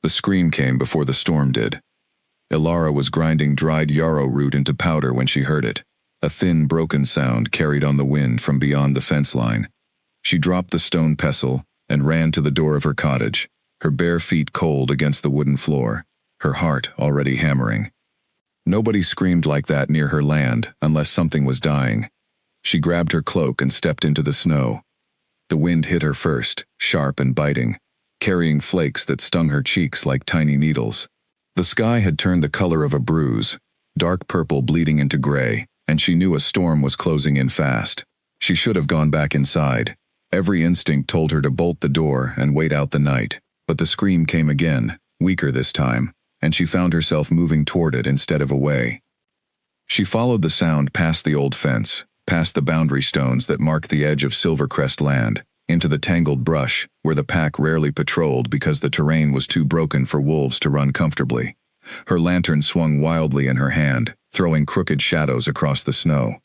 The scream came before the storm did. Ilara was grinding dried yarrow root into powder when she heard it. A thin, broken sound carried on the wind from beyond the fence line. She dropped the stone pestle and ran to the door of her cottage, her bare feet cold against the wooden floor, her heart already hammering. Nobody screamed like that near her land unless something was dying. She grabbed her cloak and stepped into the snow. The wind hit her first, sharp and biting, carrying flakes that stung her cheeks like tiny needles. The sky had turned the color of a bruise, dark purple bleeding into gray, and she knew a storm was closing in fast. She should have gone back inside. Every instinct told her to bolt the door and wait out the night. But the scream came again, weaker this time, and she found herself moving toward it instead of away. She followed the sound past the old fence, past the boundary stones that marked the edge of Silvercrest land, into the tangled brush, where the pack rarely patrolled because the terrain was too broken for wolves to run comfortably. Her lantern swung wildly in her hand, throwing crooked shadows across the snow.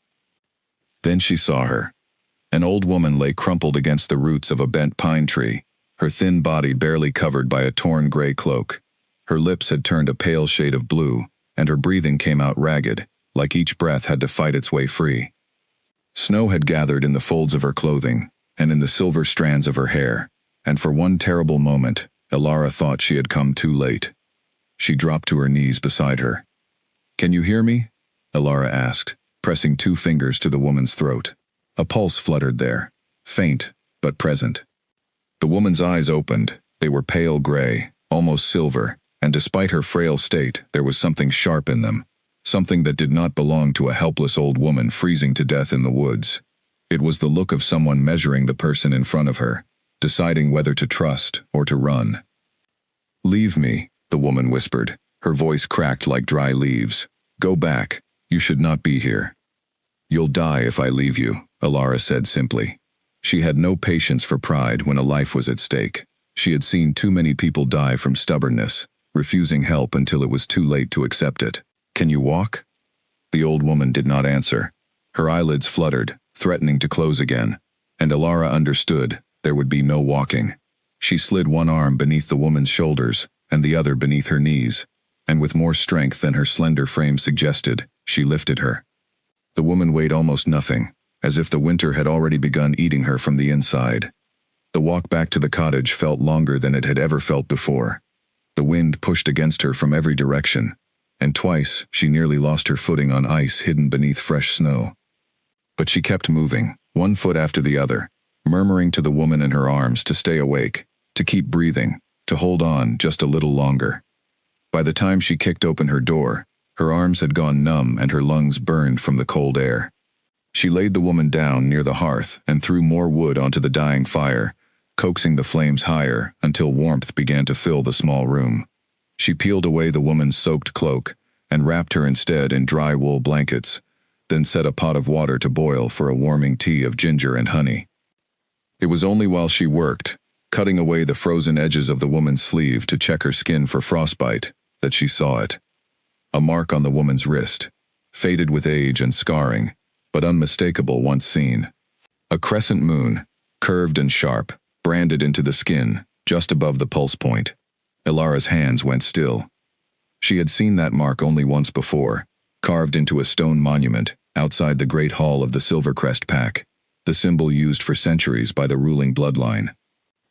Then she saw her. An old woman lay crumpled against the roots of a bent pine tree, her thin body barely covered by a torn gray cloak. Her lips had turned a pale shade of blue, and her breathing came out ragged, like each breath had to fight its way free. Snow had gathered in the folds of her clothing, and in the silver strands of her hair, and for one terrible moment, Ilara thought she had come too late. She dropped to her knees beside her. "Can you hear me?" Ilara asked, pressing 2 fingers to the woman's throat. A pulse fluttered there, faint, but present. The woman's eyes opened. They were pale gray, almost silver, and despite her frail state, there was something sharp in them, something that did not belong to a helpless old woman freezing to death in the woods. It was the look of someone measuring the person in front of her, deciding whether to trust or to run. "Leave me," the woman whispered, her voice cracked like dry leaves. "Go back. You should not be here." "You'll die if I leave you," Ilara said simply. She had no patience for pride when a life was at stake. She had seen too many people die from stubbornness, refusing help until it was too late to accept it. "Can you walk?" The old woman did not answer. Her eyelids fluttered, threatening to close again, and Ilara understood there would be no walking. She slid one arm beneath the woman's shoulders and the other beneath her knees, and with more strength than her slender frame suggested, she lifted her. The woman weighed almost nothing, as if the winter had already begun eating her from the inside. The walk back to the cottage felt longer than it had ever felt before. The wind pushed against her from every direction, and twice she nearly lost her footing on ice hidden beneath fresh snow. But she kept moving, one foot after the other, murmuring to the woman in her arms to stay awake, to keep breathing, to hold on just a little longer. By the time she kicked open her door, her arms had gone numb and her lungs burned from the cold air. She laid the woman down near the hearth and threw more wood onto the dying fire, coaxing the flames higher until warmth began to fill the small room. She peeled away the woman's soaked cloak and wrapped her instead in dry wool blankets, then set a pot of water to boil for a warming tea of ginger and honey. It was only while she worked, cutting away the frozen edges of the woman's sleeve to check her skin for frostbite, that she saw it. A mark on the woman's wrist, faded with age and scarring, but unmistakable once seen. A crescent moon, curved and sharp, branded into the skin, just above the pulse point. Ilara's hands went still. She had seen that mark only once before, carved into a stone monument outside the great hall of the Silvercrest pack, the symbol used for centuries by the ruling bloodline.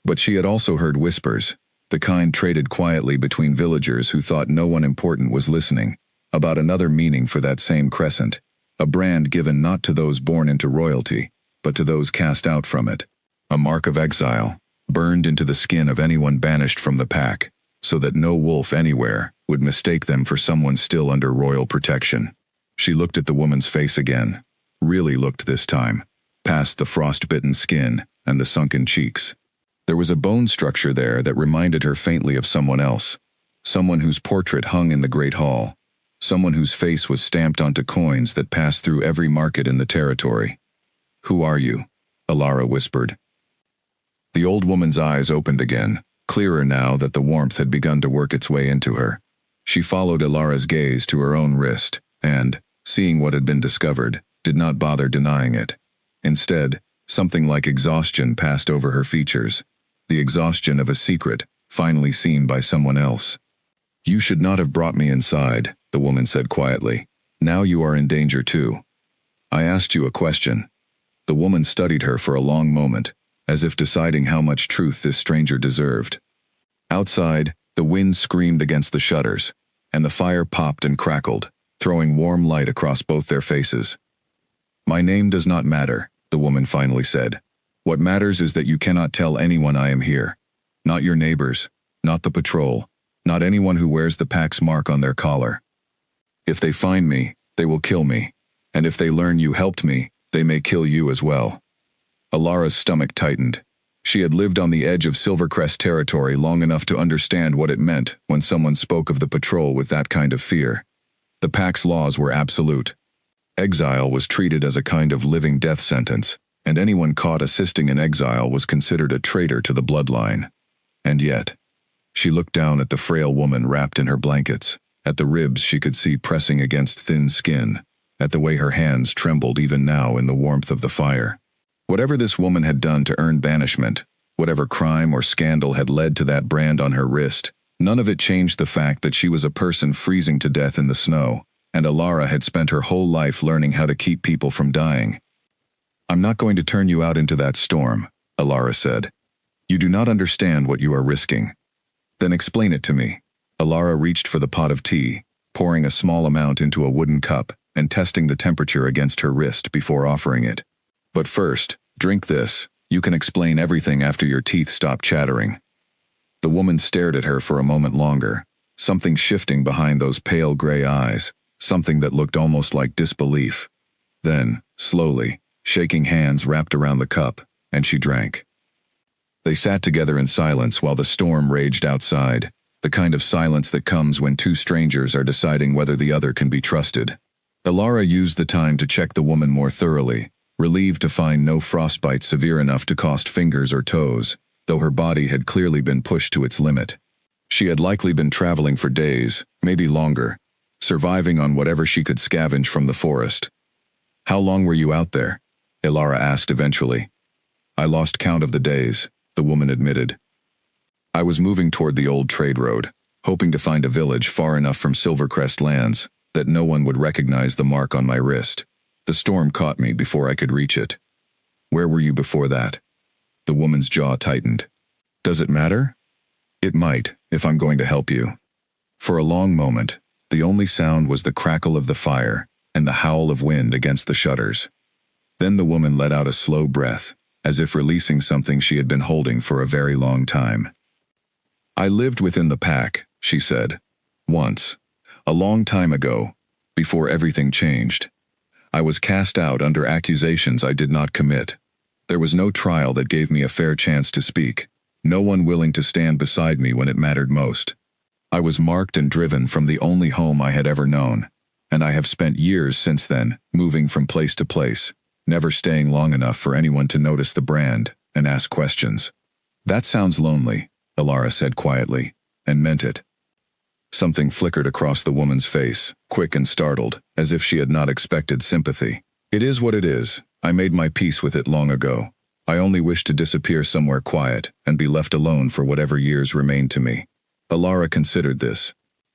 But she had also heard whispers, the kind traded quietly between villagers who thought no one important was listening, about another meaning for that same crescent, a brand given not to those born into royalty, but to those cast out from it, a mark of exile, burned into the skin of anyone banished from the pack, so that no wolf anywhere would mistake them for someone still under royal protection. She looked at the woman's face again, really looked this time, past the frost-bitten skin and the sunken cheeks. There was a bone structure there that reminded her faintly of someone else, someone whose portrait hung in the great hall, someone whose face was stamped onto coins that passed through every market in the territory. "Who are you?" Ilara whispered. The old woman's eyes opened again, clearer now that the warmth had begun to work its way into her. She followed Ilara's gaze to her own wrist, and, seeing what had been discovered, did not bother denying it. Instead, something like exhaustion passed over her features, the exhaustion of a secret, finally seen by someone else. "You should not have brought me inside," the woman said quietly. "Now you are in danger too. I asked you a question." The woman studied her for a long moment, as if deciding how much truth this stranger deserved. Outside, the wind screamed against the shutters, and the fire popped and crackled, throwing warm light across both their faces. "My name does not matter," the woman finally said. "What matters is that you cannot tell anyone I am here. Not your neighbors, not the patrol, not anyone who wears the pack's mark on their collar. If they find me, they will kill me, and if they learn you helped me, they may kill you as well." Alara's stomach tightened. She had lived on the edge of Silvercrest territory long enough to understand what it meant when someone spoke of the patrol with that kind of fear. The pack's laws were absolute. Exile was treated as a kind of living death sentence, and anyone caught assisting in exile was considered a traitor to the bloodline. And yet, she looked down at the frail woman wrapped in her blankets, at the ribs she could see pressing against thin skin, at the way her hands trembled even now in the warmth of the fire. Whatever this woman had done to earn banishment, whatever crime or scandal had led to that brand on her wrist, none of it changed the fact that she was a person freezing to death in the snow, and Alara had spent her whole life learning how to keep people from dying. "I'm not going to turn you out into that storm," Alara said. "You do not understand what you are risking." "Then explain it to me." Alara reached for the pot of tea, pouring a small amount into a wooden cup and testing the temperature against her wrist before offering it. "But first, drink this. You can explain everything after your teeth stop chattering." The woman stared at her for a moment longer, something shifting behind those pale gray eyes, something that looked almost like disbelief. Then, slowly, shaking hands wrapped around the cup, and she drank. They sat together in silence while the storm raged outside, the kind of silence that comes when two strangers are deciding whether the other can be trusted. Alara used the time to check the woman more thoroughly, relieved to find no frostbite severe enough to cost fingers or toes, though her body had clearly been pushed to its limit. She had likely been traveling for days, maybe longer, surviving on whatever she could scavenge from the forest. "How long were you out there?" Alara asked eventually. "I lost count of the days," the woman admitted. "I was moving toward the old trade road, hoping to find a village far enough from Silvercrest lands that no one would recognize the mark on my wrist. The storm caught me before I could reach it." "Where were you before that?" The woman's jaw tightened. "Does it matter?" "It might, if I'm going to help you." For a long moment, the only sound was the crackle of the fire and the howl of wind against the shutters. Then the woman let out a slow breath, as if releasing something she had been holding for a very long time. "I lived within the pack," she said. "Once. A long time ago, before everything changed. I was cast out under accusations I did not commit. There was no trial that gave me a fair chance to speak, no one willing to stand beside me when it mattered most. I was marked and driven from the only home I had ever known, and I have spent years since then, moving from place to place, never staying long enough for anyone to notice the brand and ask questions." "That sounds lonely," Alara said quietly, and meant it. Something flickered across the woman's face, quick and startled, as if she had not expected sympathy. "It is what it is. I made my peace with it long ago. I only wish to disappear somewhere quiet and be left alone for whatever years remained to me." Alara considered this.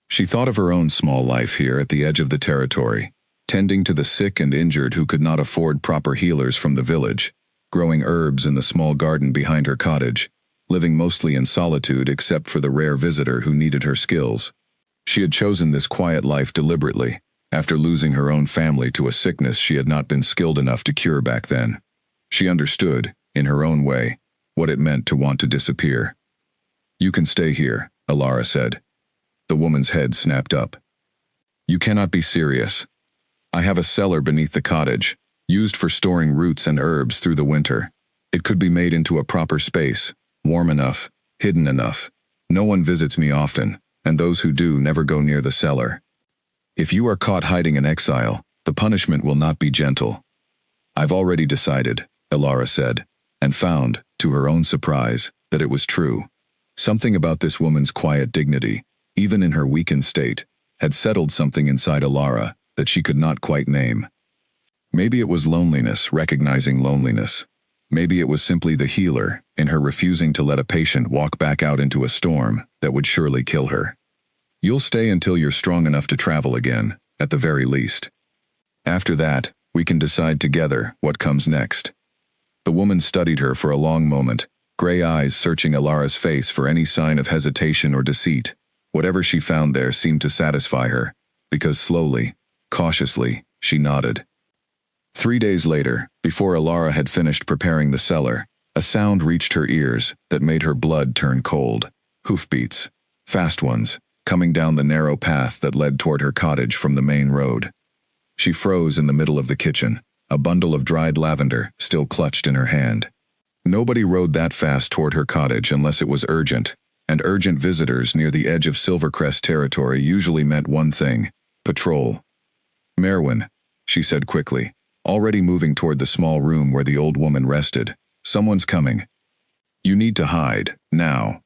She thought of her own small life here at the edge of the territory, tending to the sick and injured who could not afford proper healers from the village, growing herbs in the small garden behind her cottage, living mostly in solitude except for the rare visitor who needed her skills. She had chosen this quiet life deliberately, after losing her own family to a sickness she had not been skilled enough to cure back then. She understood, in her own way, what it meant to want to disappear. "You can stay here," Alara said. The woman's head snapped up. "You cannot be serious. I have a cellar beneath the cottage, used for storing roots and herbs through the winter. It could be made into a proper space, warm enough, hidden enough. No one visits me often, and those who do never go near the cellar. If you are caught hiding in exile, the punishment will not be gentle." "I've already decided," Alara said, and found, to her own surprise, that it was true. Something about this woman's quiet dignity, even in her weakened state, had settled something inside Alara that she could not quite name. Maybe it was loneliness, recognizing loneliness. Maybe it was simply the healer, in her refusing to let a patient walk back out into a storm that would surely kill her. You'll stay until you're strong enough to travel again, at the very least. After that, we can decide together what comes next. The woman studied her for a long moment, gray eyes searching Alara's face for any sign of hesitation or deceit. Whatever she found there seemed to satisfy her, because slowly, cautiously, she nodded. 3 days later, before Alara had finished preparing the cellar, a sound reached her ears that made her blood turn cold. Hoofbeats, fast ones, coming down the narrow path that led toward her cottage from the main road. She froze in the middle of the kitchen, a bundle of dried lavender still clutched in her hand. Nobody rode that fast toward her cottage unless it was urgent, and urgent visitors near the edge of Silvercrest territory usually meant one thing: patrol. "Merwin," she said quickly, already moving toward the small room where the old woman rested. "Someone's coming. You need to hide, now."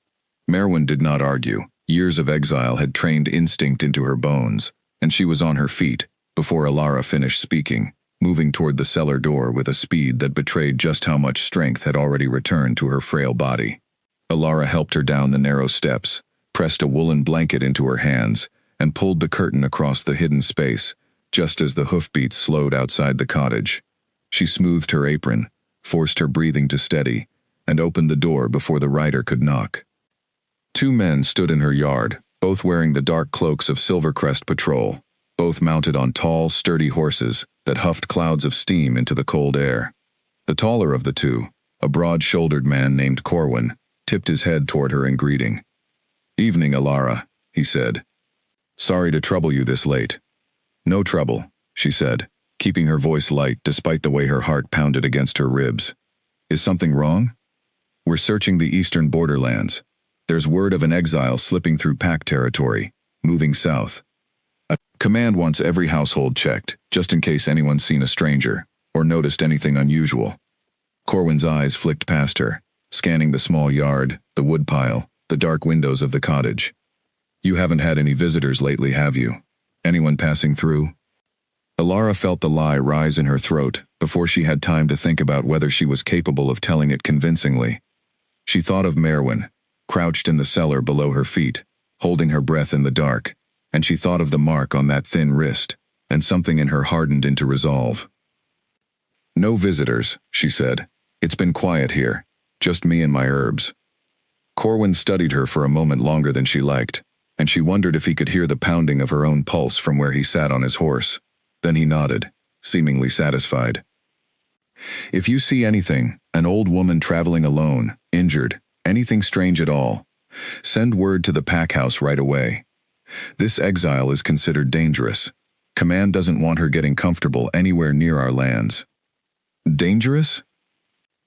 Merwin did not argue. Years of exile had trained instinct into her bones, and she was on her feet before Alara finished speaking, moving toward the cellar door with a speed that betrayed just how much strength had already returned to her frail body. Alara helped her down the narrow steps, pressed a woolen blanket into her hands, and pulled the curtain across the hidden space, just as the hoofbeats slowed outside the cottage. She smoothed her apron, forced her breathing to steady, and opened the door before the rider could knock. 2 men stood in her yard, both wearing the dark cloaks of Silvercrest Patrol, both mounted on tall, sturdy horses that huffed clouds of steam into the cold air. The taller of the two, a broad-shouldered man named Corwin, tipped his head toward her in greeting. "Evening, Alara," he said. "Sorry to trouble you this late." "No trouble," she said, keeping her voice light despite the way her heart pounded against her ribs. "Is something wrong?" "We're searching the eastern borderlands. There's word of an exile slipping through Pack territory, moving south. A command wants every household checked, just in case anyone's seen a stranger, or noticed anything unusual." Corwin's eyes flicked past her, scanning the small yard, the woodpile, the dark windows of the cottage. "You haven't had any visitors lately, have you? Anyone passing through?" Alara felt the lie rise in her throat before she had time to think about whether she was capable of telling it convincingly. She thought of Merwin, crouched in the cellar below her feet, holding her breath in the dark, and she thought of the mark on that thin wrist, and something in her hardened into resolve. "No visitors," she said. "It's been quiet here, just me and my herbs." Corwin studied her for a moment longer than she liked, and she wondered if he could hear the pounding of her own pulse from where he sat on his horse. Then he nodded, seemingly satisfied. "If you see anything, an old woman traveling alone, injured, anything strange at all, send word to the pack house right away. This exile is considered dangerous. Command doesn't want her getting comfortable anywhere near our lands." "Dangerous?"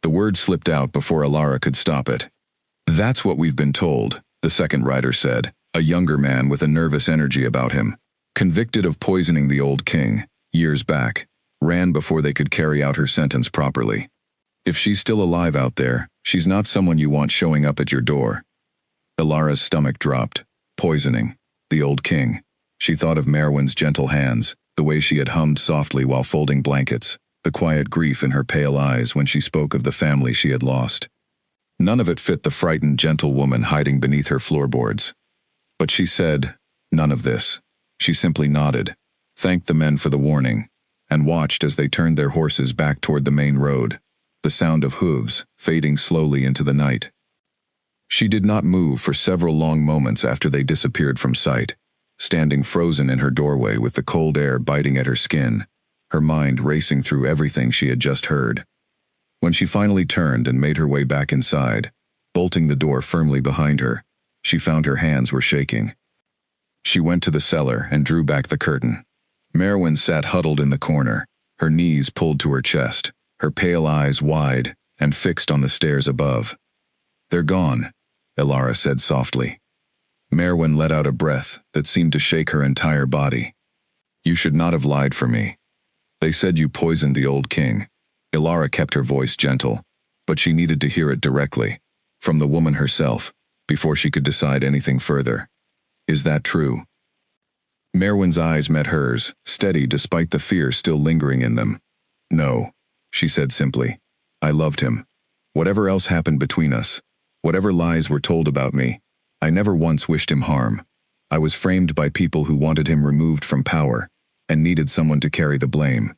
The word slipped out before Alara could stop it. "That's what we've been told," the second rider said, a younger man with a nervous energy about him. Convicted of poisoning the old king, years back, ran before they could carry out her sentence properly. "If she's still alive out there, she's not someone you want showing up at your door." Alara's stomach dropped. Poisoning. The old king. She thought of Merwin's gentle hands, the way she had hummed softly while folding blankets, the quiet grief in her pale eyes when she spoke of the family she had lost. None of it fit the frightened, gentle woman hiding beneath her floorboards. But she said, none of this. She simply nodded, thanked the men for the warning, and watched as they turned their horses back toward the main road, the sound of hooves fading slowly into the night. She did not move for several long moments after they disappeared from sight, standing frozen in her doorway with the cold air biting at her skin, her mind racing through everything she had just heard. When she finally turned and made her way back inside, bolting the door firmly behind her, she found her hands were shaking. She went to the cellar and drew back the curtain. Merwin sat huddled in the corner, her knees pulled to her chest, her pale eyes wide and fixed on the stairs above. "They're gone," Alara said softly. Merwin let out a breath that seemed to shake her entire body. "You should not have lied for me. They said you poisoned the old king." Alara kept her voice gentle, but she needed to hear it directly, from the woman herself, before she could decide anything further. "Is that true?" Merwin's eyes met hers, steady despite the fear still lingering in them. "No," she said simply. I loved him. Whatever else happened between us, whatever lies were told about me, I never once wished him harm. I was framed by people who wanted him removed from power and needed someone to carry the blame.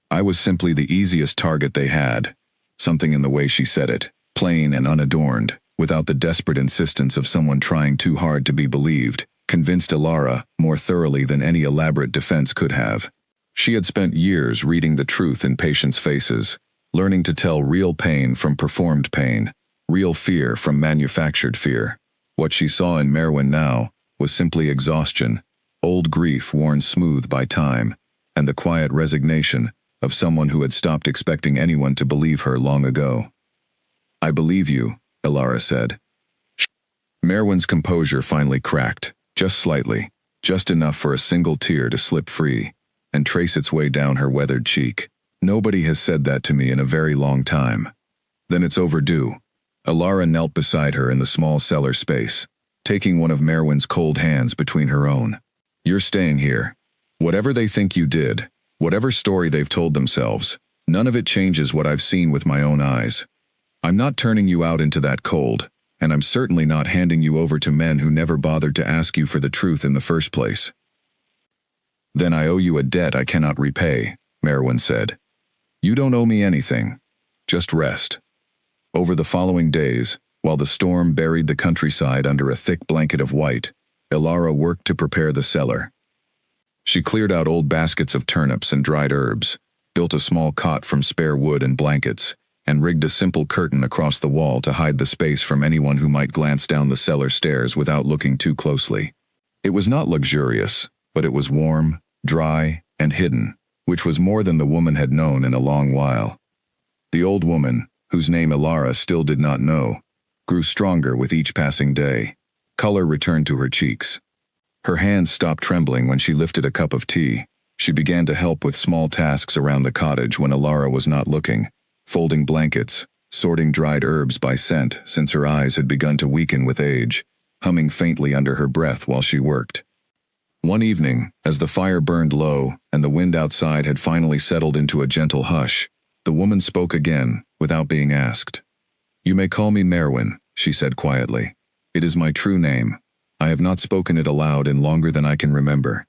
I was simply the easiest target they had. Something in the way she said it, plain and unadorned, without the desperate insistence of someone trying too hard to be believed, convinced Ilara more thoroughly than any elaborate defense could have. She had spent years reading the truth in patients' faces, learning to tell real pain from performed pain, real fear from manufactured fear. What she saw in Merwin now was simply exhaustion, old grief worn smooth by time, and the quiet resignation of someone who had stopped expecting anyone to believe her long ago. I believe you, Ilara said. Merwin's composure finally cracked, just slightly, just enough for a single tear to slip free and trace its way down her weathered cheek. Nobody has said that to me in a very long time. Then it's overdue. Ilara knelt beside her in the small cellar space, taking one of Merwin's cold hands between her own. You're staying here. Whatever they think you did, whatever story they've told themselves, none of it changes what I've seen with my own eyes. I'm not turning you out into that cold, and I'm certainly not handing you over to men who never bothered to ask you for the truth in the first place. Then I owe you a debt I cannot repay, Merwin said. You don't owe me anything. Just rest. Over the following days, while the storm buried the countryside under a thick blanket of white, Ilara worked to prepare the cellar. She cleared out old baskets of turnips and dried herbs, built a small cot from spare wood and blankets, and rigged a simple curtain across the wall to hide the space from anyone who might glance down the cellar stairs without looking too closely. It was not luxurious, but it was warm, dry, and hidden, which was more than the woman had known in a long while. The old woman, whose name Ilara still did not know, grew stronger with each passing day. Color returned to her cheeks. Her hands stopped trembling when she lifted a cup of tea. She began to help with small tasks around the cottage when Ilara was not looking, folding blankets, sorting dried herbs by scent since her eyes had begun to weaken with age, humming faintly under her breath while she worked. One evening, as the fire burned low and the wind outside had finally settled into a gentle hush, the woman spoke again, without being asked. You may call me Merwin, she said quietly. It is my true name. I have not spoken it aloud in longer than I can remember.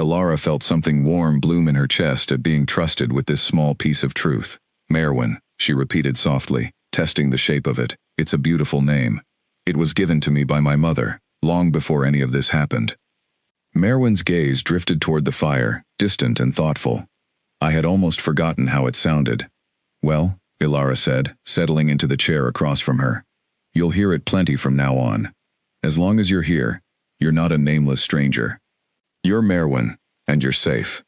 Ilara felt something warm bloom in her chest at being trusted with this small piece of truth. Merwin, she repeated softly, testing the shape of it. It's a beautiful name. It was given to me by my mother, long before any of this happened. Merwin's gaze drifted toward the fire, distant and thoughtful. I had almost forgotten how it sounded. Well, Ilara said, settling into the chair across from her. You'll hear it plenty from now on. As long as you're here, you're not a nameless stranger. You're Merwin, and you're safe.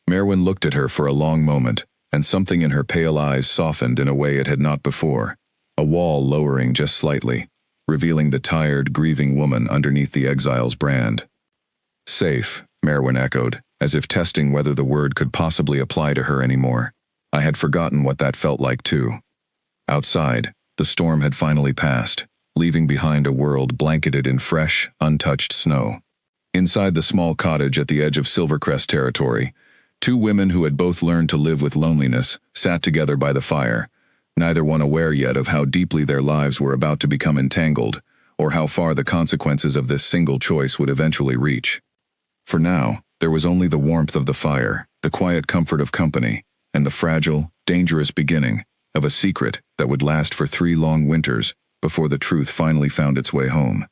Merwin looked at her for a long moment, and something in her pale eyes softened in a way it had not before, a wall lowering just slightly, revealing the tired, grieving woman underneath the exile's brand. Safe, Merwin echoed, as if testing whether the word could possibly apply to her anymore. I had forgotten what that felt like too. Outside, the storm had finally passed, leaving behind a world blanketed in fresh, untouched snow. Inside the small cottage at the edge of Silvercrest territory, two women who had both learned to live with loneliness sat together by the fire, neither one aware yet of how deeply their lives were about to become entangled, or how far the consequences of this single choice would eventually reach. For now, there was only the warmth of the fire, the quiet comfort of company, and the fragile, dangerous beginning of a secret that would last for 3 long winters before the truth finally found its way home.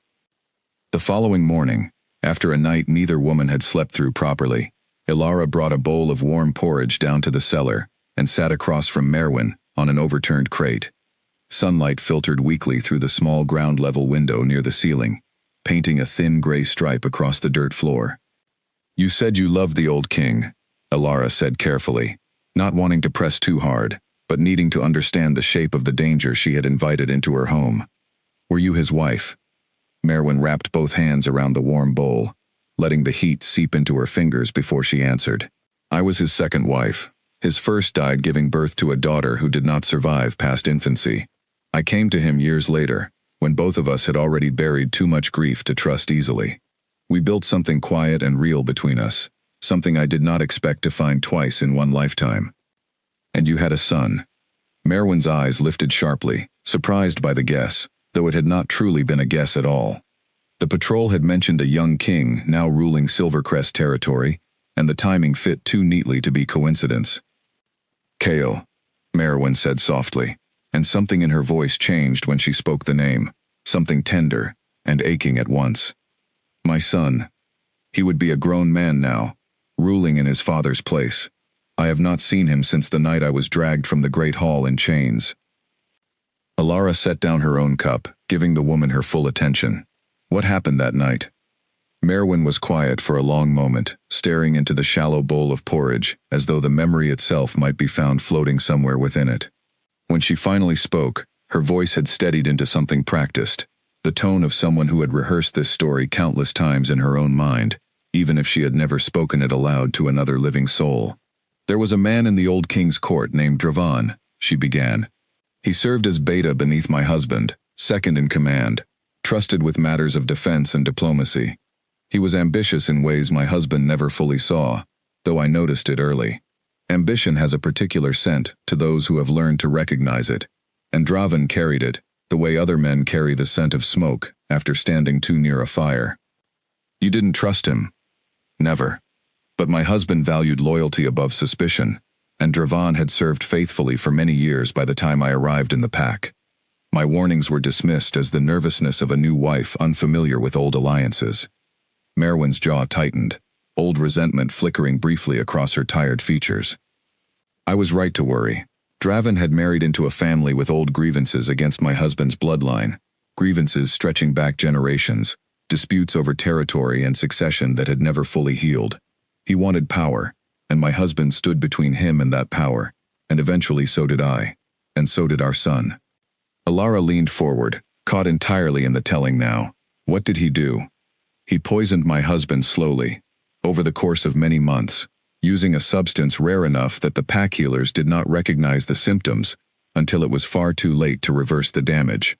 The following morning, after a night neither woman had slept through properly, Ilara brought a bowl of warm porridge down to the cellar and sat across from Merwin on an overturned crate. Sunlight filtered weakly through the small ground-level window near the ceiling, painting a thin gray stripe across the dirt floor. You said you loved the old king, Ilara said carefully, not wanting to press too hard, but needing to understand the shape of the danger she had invited into her home. Were you his wife? Merwin wrapped both hands around the warm bowl, letting the heat seep into her fingers before she answered. I was his second wife. His first died giving birth to a daughter who did not survive past infancy. I came to him years later, when both of us had already buried too much grief to trust easily. We built something quiet and real between us, something I did not expect to find twice in one lifetime. And you had a son. Merwin's eyes lifted sharply, surprised by the guess, though it had not truly been a guess at all. The patrol had mentioned a young king now ruling Silvercrest territory, and the timing fit too neatly to be coincidence. "Kale," Merwin said softly, and something in her voice changed when she spoke the name, something tender and aching at once. "My son. He would be a grown man now, ruling in his father's place. I have not seen him since the night I was dragged from the great hall in chains." Alara set down her own cup, giving the woman her full attention. What happened that night? Merwin was quiet for a long moment, staring into the shallow bowl of porridge, as though the memory itself might be found floating somewhere within it. When she finally spoke, her voice had steadied into something practiced, the tone of someone who had rehearsed this story countless times in her own mind, even if she had never spoken it aloud to another living soul. "There was a man in the old king's court named Dravan," she began. "He served as beta beneath my husband, second in command, trusted with matters of defense and diplomacy. He was ambitious in ways my husband never fully saw, though I noticed it early. Ambition has a particular scent to those who have learned to recognize it, and Dravan carried it, the way other men carry the scent of smoke after standing too near a fire." "You didn't trust him?" "Never. But my husband valued loyalty above suspicion, and Dravan had served faithfully for many years by the time I arrived in the pack. My warnings were dismissed as the nervousness of a new wife unfamiliar with old alliances." Merwin's jaw tightened, old resentment flickering briefly across her tired features. "I was right to worry. Dravan had married into a family with old grievances against my husband's bloodline, grievances stretching back generations, disputes over territory and succession that had never fully healed. He wanted power, and my husband stood between him and that power, and eventually so did I, and so did our son." Alara leaned forward, caught entirely in the telling now. "What did he do?" "He poisoned my husband slowly, over the course of many months, using a substance rare enough that the pack healers did not recognize the symptoms until it was far too late to reverse the damage.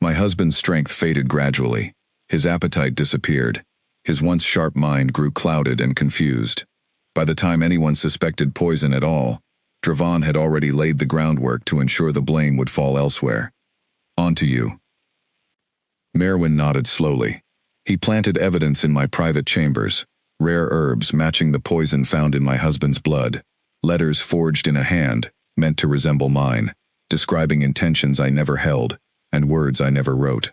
My husband's strength faded gradually. His appetite disappeared. His once sharp mind grew clouded and confused. By the time anyone suspected poison at all, Dravan had already laid the groundwork to ensure the blame would fall elsewhere. On to you." Merwin nodded slowly. "He planted evidence in my private chambers, rare herbs matching the poison found in my husband's blood, letters forged in a hand, meant to resemble mine, describing intentions I never held, and words I never wrote.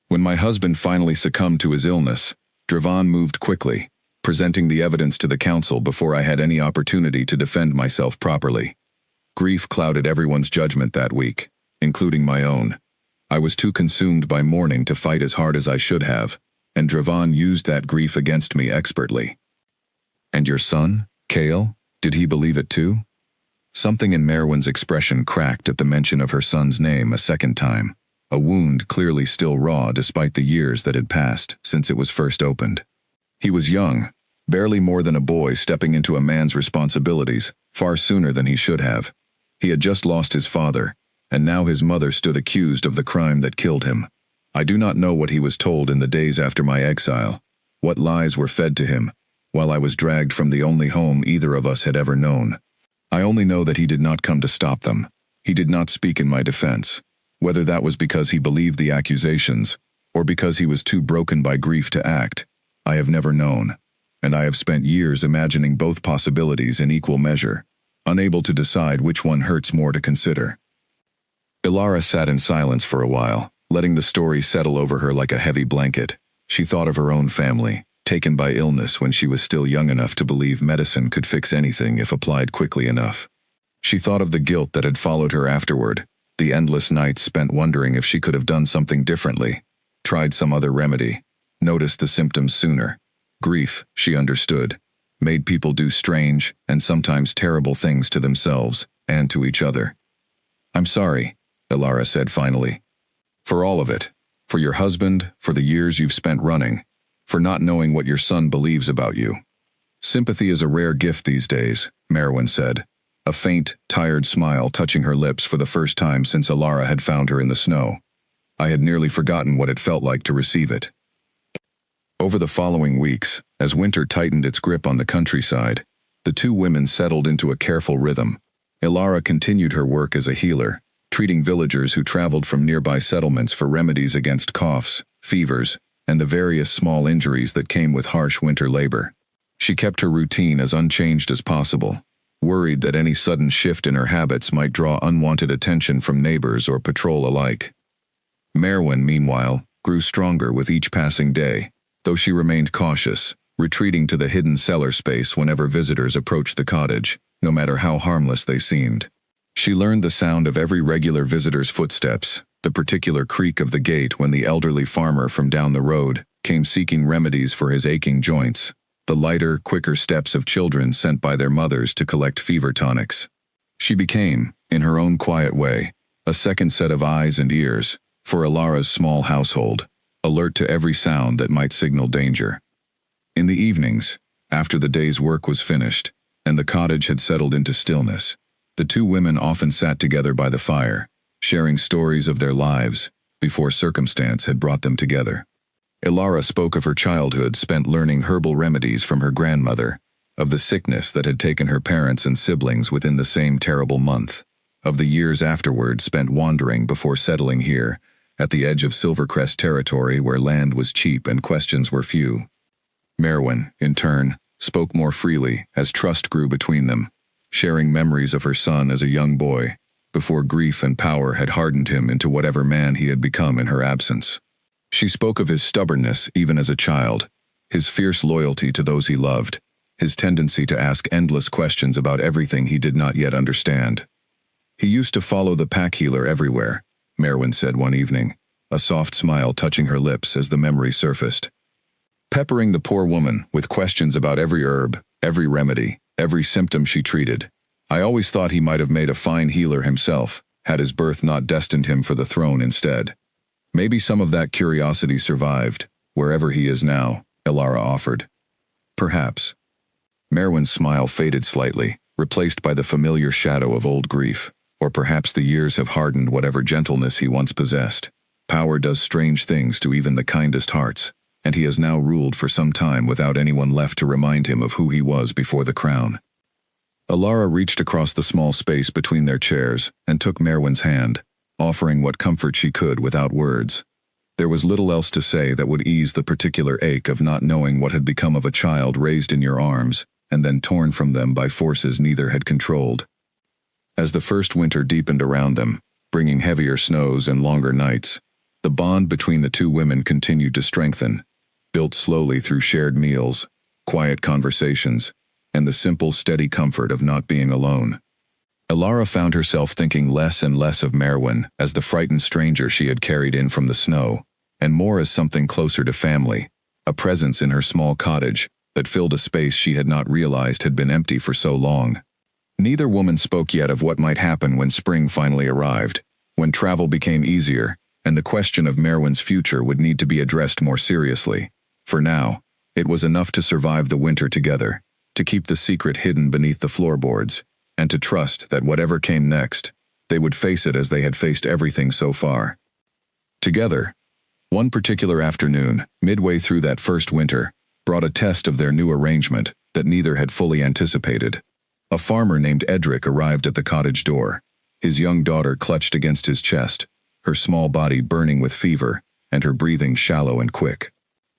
When my husband finally succumbed to his illness, Dravan moved quickly, presenting the evidence to the council before I had any opportunity to defend myself properly. Grief clouded everyone's judgment that week, including my own. I was too consumed by mourning to fight as hard as I should have, and Dravan used that grief against me expertly." "And your son, Kale, did he believe it too?" Something in Merwin's expression cracked at the mention of her son's name a second time, a wound clearly still raw despite the years that had passed since it was first opened. "He was young, barely more than a boy stepping into a man's responsibilities, far sooner than he should have. He had just lost his father, and now his mother stood accused of the crime that killed him. I do not know what he was told in the days after my exile, what lies were fed to him, while I was dragged from the only home either of us had ever known. I only know that he did not come to stop them. He did not speak in my defense. Whether that was because he believed the accusations, or because he was too broken by grief to act, I have never known, and I have spent years imagining both possibilities in equal measure, unable to decide which one hurts more to consider." Ilara sat in silence for a while, letting the story settle over her like a heavy blanket. She thought of her own family, taken by illness when she was still young enough to believe medicine could fix anything if applied quickly enough. She thought of the guilt that had followed her afterward, the endless nights spent wondering if she could have done something differently, tried some other remedy, noticed the symptoms sooner. Grief, she understood, made people do strange and sometimes terrible things to themselves and to each other. "I'm sorry," Ilara said finally. "For all of it. For your husband, for the years you've spent running, for not knowing what your son believes about you." "Sympathy is a rare gift these days," Merwin said, a faint, tired smile touching her lips for the first time since Ilara had found her in the snow. I had nearly forgotten what it felt like to receive it. Over the following weeks, as winter tightened its grip on the countryside, the two women settled into a careful rhythm. Ilara continued her work as a healer, treating villagers who traveled from nearby settlements for remedies against coughs, fevers, and the various small injuries that came with harsh winter labor. She kept her routine as unchanged as possible, worried that any sudden shift in her habits might draw unwanted attention from neighbors or patrol alike. Merwin, meanwhile, grew stronger with each passing day, though she remained cautious, retreating to the hidden cellar space whenever visitors approached the cottage, no matter how harmless they seemed. She learned the sound of every regular visitor's footsteps, the particular creak of the gate when the elderly farmer from down the road came seeking remedies for his aching joints, the lighter, quicker steps of children sent by their mothers to collect fever tonics. She became, in her own quiet way, a second set of eyes and ears for Ilara's small household, alert to every sound that might signal danger. In the evenings, after the day's work was finished, and the cottage had settled into stillness, the two women often sat together by the fire, sharing stories of their lives before circumstance had brought them together. Ilara spoke of her childhood spent learning herbal remedies from her grandmother, of the sickness that had taken her parents and siblings within the same terrible month, of the years afterward spent wandering before settling here, at the edge of Silvercrest territory where land was cheap and questions were few. Merwin, in turn, spoke more freely as trust grew between them, sharing memories of her son as a young boy, before grief and power had hardened him into whatever man he had become in her absence. She spoke of his stubbornness even as a child, his fierce loyalty to those he loved, his tendency to ask endless questions about everything he did not yet understand. He used to follow the pack healer everywhere, Merwin said one evening, a soft smile touching her lips as the memory surfaced, peppering the poor woman with questions about every herb, every remedy, every symptom she treated. I always thought he might have made a fine healer himself, had his birth not destined him for the throne instead. Maybe some of that curiosity survived, wherever he is now, Ilara offered. Perhaps. Merwin's smile faded slightly, replaced by the familiar shadow of old grief. Or perhaps the years have hardened whatever gentleness he once possessed. Power does strange things to even the kindest hearts, and he has now ruled for some time without anyone left to remind him of who he was before the crown. Ilara reached across the small space between their chairs and took Merwin's hand, offering what comfort she could without words. There was little else to say that would ease the particular ache of not knowing what had become of a child raised in your arms and then torn from them by forces neither had controlled. As the first winter deepened around them, bringing heavier snows and longer nights, the bond between the two women continued to strengthen, built slowly through shared meals, quiet conversations, and the simple, steady comfort of not being alone. Ilara found herself thinking less and less of Merwin as the frightened stranger she had carried in from the snow, and more as something closer to family, a presence in her small cottage that filled a space she had not realized had been empty for so long. Neither woman spoke yet of what might happen when spring finally arrived, when travel became easier, and the question of Merwin's future would need to be addressed more seriously. For now, it was enough to survive the winter together, to keep the secret hidden beneath the floorboards, and to trust that whatever came next, they would face it as they had faced everything so far. Together, one particular afternoon, midway through that first winter, brought a test of their new arrangement that neither had fully anticipated. A farmer named Edric arrived at the cottage door, his young daughter clutched against his chest, her small body burning with fever, and her breathing shallow and quick.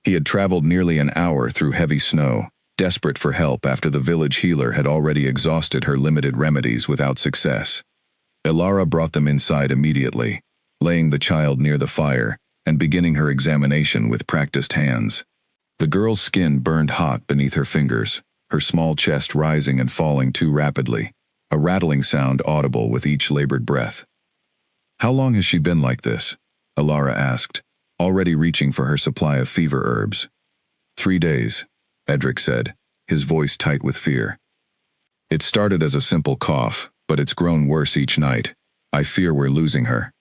He had traveled nearly an hour through heavy snow, desperate for help after the village healer had already exhausted her limited remedies without success. Ilara brought them inside immediately, laying the child near the fire and beginning her examination with practiced hands. The girl's skin burned hot beneath her fingers, her small chest rising and falling too rapidly, a rattling sound audible with each labored breath. "How long has she been like this?" Ilara asked, already reaching for her supply of fever herbs. 3 days, Edric said, his voice tight with fear. "It started as a simple cough, but it's grown worse each night. I fear we're losing her."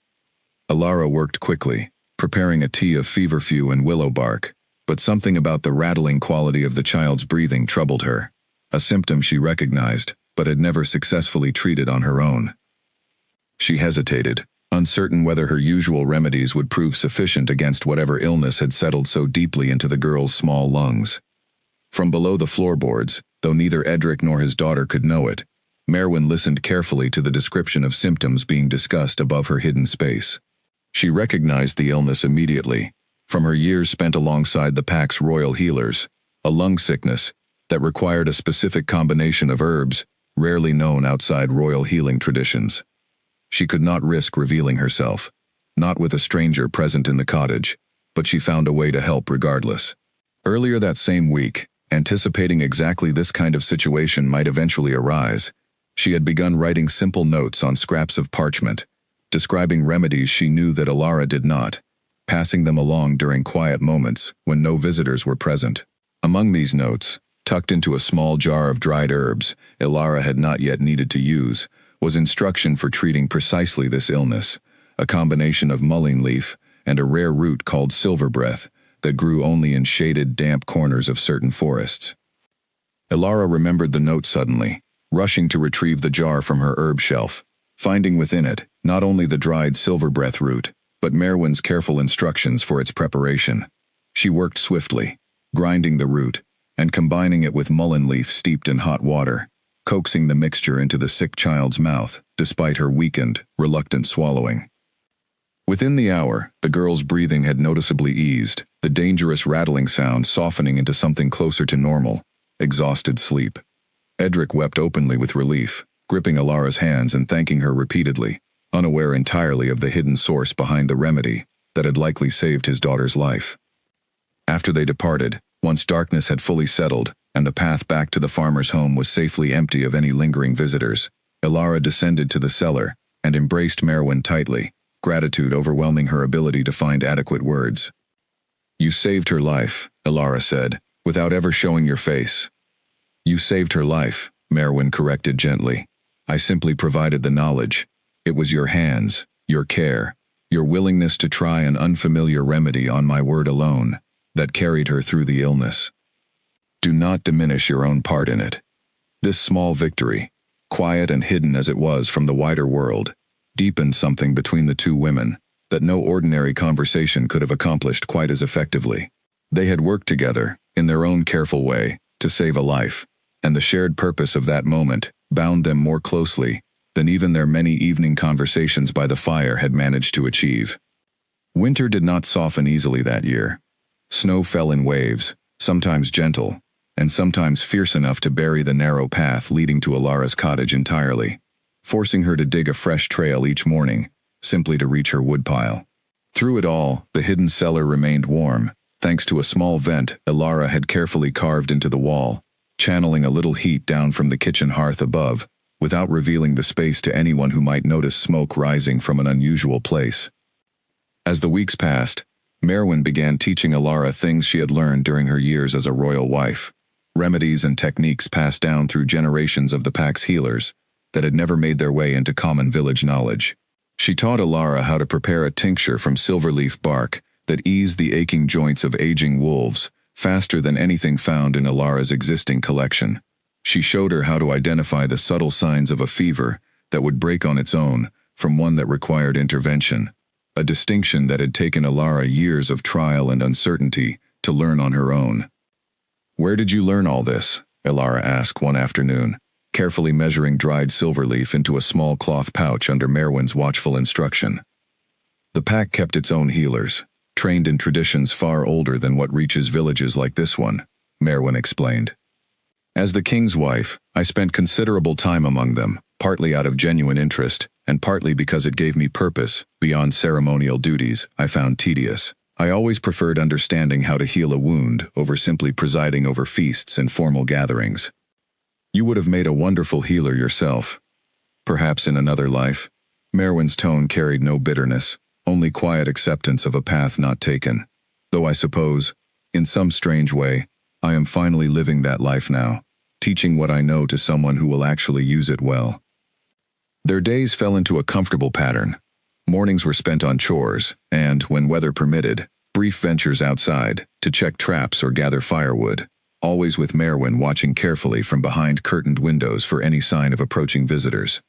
Ilara worked quickly, preparing a tea of feverfew and willow bark, but something about the rattling quality of the child's breathing troubled her, a symptom she recognized, but had never successfully treated on her own. She hesitated, uncertain whether her usual remedies would prove sufficient against whatever illness had settled so deeply into the girl's small lungs. From below the floorboards, though neither Edric nor his daughter could know it, Merwin listened carefully to the description of symptoms being discussed above her hidden space. She recognized the illness immediately, from her years spent alongside the pack's royal healers, a lung sickness that required a specific combination of herbs, rarely known outside royal healing traditions. She could not risk revealing herself, not with a stranger present in the cottage, but she found a way to help regardless. Earlier that same week, anticipating exactly this kind of situation might eventually arise, she had begun writing simple notes on scraps of parchment, describing remedies she knew that Alara did not, passing them along during quiet moments when no visitors were present. Among these notes, tucked into a small jar of dried herbs Alara had not yet needed to use, was instruction for treating precisely this illness, a combination of mullein leaf and a rare root called silverbreath that grew only in shaded, damp corners of certain forests. Alara remembered the note suddenly, rushing to retrieve the jar from her herb shelf, finding within it not only the dried silverbreath root, but Merwin's careful instructions for its preparation. She worked swiftly, grinding the root, and combining it with mullein leaf steeped in hot water, coaxing the mixture into the sick child's mouth, despite her weakened, reluctant swallowing. Within the hour, the girl's breathing had noticeably eased, the dangerous rattling sound softening into something closer to normal, exhausted sleep. Edric wept openly with relief, gripping Alara's hands and thanking her repeatedly, unaware entirely of the hidden source behind the remedy that had likely saved his daughter's life. After they departed, once darkness had fully settled and the path back to the farmer's home was safely empty of any lingering visitors, Alara descended to the cellar and embraced Merwin tightly, gratitude overwhelming her ability to find adequate words. "You saved her life," Alara said, "without ever showing your face." "You saved her life," Merwin corrected gently. "I simply provided the knowledge. It was your hands, your care, your willingness to try an unfamiliar remedy on my word alone, that carried her through the illness. Do not diminish your own part in it." This small victory, quiet and hidden as it was from the wider world, deepened something between the two women that no ordinary conversation could have accomplished quite as effectively. They had worked together, in their own careful way, to save a life, and the shared purpose of that moment bound them more closely than even their many evening conversations by the fire had managed to achieve. Winter did not soften easily that year. Snow fell in waves, sometimes gentle, and sometimes fierce enough to bury the narrow path leading to Alara's cottage entirely, forcing her to dig a fresh trail each morning, simply to reach her woodpile. Through it all, the hidden cellar remained warm, thanks to a small vent Alara had carefully carved into the wall, channeling a little heat down from the kitchen hearth above, without revealing the space to anyone who might notice smoke rising from an unusual place. As the weeks passed, Merwin began teaching Alara things she had learned during her years as a royal wife, remedies and techniques passed down through generations of the pack's healers that had never made their way into common village knowledge. She taught Alara how to prepare a tincture from silverleaf bark that eased the aching joints of aging wolves faster than anything found in Alara's existing collection. She showed her how to identify the subtle signs of a fever that would break on its own from one that required intervention, a distinction that had taken Alara years of trial and uncertainty to learn on her own. "Where did you learn all this?" Alara asked one afternoon, carefully measuring dried silverleaf into a small cloth pouch under Merwin's watchful instruction. "The pack kept its own healers, trained in traditions far older than what reaches villages like this one," Merwin explained. "As the king's wife, I spent considerable time among them, partly out of genuine interest, and partly because it gave me purpose beyond ceremonial duties I found tedious. I always preferred understanding how to heal a wound over simply presiding over feasts and formal gatherings. You would have made a wonderful healer yourself. Perhaps in another life." Merwin's tone carried no bitterness, only quiet acceptance of a path not taken. "Though I suppose, in some strange way, I am finally living that life now, teaching what I know to someone who will actually use it well." Their days fell into a comfortable pattern. Mornings were spent on chores, and, when weather permitted, brief ventures outside to check traps or gather firewood, always with Merwin watching carefully from behind curtained windows for any sign of approaching visitors.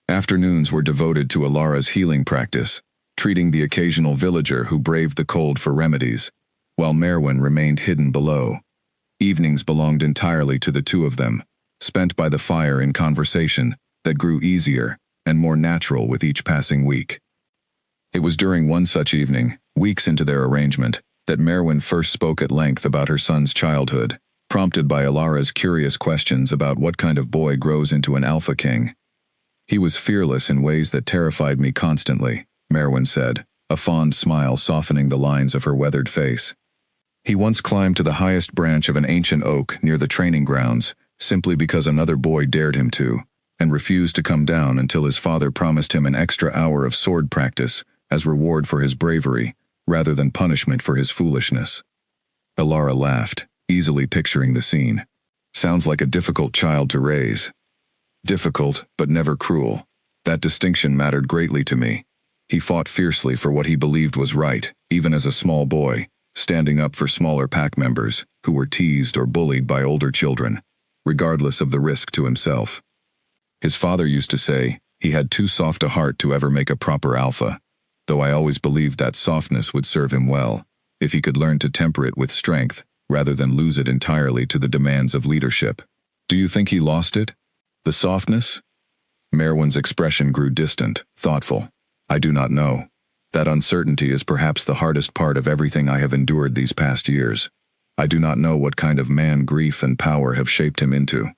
Afternoons were devoted to Alara's healing practice, treating the occasional villager who braved the cold for remedies, while Merwin remained hidden below. Evenings belonged entirely to the two of them, spent by the fire in conversation, that grew easier and more natural with each passing week. It was during one such evening, weeks into their arrangement, that Merwin first spoke at length about her son's childhood, prompted by Alara's curious questions about what kind of boy grows into an alpha king. "He was fearless in ways that terrified me constantly," Merwin said, a fond smile softening the lines of her weathered face. "He once climbed to the highest branch of an ancient oak near the training grounds, simply because another boy dared him to, and refused to come down until his father promised him an extra hour of sword practice as reward for his bravery, rather than punishment for his foolishness." Alara laughed, easily picturing the scene. "Sounds like a difficult child to raise." "Difficult, but never cruel. That distinction mattered greatly to me. He fought fiercely for what he believed was right, even as a small boy, standing up for smaller pack members who were teased or bullied by older children, regardless of the risk to himself. His father used to say he had too soft a heart to ever make a proper alpha, though I always believed that softness would serve him well, if he could learn to temper it with strength, rather than lose it entirely to the demands of leadership. Do you think he lost it? The softness?" Merwin's expression grew distant, thoughtful. "I do not know. That uncertainty is perhaps the hardest part of everything I have endured these past years. I do not know what kind of man grief and power have shaped him into.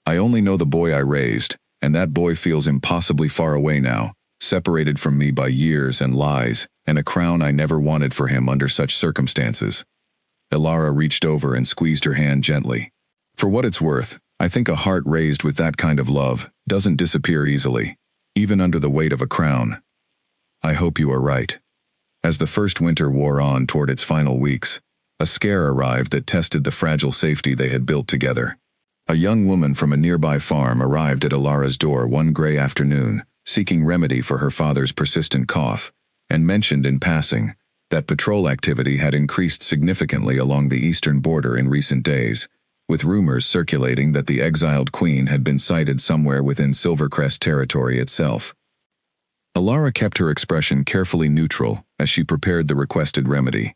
I only know the boy I raised, and that boy feels impossibly far away now, separated from me by years and lies, and a crown I never wanted for him under such circumstances." Alara reached over and squeezed her hand gently. "For what it's worth, I think a heart raised with that kind of love doesn't disappear easily, even under the weight of a crown." "I hope you are right." As the first winter wore on toward its final weeks, a scare arrived that tested the fragile safety they had built together. A young woman from a nearby farm arrived at Alara's door one gray afternoon, seeking remedy for her father's persistent cough, and mentioned in passing that patrol activity had increased significantly along the eastern border in recent days, with rumors circulating that the exiled queen had been sighted somewhere within Silvercrest territory itself. Alara kept her expression carefully neutral as she prepared the requested remedy,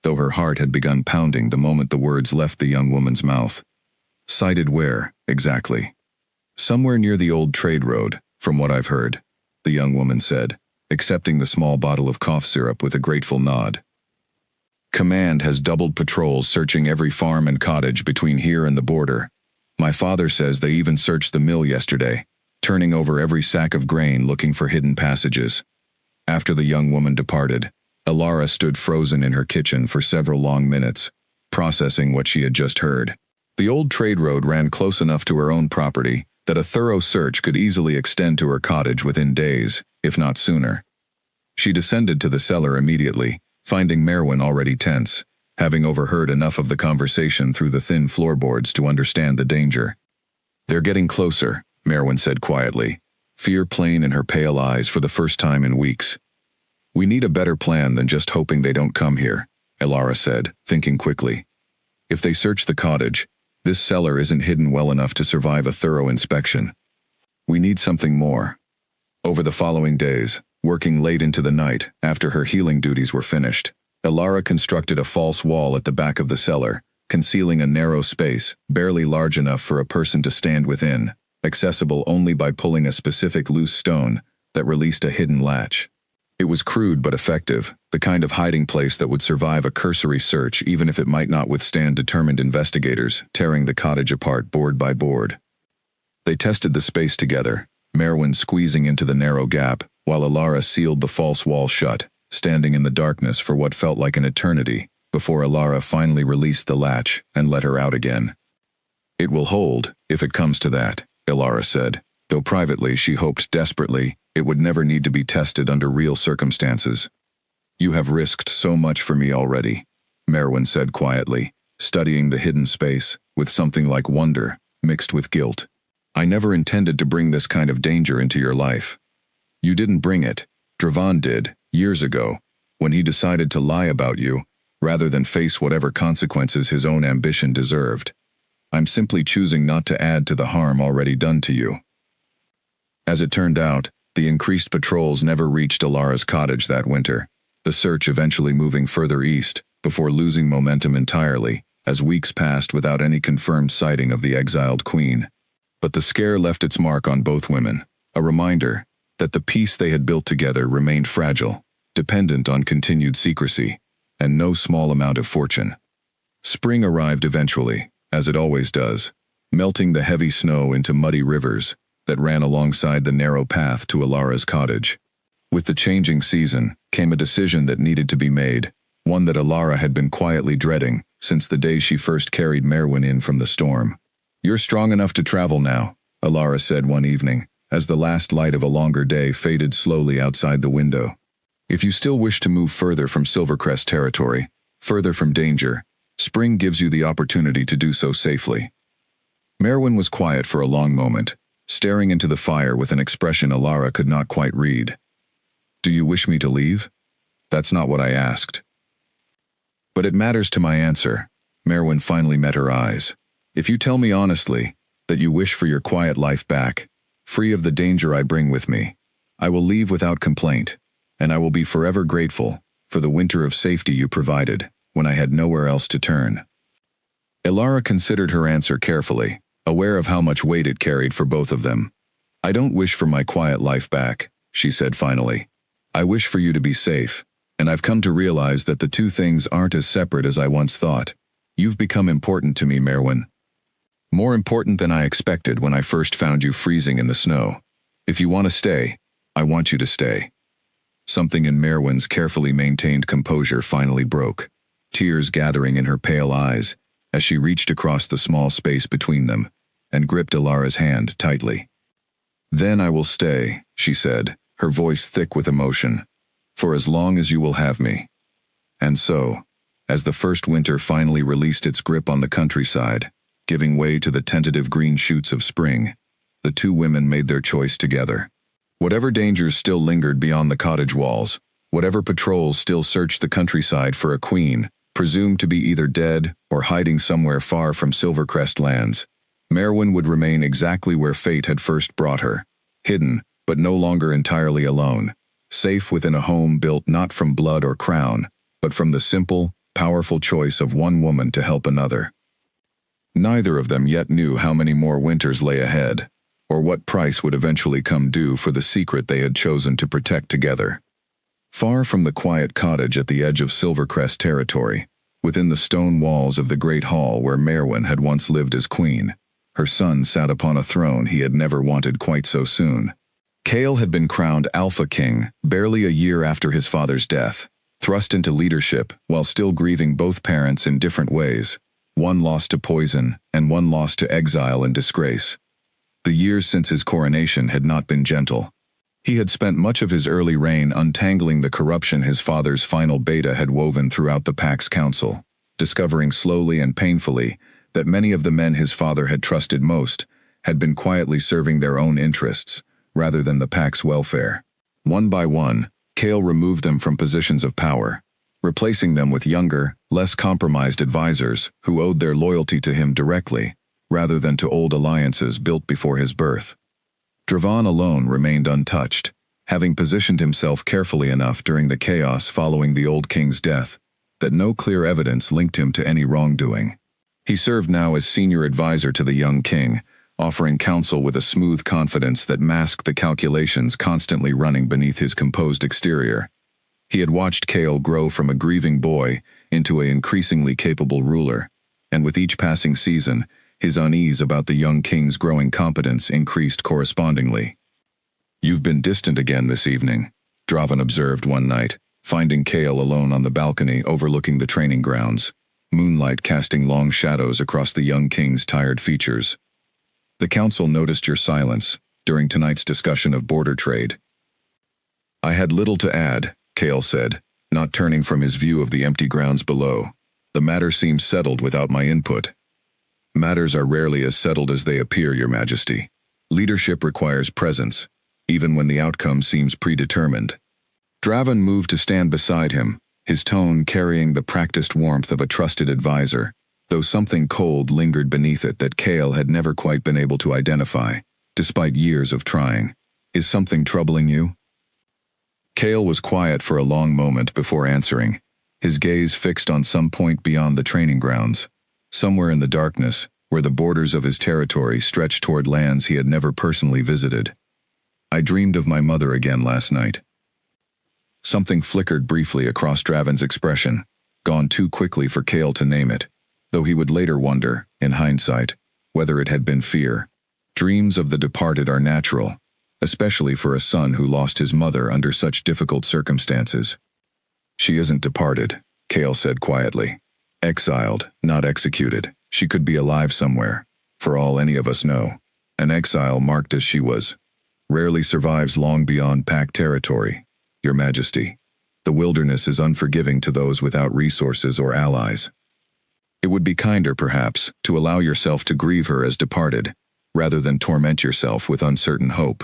though her heart had begun pounding the moment the words left the young woman's mouth. "Sighted where, exactly?" "Somewhere near the old trade road, from what I've heard," the young woman said, accepting the small bottle of cough syrup with a grateful nod. "Command has doubled patrols searching every farm and cottage between here and the border. My father says they even searched the mill yesterday, turning over every sack of grain looking for hidden passages." After the young woman departed, Alara stood frozen in her kitchen for several long minutes, processing what she had just heard. The old trade road ran close enough to her own property that a thorough search could easily extend to her cottage within days, if not sooner. She descended to the cellar immediately, finding Merwin already tense, having overheard enough of the conversation through the thin floorboards to understand the danger. "They're getting closer," Merwin said quietly, fear plain in her pale eyes for the first time in weeks. "We need a better plan than just hoping they don't come here," Alara said, thinking quickly. "If they search the cottage, this cellar isn't hidden well enough to survive a thorough inspection. We need something more." Over the following days, working late into the night after her healing duties were finished, Alara constructed a false wall at the back of the cellar, concealing a narrow space, barely large enough for a person to stand within, accessible only by pulling a specific loose stone that released a hidden latch. It was crude but effective, the kind of hiding place that would survive a cursory search even if it might not withstand determined investigators tearing the cottage apart board by board. They tested the space together, Merwin squeezing into the narrow gap, while Alara sealed the false wall shut, standing in the darkness for what felt like an eternity, before Alara finally released the latch and let her out again. "It will hold, if it comes to that," Alara said, though privately she hoped desperately it would never need to be tested under real circumstances. "You have risked so much for me already," Merwin said quietly, studying the hidden space with something like wonder, mixed with guilt. "I never intended to bring this kind of danger into your life. You didn't bring it. Dravan did, years ago, when he decided to lie about you, rather than face whatever consequences his own ambition deserved. I'm simply choosing not to add to the harm already done to you." As it turned out, the increased patrols never reached Alara's cottage that winter, the search eventually moving further east, before losing momentum entirely, as weeks passed without any confirmed sighting of the exiled queen. But the scare left its mark on both women, a reminder that the peace they had built together remained fragile, dependent on continued secrecy, and no small amount of fortune. Spring arrived eventually, as it always does, melting the heavy snow into muddy rivers that ran alongside the narrow path to Alara's cottage. With the changing season came a decision that needed to be made, one that Alara had been quietly dreading since the day she first carried Merwin in from the storm. "You're strong enough to travel now," Alara said one evening, as the last light of a longer day faded slowly outside the window. "If you still wish to move further from Silvercrest territory, further from danger, spring gives you the opportunity to do so safely." Merwin was quiet for a long moment, staring into the fire with an expression Alara could not quite read. "Do you wish me to leave?" "That's not what I asked." "But it matters to my answer." Merwin finally met her eyes. "If you tell me honestly that you wish for your quiet life back, free of the danger I bring with me, I will leave without complaint, and I will be forever grateful for the winter of safety you provided when I had nowhere else to turn." Alara considered her answer carefully, aware of how much weight it carried for both of them. "I don't wish for my quiet life back," she said finally. "I wish for you to be safe, and I've come to realize that the two things aren't as separate as I once thought. You've become important to me, Merwin. More important than I expected when I first found you freezing in the snow. If you want to stay, I want you to stay." Something in Merwin's carefully maintained composure finally broke, tears gathering in her pale eyes as she reached across the small space between them and gripped Alara's hand tightly. "Then I will stay," she said, her voice thick with emotion, "for as long as you will have me." And so, as the first winter finally released its grip on the countryside, giving way to the tentative green shoots of spring, the two women made their choice together. Whatever dangers still lingered beyond the cottage walls, whatever patrols still searched the countryside for a queen, presumed to be either dead or hiding somewhere far from Silvercrest lands, Merwin would remain exactly where fate had first brought her, hidden but no longer entirely alone, safe within a home built not from blood or crown, but from the simple, powerful choice of one woman to help another. Neither of them yet knew how many more winters lay ahead, or what price would eventually come due for the secret they had chosen to protect together. Far from the quiet cottage at the edge of Silvercrest territory, within the stone walls of the great hall where Merwin had once lived as queen, her son sat upon a throne he had never wanted quite so soon. Kale had been crowned Alpha King barely a year after his father's death, thrust into leadership while still grieving both parents in different ways, one lost to poison and one lost to exile and disgrace. The years since his coronation had not been gentle. He had spent much of his early reign untangling the corruption his father's final beta had woven throughout the Pax Council, discovering slowly and painfully that many of the men his father had trusted most had been quietly serving their own interests, rather than the Pax welfare. One by one, Kale removed them from positions of power, replacing them with younger, less compromised advisors who owed their loyalty to him directly, rather than to old alliances built before his birth. Dravan alone remained untouched, having positioned himself carefully enough during the chaos following the old king's death that no clear evidence linked him to any wrongdoing. He served now as senior advisor to the young king, offering counsel with a smooth confidence that masked the calculations constantly running beneath his composed exterior. He had watched Kale grow from a grieving boy into an increasingly capable ruler, and with each passing season, his unease about the young king's growing competence increased correspondingly. "You've been distant again this evening," Dravan observed one night, finding Kale alone on the balcony overlooking the training grounds, moonlight casting long shadows across the young king's tired features. "The council noticed your silence during tonight's discussion of border trade." "I had little to add," Kale said, not turning from his view of the empty grounds below. "The matter seems settled without my input." "Matters are rarely as settled as they appear, Your Majesty. Leadership requires presence, even when the outcome seems predetermined." Dravan moved to stand beside him, his tone carrying the practiced warmth of a trusted advisor, though something cold lingered beneath it that Kale had never quite been able to identify, despite years of trying. "Is something troubling you?" Kale was quiet for a long moment before answering, his gaze fixed on some point beyond the training grounds. Somewhere in the darkness, where the borders of his territory stretched toward lands he had never personally visited. I dreamed of my mother again last night. Something flickered briefly across Draven's expression, gone too quickly for Cale to name it, though he would later wonder, in hindsight, whether it had been fear. Dreams of the departed are natural, especially for a son who lost his mother under such difficult circumstances. She isn't departed, Cale said quietly. Exiled, not executed. She could be alive somewhere, for all any of us know. An exile marked as she was rarely survives long beyond Pact territory, Your Majesty. The wilderness is unforgiving to those without resources or allies. It would be kinder, perhaps, to allow yourself to grieve her as departed, rather than torment yourself with uncertain hope.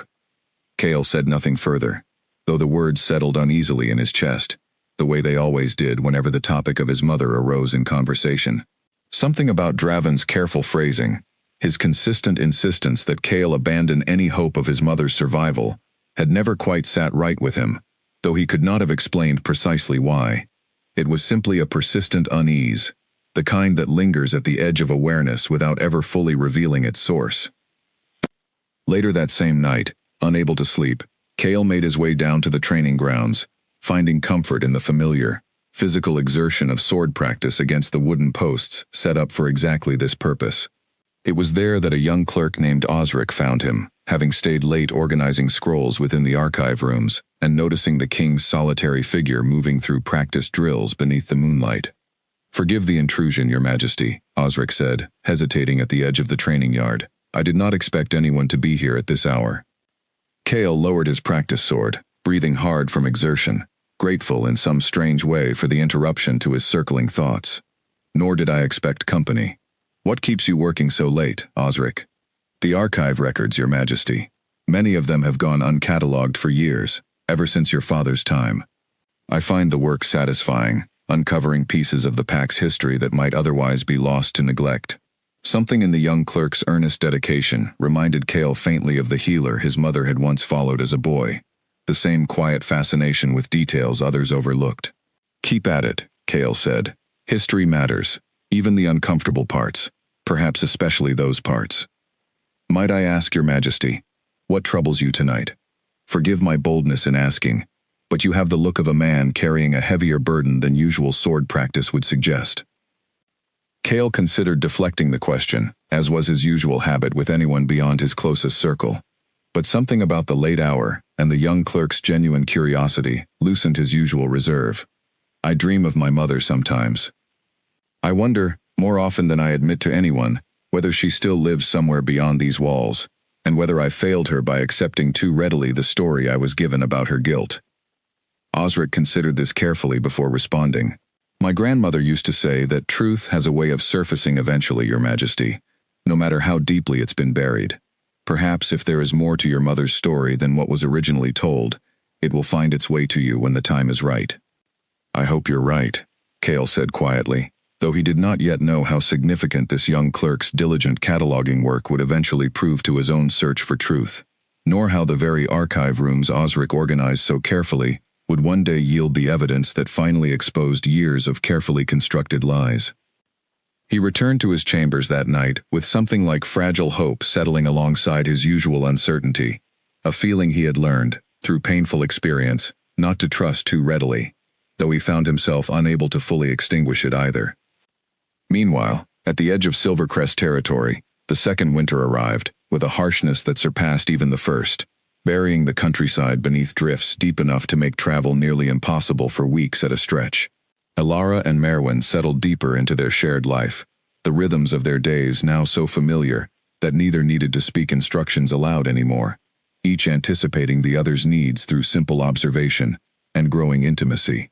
Cale said nothing further, though the words settled uneasily in his chest, the way they always did whenever the topic of his mother arose in conversation. Something about Draven's careful phrasing, his consistent insistence that Cale abandon any hope of his mother's survival, had never quite sat right with him, though he could not have explained precisely why. It was simply a persistent unease, the kind that lingers at the edge of awareness without ever fully revealing its source. Later that same night, unable to sleep, Cale made his way down to the training grounds, finding comfort in the familiar, physical exertion of sword practice against the wooden posts set up for exactly this purpose. It was there that a young clerk named Osric found him, having stayed late organizing scrolls within the archive rooms, and noticing the king's solitary figure moving through practice drills beneath the moonlight. "Forgive the intrusion, Your Majesty," Osric said, hesitating at the edge of the training yard. "I did not expect anyone to be here at this hour." Cale lowered his practice sword, breathing hard from exertion, grateful in some strange way for the interruption to his circling thoughts. "Nor did I expect company. What keeps you working so late, Osric?" "The archive records, Your Majesty. Many of them have gone uncatalogued for years, ever since your father's time. I find the work satisfying, uncovering pieces of the Pact's history that might otherwise be lost to neglect." Something in the young clerk's earnest dedication reminded Cale faintly of the healer his mother had once followed as a boy, the same quiet fascination with details others overlooked. "Keep at it," Cale said. "History matters, even the uncomfortable parts, perhaps especially those parts. Might I ask, Your Majesty, what troubles you tonight? Forgive my boldness in asking, but you have the look of a man carrying a heavier burden than usual sword practice would suggest." Cale considered deflecting the question, as was his usual habit with anyone beyond his closest circle. But something about the late hour, and the young clerk's genuine curiosity, loosened his usual reserve. "I dream of my mother sometimes. I wonder, more often than I admit to anyone, whether she still lives somewhere beyond these walls, and whether I failed her by accepting too readily the story I was given about her guilt." Osric considered this carefully before responding. "My grandmother used to say that truth has a way of surfacing eventually, Your Majesty, no matter how deeply it's been buried. Perhaps if there is more to your mother's story than what was originally told, it will find its way to you when the time is right." "I hope you're right," Cale said quietly, though he did not yet know how significant this young clerk's diligent cataloging work would eventually prove to his own search for truth, nor how the very archive rooms Osric organized so carefully would one day yield the evidence that finally exposed years of carefully constructed lies. He returned to his chambers that night with something like fragile hope settling alongside his usual uncertainty, a feeling he had learned, through painful experience, not to trust too readily, though he found himself unable to fully extinguish it either. Meanwhile, at the edge of Silvercrest territory, the second winter arrived, with a harshness that surpassed even the first, burying the countryside beneath drifts deep enough to make travel nearly impossible for weeks at a stretch. Elara and Merwin settled deeper into their shared life, the rhythms of their days now so familiar that neither needed to speak instructions aloud anymore, each anticipating the other's needs through simple observation and growing intimacy.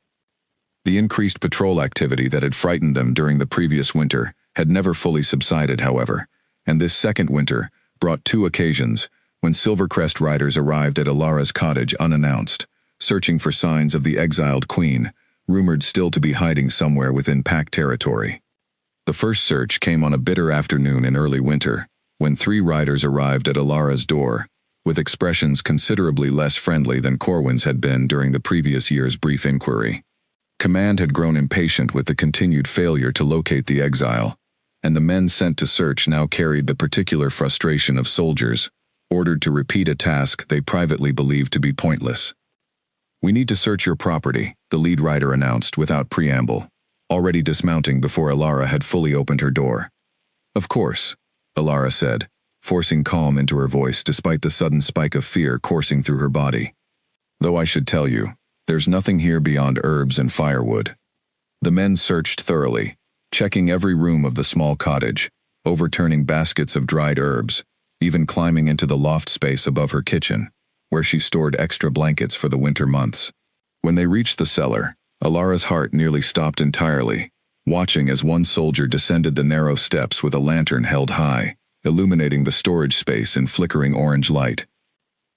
The increased patrol activity that had frightened them during the previous winter had never fully subsided, however, and this second winter brought two occasions when Silvercrest riders arrived at Elara's cottage unannounced, searching for signs of the exiled queen, rumored still to be hiding somewhere within Pact territory. The first search came on a bitter afternoon in early winter, when three riders arrived at Elara's door, with expressions considerably less friendly than Corwin's had been during the previous year's brief inquiry. Command had grown impatient with the continued failure to locate the exile, and the men sent to search now carried the particular frustration of soldiers, ordered to repeat a task they privately believed to be pointless. "We need to search your property," the lead rider announced without preamble, already dismounting before Alara had fully opened her door. "Of course," Alara said, forcing calm into her voice despite the sudden spike of fear coursing through her body. "Though I should tell you, there's nothing here beyond herbs and firewood." The men searched thoroughly, checking every room of the small cottage, overturning baskets of dried herbs, even climbing into the loft space above her kitchen, where she stored extra blankets for the winter months. When they reached the cellar, Alara's heart nearly stopped entirely, watching as one soldier descended the narrow steps with a lantern held high, illuminating the storage space in flickering orange light.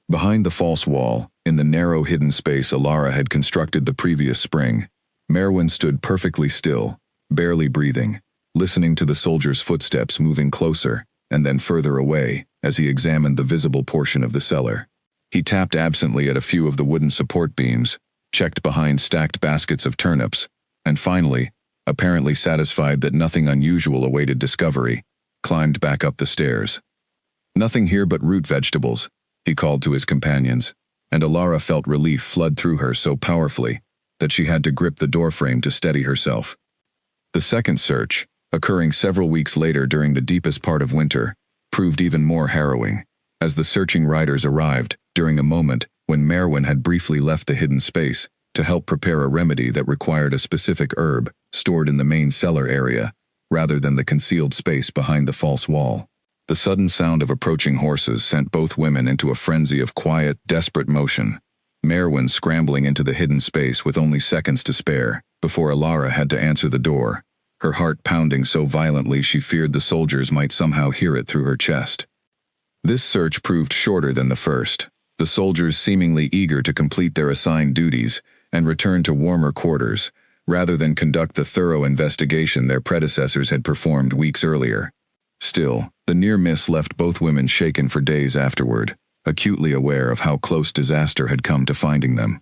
Behind the false wall, in the narrow hidden space Alara had constructed the previous spring, Merwin stood perfectly still, barely breathing, listening to the soldier's footsteps moving closer and then further away as he examined the visible portion of the cellar. He tapped absently at a few of the wooden support beams, checked behind stacked baskets of turnips, and finally, apparently satisfied that nothing unusual awaited discovery, climbed back up the stairs. "Nothing here but root vegetables," he called to his companions, and Alara felt relief flood through her so powerfully that she had to grip the doorframe to steady herself. The second search, occurring several weeks later during the deepest part of winter, proved even more harrowing, as the searching riders arrived during a moment when Merwin had briefly left the hidden space to help prepare a remedy that required a specific herb stored in the main cellar area, rather than the concealed space behind the false wall. The sudden sound of approaching horses sent both women into a frenzy of quiet, desperate motion, Merwin scrambling into the hidden space with only seconds to spare, before Alara had to answer the door, her heart pounding so violently she feared the soldiers might somehow hear it through her chest. This search proved shorter than the first, the soldiers seemingly eager to complete their assigned duties and return to warmer quarters, rather than conduct the thorough investigation their predecessors had performed weeks earlier. Still, the near miss left both women shaken for days afterward, acutely aware of how close disaster had come to finding them.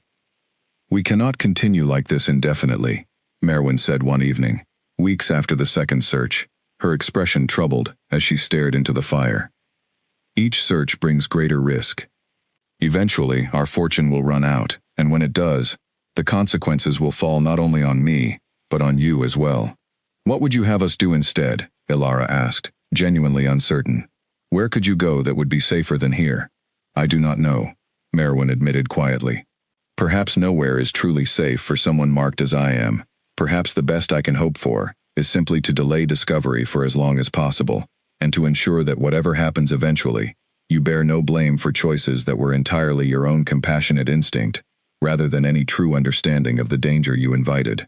"We cannot continue like this indefinitely," Merwin said one evening, weeks after the second search, her expression troubled as she stared into the fire. "Each search brings greater risk. Eventually, our fortune will run out, and when it does, the consequences will fall not only on me, but on you as well." "What would you have us do instead?" Alara asked, genuinely uncertain. "Where could you go that would be safer than here?" "I do not know," Merwin admitted quietly. "Perhaps nowhere is truly safe for someone marked as I am. Perhaps the best I can hope for is simply to delay discovery for as long as possible, and to ensure that whatever happens eventually, you bear no blame for choices that were entirely your own compassionate instinct, rather than any true understanding of the danger you invited."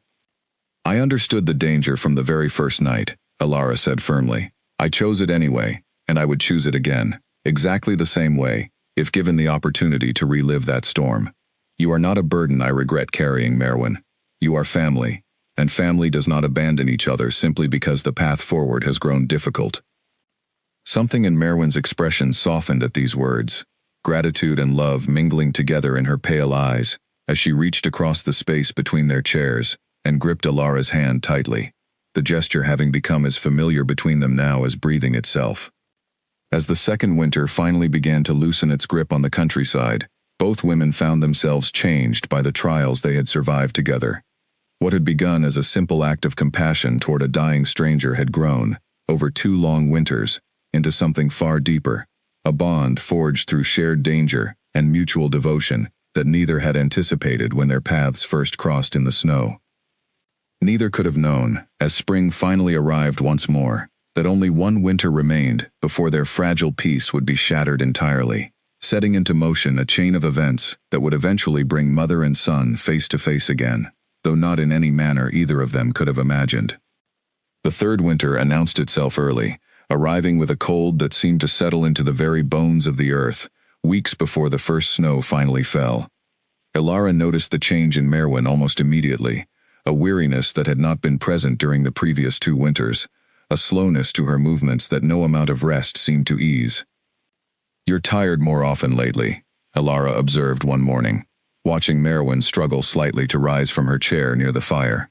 "I understood the danger from the very first night," Alara said firmly. "I chose it anyway, and I would choose it again, exactly the same way, if given the opportunity to relive that storm. You are not a burden I regret carrying, Merwin. You are family, and family does not abandon each other simply because the path forward has grown difficult." Something in Merwin's expression softened at these words, gratitude and love mingling together in her pale eyes, as she reached across the space between their chairs and gripped Alara's hand tightly, the gesture having become as familiar between them now as breathing itself. As the second winter finally began to loosen its grip on the countryside, both women found themselves changed by the trials they had survived together. What had begun as a simple act of compassion toward a dying stranger had grown, over 2 long winters, into something far deeper, a bond forged through shared danger and mutual devotion that neither had anticipated when their paths first crossed in the snow. Neither could have known, as spring finally arrived once more, that only one winter remained before their fragile peace would be shattered entirely, setting into motion a chain of events that would eventually bring mother and son face to face again, though not in any manner either of them could have imagined. The third winter announced itself early, arriving with a cold that seemed to settle into the very bones of the earth, weeks before the first snow finally fell. Alara noticed the change in Merwin almost immediately, a weariness that had not been present during the previous 2 winters, a slowness to her movements that no amount of rest seemed to ease. "You're tired more often lately," Alara observed one morning, watching Merwin struggle slightly to rise from her chair near the fire.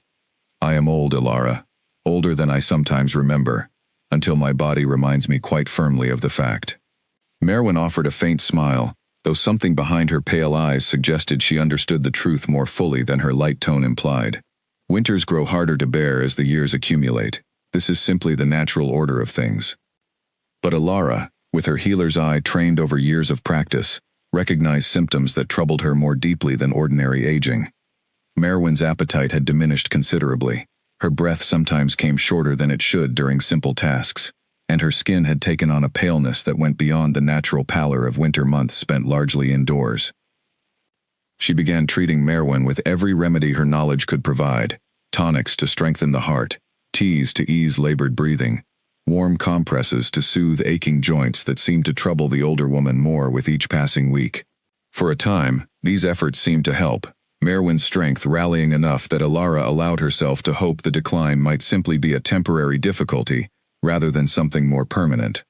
"I am old, Alara, older than I sometimes remember. until my body reminds me quite firmly of the fact. Merwin offered a faint smile, though something behind her pale eyes suggested she understood the truth more fully than her light tone implied. Winters grow harder to bear as the years accumulate. This is simply the natural order of things. But Alara, with her healer's eye trained over years of practice, recognized symptoms that troubled her more deeply than ordinary aging. Merwin's appetite had diminished considerably. Her breath sometimes came shorter than it should during simple tasks, and her skin had taken on a paleness that went beyond the natural pallor of winter months spent largely indoors. She began treating Merwin with every remedy her knowledge could provide: tonics to strengthen the heart, teas to ease labored breathing, warm compresses to soothe aching joints that seemed to trouble the older woman more with each passing week. For a time, these efforts seemed to help, Merwin's strength rallying enough that Alara allowed herself to hope the decline might simply be a temporary difficulty rather than something more permanent.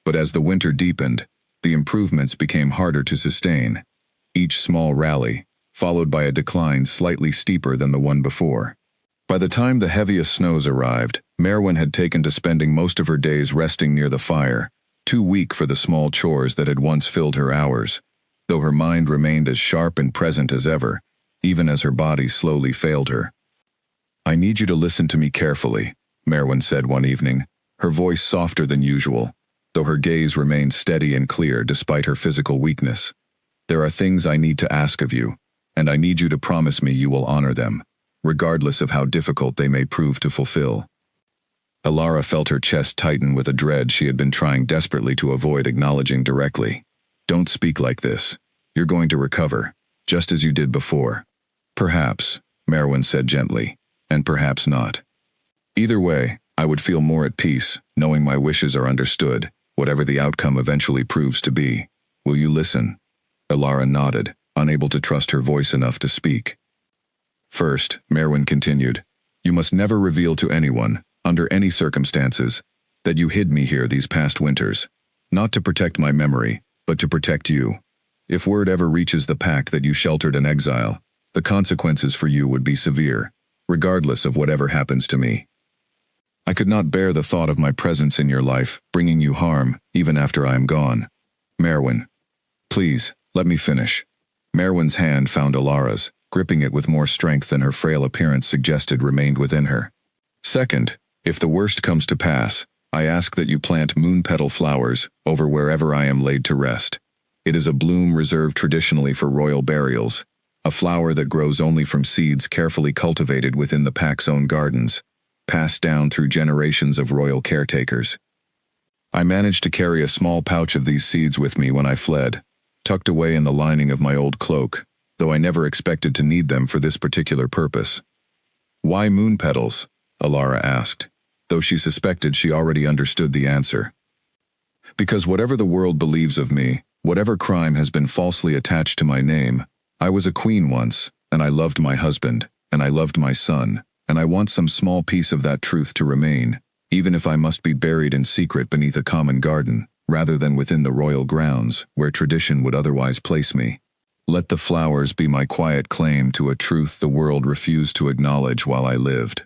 But as the winter deepened, the improvements became harder to sustain, each small rally, followed by a decline slightly steeper than the one before. By the time the heaviest snows arrived, Merwin had taken to spending most of her days resting near the fire, too weak for the small chores that had once filled her hours, though her mind remained as sharp and present as ever, even as her body slowly failed her. "I need you to listen to me carefully," Merwin said one evening, her voice softer than usual, though her gaze remained steady and clear despite her physical weakness. "There are things I need to ask of you, and I need you to promise me you will honor them, regardless of how difficult they may prove to fulfill." Alara felt her chest tighten with a dread she had been trying desperately to avoid acknowledging directly. "Don't speak like this. You're going to recover, just as you did before." "Perhaps," Merwin said gently, "and perhaps not. Either way, I would feel more at peace, knowing my wishes are understood, whatever the outcome eventually proves to be. Will you listen?" Alara nodded, unable to trust her voice enough to speak. "First," Merwin continued, "you must never reveal to anyone, under any circumstances, that you hid me here these past winters, not to protect my memory, but to protect you. If word ever reaches the pack that you sheltered an exile, the consequences for you would be severe, regardless of whatever happens to me. I could not bear the thought of my presence in your life, bringing you harm, even after I am gone. Merwin. Please, let me finish." Merwin's hand found Alara's, gripping it with more strength than her frail appearance suggested remained within her. "Second, if the worst comes to pass, I ask that you plant moon petal flowers over wherever I am laid to rest. It is a bloom reserved traditionally for royal burials, a flower that grows only from seeds carefully cultivated within the pack's own gardens, passed down through generations of royal caretakers. I managed to carry a small pouch of these seeds with me when I fled, tucked away in the lining of my old cloak, though I never expected to need them for this particular purpose." "Why moon petals?" Alara asked, though she suspected she already understood the answer. "Because whatever the world believes of me, whatever crime has been falsely attached to my name, I was a queen once, and I loved my husband, and I loved my son, and I want some small piece of that truth to remain, even if I must be buried in secret beneath a common garden, rather than within the royal grounds, where tradition would otherwise place me. Let the flowers be my quiet claim to a truth the world refused to acknowledge while I lived."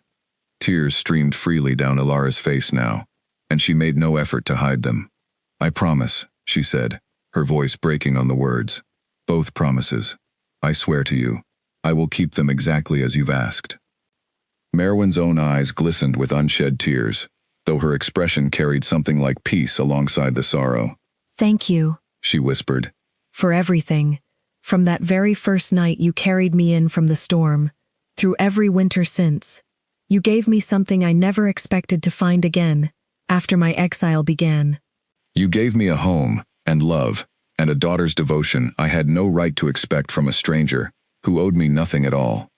Tears streamed freely down Alara's face now, and she made no effort to hide them. "I promise," she said, her voice breaking on the words. "Both promises. I swear to you, I will keep them exactly as you've asked." Merwin's own eyes glistened with unshed tears, though her expression carried something like peace alongside the sorrow. "Thank you," she whispered, "for everything. From that very first night you carried me in from the storm, through every winter since. You gave me something I never expected to find again, after my exile began." "You gave me a home, and love, and a daughter's devotion I had no right to expect from a stranger, who owed me nothing at all."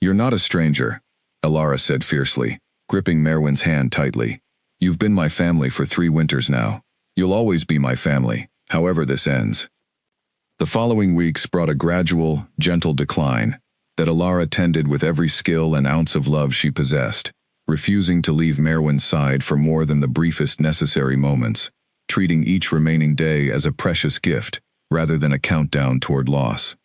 "You're not a stranger," Alara said fiercely, gripping Merwin's hand tightly. "You've been my family for 3 winters now. You'll always be my family, however this ends." The following weeks brought a gradual, gentle decline that Alara tended with every skill and ounce of love she possessed, refusing to leave Merwin's side for more than the briefest necessary moments, treating each remaining day as a precious gift, rather than a countdown toward loss.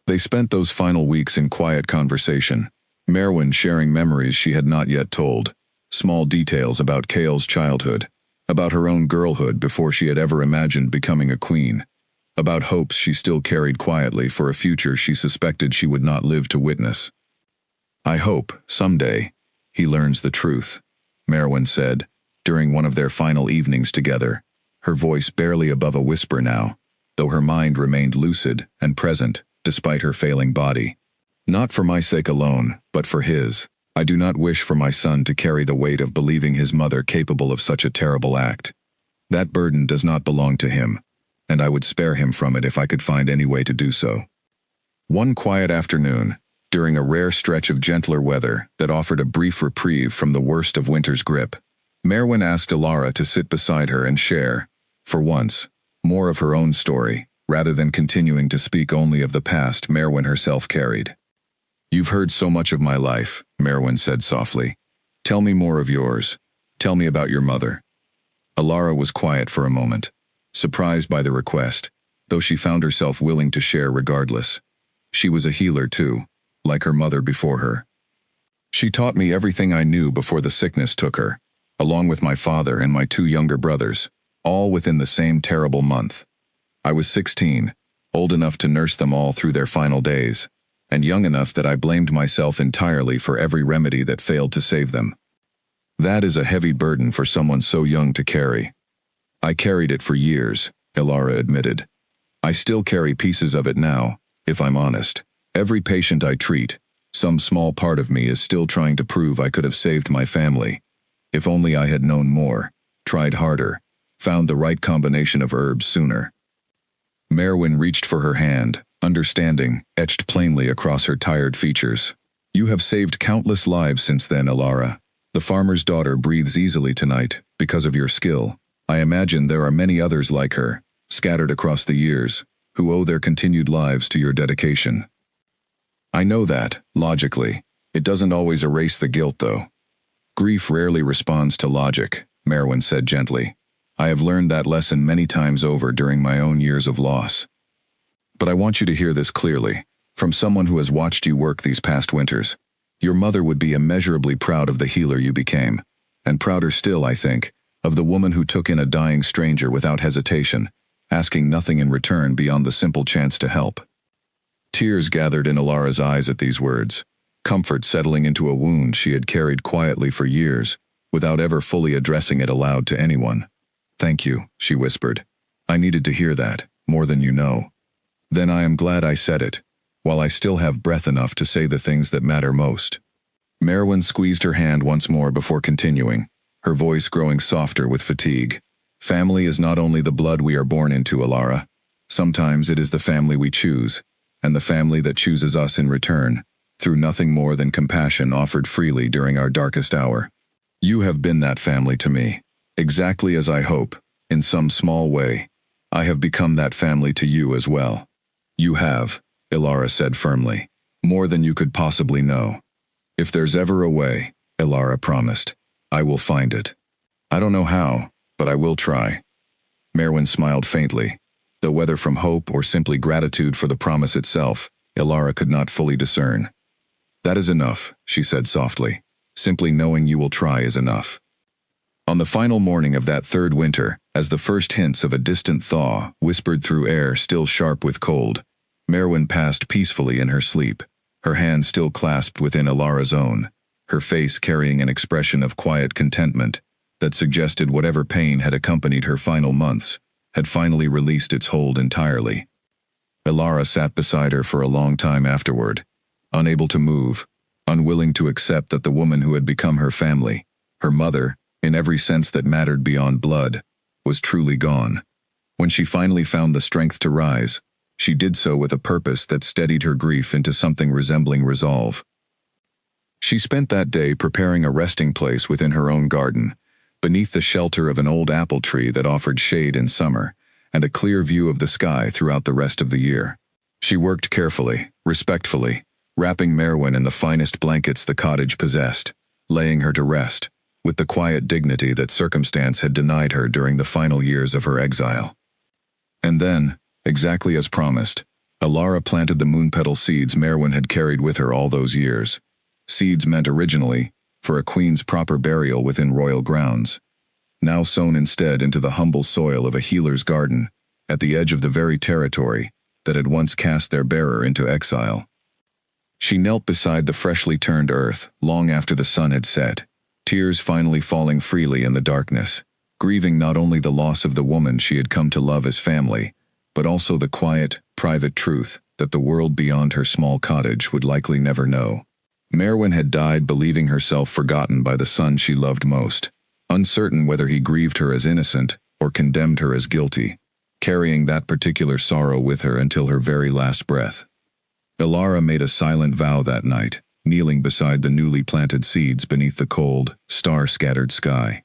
They spent those final weeks in quiet conversation, Merwin sharing memories she had not yet told, small details about Kale's childhood, about her own girlhood before she had ever imagined becoming a queen, about hopes she still carried quietly for a future she suspected she would not live to witness. "I hope, someday, he learns the truth," Merwin said, during one of their final evenings together, her voice barely above a whisper now, though her mind remained lucid and present despite her failing body. "Not for my sake alone, but for his. I do not wish for my son to carry the weight of believing his mother capable of such a terrible act. That burden does not belong to him, and I would spare him from it if I could find any way to do so." One quiet afternoon, during a rare stretch of gentler weather that offered a brief reprieve from the worst of winter's grip, Merwin asked Elara to sit beside her and share, for once, more of her own story, rather than continuing to speak only of the past Merwin herself carried. "You've heard so much of my life," Merwin said softly. "Tell me more of yours. Tell me about your mother." Elara was quiet for a moment, surprised by the request, though she found herself willing to share regardless. She was a healer too, like her mother before her. "She taught me everything I knew before the sickness took her, along with my father and my 2 younger brothers, all within the same terrible month. I was 16, old enough to nurse them all through their final days, and young enough that I blamed myself entirely for every remedy that failed to save them. That is a heavy burden for someone so young to carry. I carried it for years," Elara admitted. "I still carry pieces of it now, if I'm honest. Every patient I treat, some small part of me is still trying to prove I could have saved my family. If only I had known more, tried harder, found the right combination of herbs sooner." Merwin reached for her hand, understanding etched plainly across her tired features. "You have saved countless lives since then, Elara. The farmer's daughter breathes easily tonight because of your skill. I imagine there are many others like her, scattered across the years, who owe their continued lives to your dedication." "I know that, logically. It doesn't always erase the guilt, though." "Grief rarely responds to logic," Merwin said gently. "I have learned that lesson many times over during my own years of loss. But I want you to hear this clearly, from someone who has watched you work these past winters. Your mother would be immeasurably proud of the healer you became, and prouder still, I think, of the woman who took in a dying stranger without hesitation, asking nothing in return beyond the simple chance to help." Tears gathered in Elara's eyes at these words, comfort settling into a wound she had carried quietly for years, without ever fully addressing it aloud to anyone. "Thank you," she whispered. "I needed to hear that, more than you know. Then I am glad I said it, while I still have breath enough to say the things that matter most." Merwin squeezed her hand once more before continuing, her voice growing softer with fatigue. "Family is not only the blood we are born into, Elara. Sometimes it is the family we choose, and the family that chooses us in return, through nothing more than compassion offered freely during our darkest hour. You have been that family to me, exactly as I hope, in some small way, I have become that family to you as well." "You have," Elara said firmly, "more than you could possibly know. If there's ever a way," Elara promised, "I will find it. I don't know how, but I will try." Merwin smiled faintly, though whether from hope or simply gratitude for the promise itself, Elara could not fully discern. "That is enough," she said softly. "Simply knowing you will try is enough." On the final morning of that third winter, as the first hints of a distant thaw whispered through air still sharp with cold, Merwin passed peacefully in her sleep, her hand still clasped within Elara's own, her face carrying an expression of quiet contentment that suggested whatever pain had accompanied her final months had finally released its hold entirely. Elara sat beside her for a long time afterward, unable to move, unwilling to accept that the woman who had become her family, her mother, in every sense that mattered beyond blood, was truly gone. When she finally found the strength to rise, she did so with a purpose that steadied her grief into something resembling resolve. She spent that day preparing a resting place within her own garden, beneath the shelter of an old apple tree that offered shade in summer and a clear view of the sky throughout the rest of the year. She worked carefully, respectfully, wrapping Merwin in the finest blankets the cottage possessed, laying her to rest, with the quiet dignity that circumstance had denied her during the final years of her exile. And then, exactly as promised, Elara planted the moonpetal seeds Merwin had carried with her all those years. Seeds meant originally, for a queen's proper burial within royal grounds, now sown instead into the humble soil of a healer's garden, at the edge of the very territory that had once cast their bearer into exile. She knelt beside the freshly turned earth long after the sun had set, tears finally falling freely in the darkness, grieving not only the loss of the woman she had come to love as family, but also the quiet, private truth that the world beyond her small cottage would likely never know. Merwin had died believing herself forgotten by the son she loved most, uncertain whether he grieved her as innocent or condemned her as guilty, carrying that particular sorrow with her until her very last breath. Ilara made a silent vow that night, kneeling beside the newly planted seeds beneath the cold, star-scattered sky.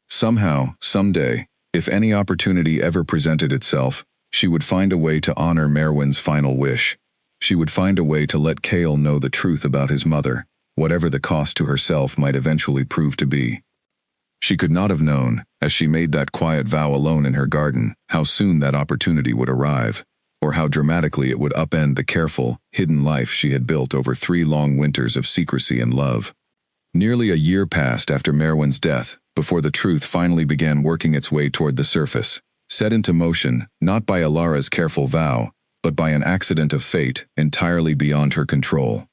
Somehow, someday, if any opportunity ever presented itself, she would find a way to honor Merwin's final wish. She would find a way to let Cale know the truth about his mother, whatever the cost to herself might eventually prove to be. She could not have known, as she made that quiet vow alone in her garden, how soon that opportunity would arrive, or how dramatically it would upend the careful, hidden life she had built over 3 long winters of secrecy and love. Nearly a year passed after Merwin's death, before the truth finally began working its way toward the surface, set into motion not by Ilara's careful vow, but by an accident of fate entirely beyond her control.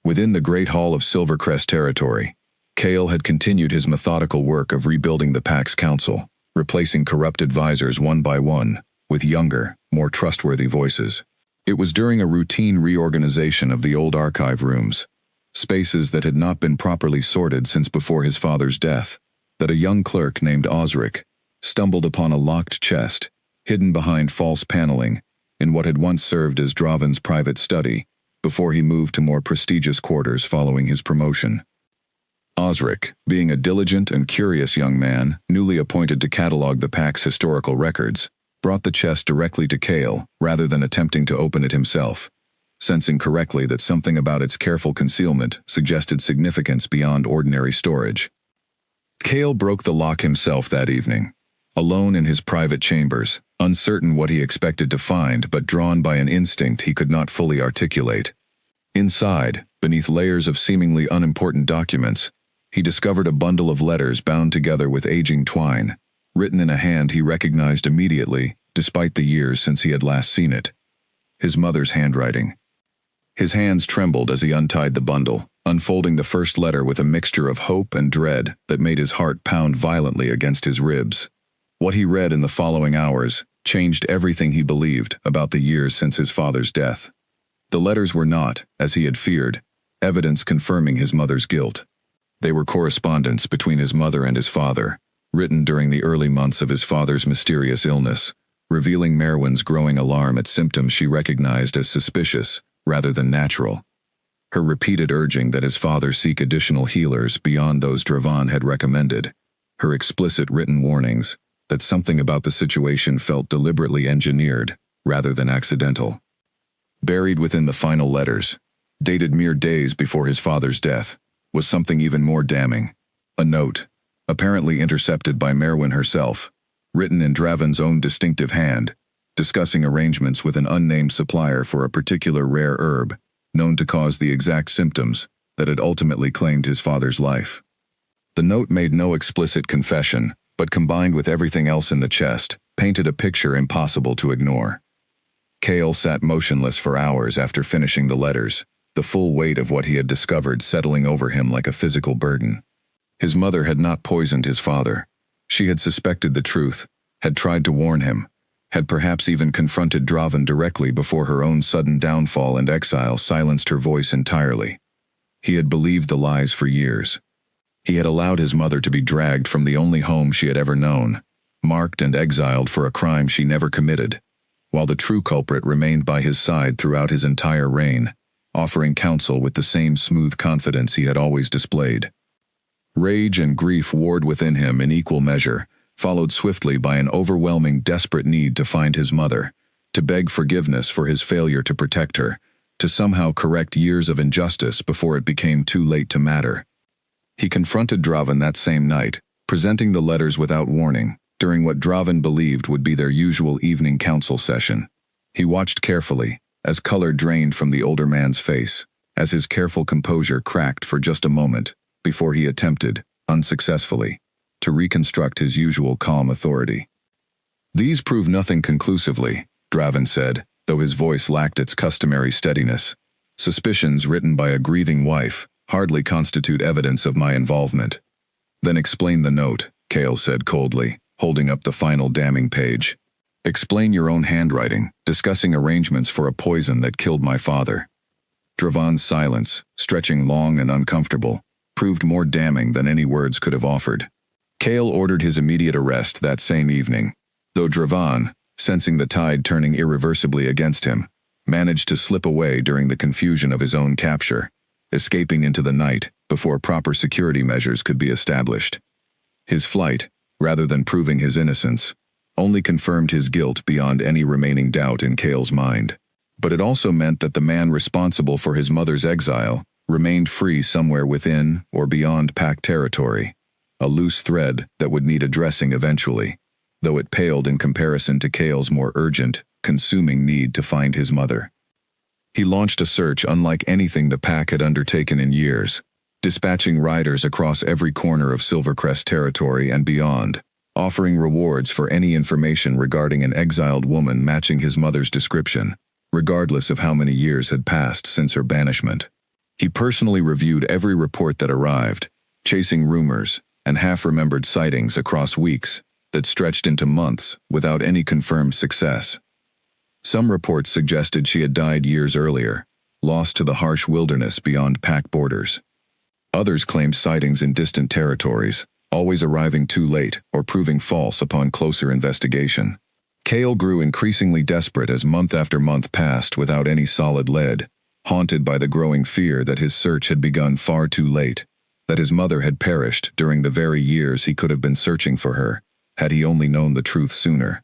Within the Great Hall of Silvercrest territory, Cale had continued his methodical work of rebuilding the Pack's council, replacing corrupt advisors one by one, with younger, more trustworthy voices. It was during a routine reorganization of the old archive rooms, spaces that had not been properly sorted since before his father's death, that a young clerk named Osric stumbled upon a locked chest, hidden behind false paneling, in what had once served as Draven's private study, before he moved to more prestigious quarters following his promotion. Osric, being a diligent and curious young man, newly appointed to catalog the Pack's historical records, brought the chest directly to Cale, rather than attempting to open it himself, sensing correctly that something about its careful concealment suggested significance beyond ordinary storage. Cale broke the lock himself that evening, alone in his private chambers, uncertain what he expected to find but drawn by an instinct he could not fully articulate. Inside, beneath layers of seemingly unimportant documents, he discovered a bundle of letters bound together with aging twine, written in a hand he recognized immediately, despite the years since he had last seen it. His mother's handwriting. His hands trembled as he untied the bundle, unfolding the first letter with a mixture of hope and dread that made his heart pound violently against his ribs. What he read in the following hours changed everything he believed about the years since his father's death. The letters were not, as he had feared, evidence confirming his mother's guilt. They were correspondence between his mother and his father, written during the early months of his father's mysterious illness, revealing Merwin's growing alarm at symptoms she recognized as suspicious rather than natural. Her repeated urging that his father seek additional healers beyond those Draven had recommended, her explicit written warnings that something about the situation felt deliberately engineered rather than accidental. Buried within the final letters, dated mere days before his father's death, was something even more damning. A note, apparently intercepted by Merwin herself, written in Draven's own distinctive hand, discussing arrangements with an unnamed supplier for a particular rare herb, known to cause the exact symptoms that had ultimately claimed his father's life. The note made no explicit confession, but combined with everything else in the chest, painted a picture impossible to ignore. Cale sat motionless for hours after finishing the letters, the full weight of what he had discovered settling over him like a physical burden. His mother had not poisoned his father. She had suspected the truth, had tried to warn him, had perhaps even confronted Draven directly before her own sudden downfall and exile silenced her voice entirely. He had believed the lies for years. He had allowed his mother to be dragged from the only home she had ever known, marked and exiled for a crime she never committed, while the true culprit remained by his side throughout his entire reign, offering counsel with the same smooth confidence he had always displayed. Rage and grief warred within him in equal measure, followed swiftly by an overwhelming, desperate need to find his mother, to beg forgiveness for his failure to protect her, to somehow correct years of injustice before it became too late to matter. He confronted Draven that same night, presenting the letters without warning, during what Draven believed would be their usual evening council session. He watched carefully, as color drained from the older man's face, as his careful composure cracked for just a moment, before he attempted, unsuccessfully, to reconstruct his usual calm authority. "These prove nothing conclusively," Draven said, though his voice lacked its customary steadiness. "Suspicions written by a grieving wife hardly constitute evidence of my involvement." "Then explain the note," Cale said coldly, holding up the final damning page. "Explain your own handwriting, discussing arrangements for a poison that killed my father." Draven's silence, stretching long and uncomfortable, proved more damning than any words could have offered. Cale ordered his immediate arrest that same evening, though Draven, sensing the tide turning irreversibly against him, managed to slip away during the confusion of his own capture, escaping into the night before proper security measures could be established. His flight, rather than proving his innocence, only confirmed his guilt beyond any remaining doubt in Cale's mind. But it also meant that the man responsible for his mother's exile remained free somewhere within or beyond Pact territory, a loose thread that would need addressing eventually, though it paled in comparison to Cale's more urgent, consuming need to find his mother. He launched a search unlike anything the Pack had undertaken in years, dispatching riders across every corner of Silvercrest territory and beyond, offering rewards for any information regarding an exiled woman matching his mother's description, regardless of how many years had passed since her banishment. He personally reviewed every report that arrived, chasing rumors and half-remembered sightings across weeks that stretched into months without any confirmed success. Some reports suggested she had died years earlier, lost to the harsh wilderness beyond Pack borders. Others claimed sightings in distant territories, always arriving too late or proving false upon closer investigation. Cale grew increasingly desperate as month after month passed without any solid lead, haunted by the growing fear that his search had begun far too late, that his mother had perished during the very years he could have been searching for her, had he only known the truth sooner.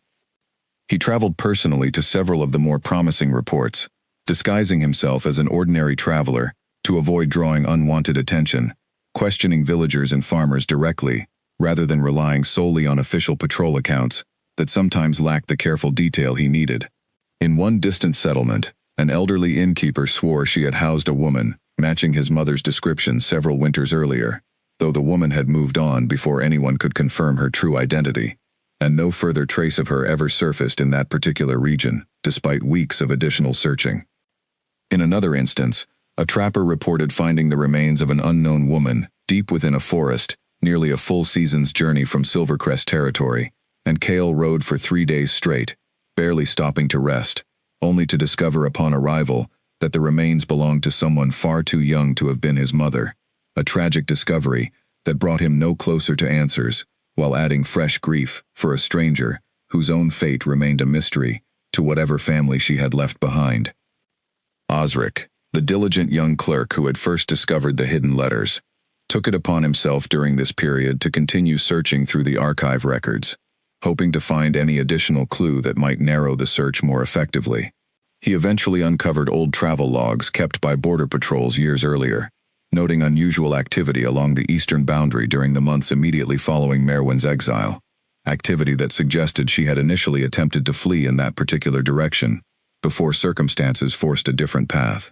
He traveled personally to several of the more promising reports, disguising himself as an ordinary traveler to avoid drawing unwanted attention, questioning villagers and farmers directly, rather than relying solely on official patrol accounts that sometimes lacked the careful detail he needed. In one distant settlement, an elderly innkeeper swore she had housed a woman, matching his mother's description several winters earlier, though the woman had moved on before anyone could confirm her true identity, and no further trace of her ever surfaced in that particular region, despite weeks of additional searching. In another instance, a trapper reported finding the remains of an unknown woman deep within a forest, nearly a full season's journey from Silvercrest territory, and Cale rode for 3 days straight, barely stopping to rest, only to discover upon arrival that the remains belonged to someone far too young to have been his mother, a tragic discovery that brought him no closer to answers, while adding fresh grief for a stranger whose own fate remained a mystery to whatever family she had left behind. Osric, the diligent young clerk who had first discovered the hidden letters, took it upon himself during this period to continue searching through the archive records, hoping to find any additional clue that might narrow the search more effectively. He eventually uncovered old travel logs kept by border patrols years earlier, noting unusual activity along the eastern boundary during the months immediately following Merwin's exile, activity that suggested she had initially attempted to flee in that particular direction, before circumstances forced a different path.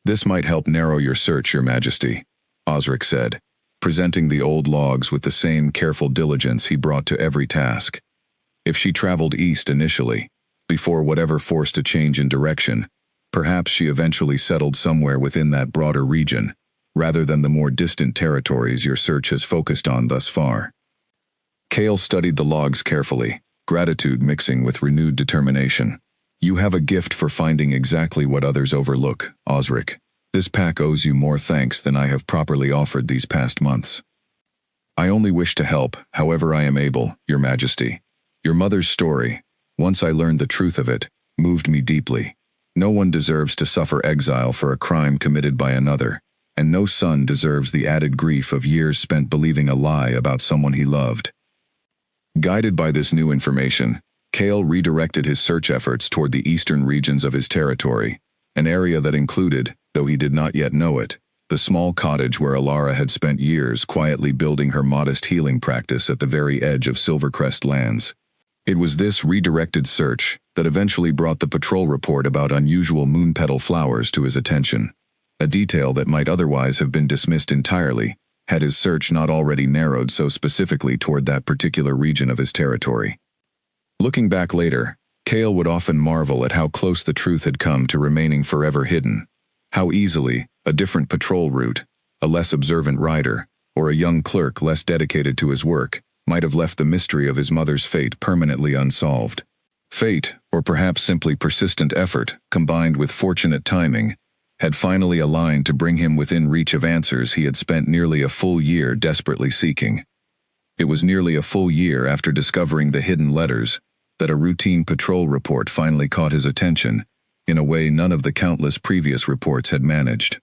"This might help narrow your search, Your Majesty," Osric said, presenting the old logs with the same careful diligence he brought to every task. If she traveled east initially, before whatever forced a change in direction, perhaps she eventually settled somewhere within that broader region, rather than the more distant territories your search has focused on thus far. Cale studied the logs carefully, gratitude mixing with renewed determination. "You have a gift for finding exactly what others overlook, Osric. This pack owes you more thanks than I have properly offered these past months. I only wish to help, however I am able, Your Majesty. Your mother's story, once I learned the truth of it, moved me deeply. No one deserves to suffer exile for a crime committed by another, and no son deserves the added grief of years spent believing a lie about someone he loved." Guided by this new information, Cale redirected his search efforts toward the eastern regions of his territory, an area that included, though he did not yet know it, the small cottage where Alara had spent years quietly building her modest healing practice at the very edge of Silvercrest lands. It was this redirected search that eventually brought the patrol report about unusual moonpetal flowers to his attention, a detail that might otherwise have been dismissed entirely had his search not already narrowed so specifically toward that particular region of his territory. Looking back later, Cale would often marvel at how close the truth had come to remaining forever hidden. How easily a different patrol route, a less observant rider, or a young clerk less dedicated to his work might have left the mystery of his mother's fate permanently unsolved. Fate, or perhaps simply persistent effort, combined with fortunate timing, had finally aligned to bring him within reach of answers he had spent nearly a full year desperately seeking. It was nearly a full year after discovering the hidden letters that a routine patrol report finally caught his attention, in a way none of the countless previous reports had managed.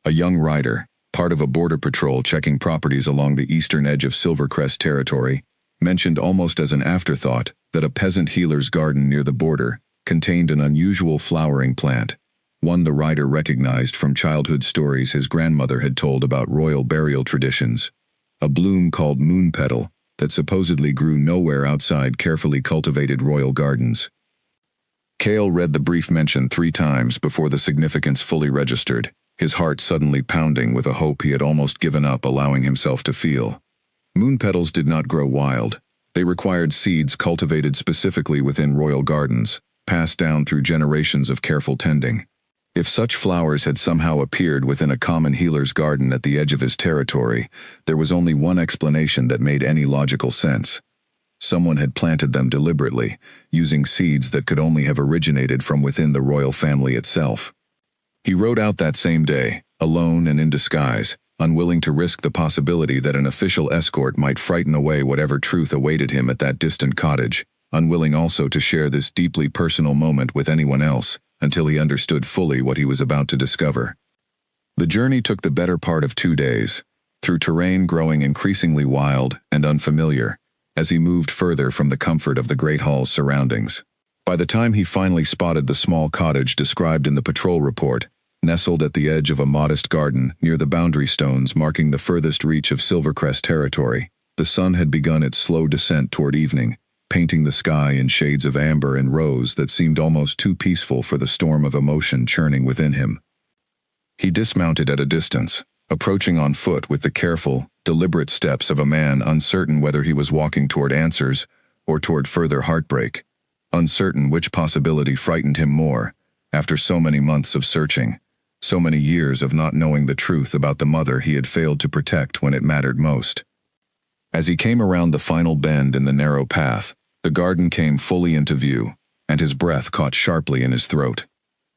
A young rider, part of a border patrol checking properties along the eastern edge of Silvercrest territory, mentioned almost as an afterthought that a peasant healer's garden near the border contained an unusual flowering plant, one the rider recognized from childhood stories his grandmother had told about royal burial traditions, a bloom called moon petal that supposedly grew nowhere outside carefully cultivated royal gardens. Cale read the brief mention 3 times before the significance fully registered, his heart suddenly pounding with a hope he had almost given up allowing himself to feel. Moon petals did not grow wild. They required seeds cultivated specifically within royal gardens, passed down through generations of careful tending. If such flowers had somehow appeared within a common healer's garden at the edge of his territory, there was only one explanation that made any logical sense. Someone had planted them deliberately, using seeds that could only have originated from within the royal family itself. He rode out that same day, alone and in disguise, unwilling to risk the possibility that an official escort might frighten away whatever truth awaited him at that distant cottage, unwilling also to share this deeply personal moment with anyone else, until he understood fully what he was about to discover. The journey took the better part of 2 days, through terrain growing increasingly wild and unfamiliar, as he moved further from the comfort of the Great Hall's surroundings. By the time he finally spotted the small cottage described in the patrol report, nestled at the edge of a modest garden near the boundary stones marking the furthest reach of Silvercrest territory, the sun had begun its slow descent toward evening, painting the sky in shades of amber and rose that seemed almost too peaceful for the storm of emotion churning within him. He dismounted at a distance, approaching on foot with the careful, deliberate steps of a man uncertain whether he was walking toward answers or toward further heartbreak, uncertain which possibility frightened him more, after so many months of searching, so many years of not knowing the truth about the mother he had failed to protect when it mattered most. As he came around the final bend in the narrow path, the garden came fully into view, and his breath caught sharply in his throat.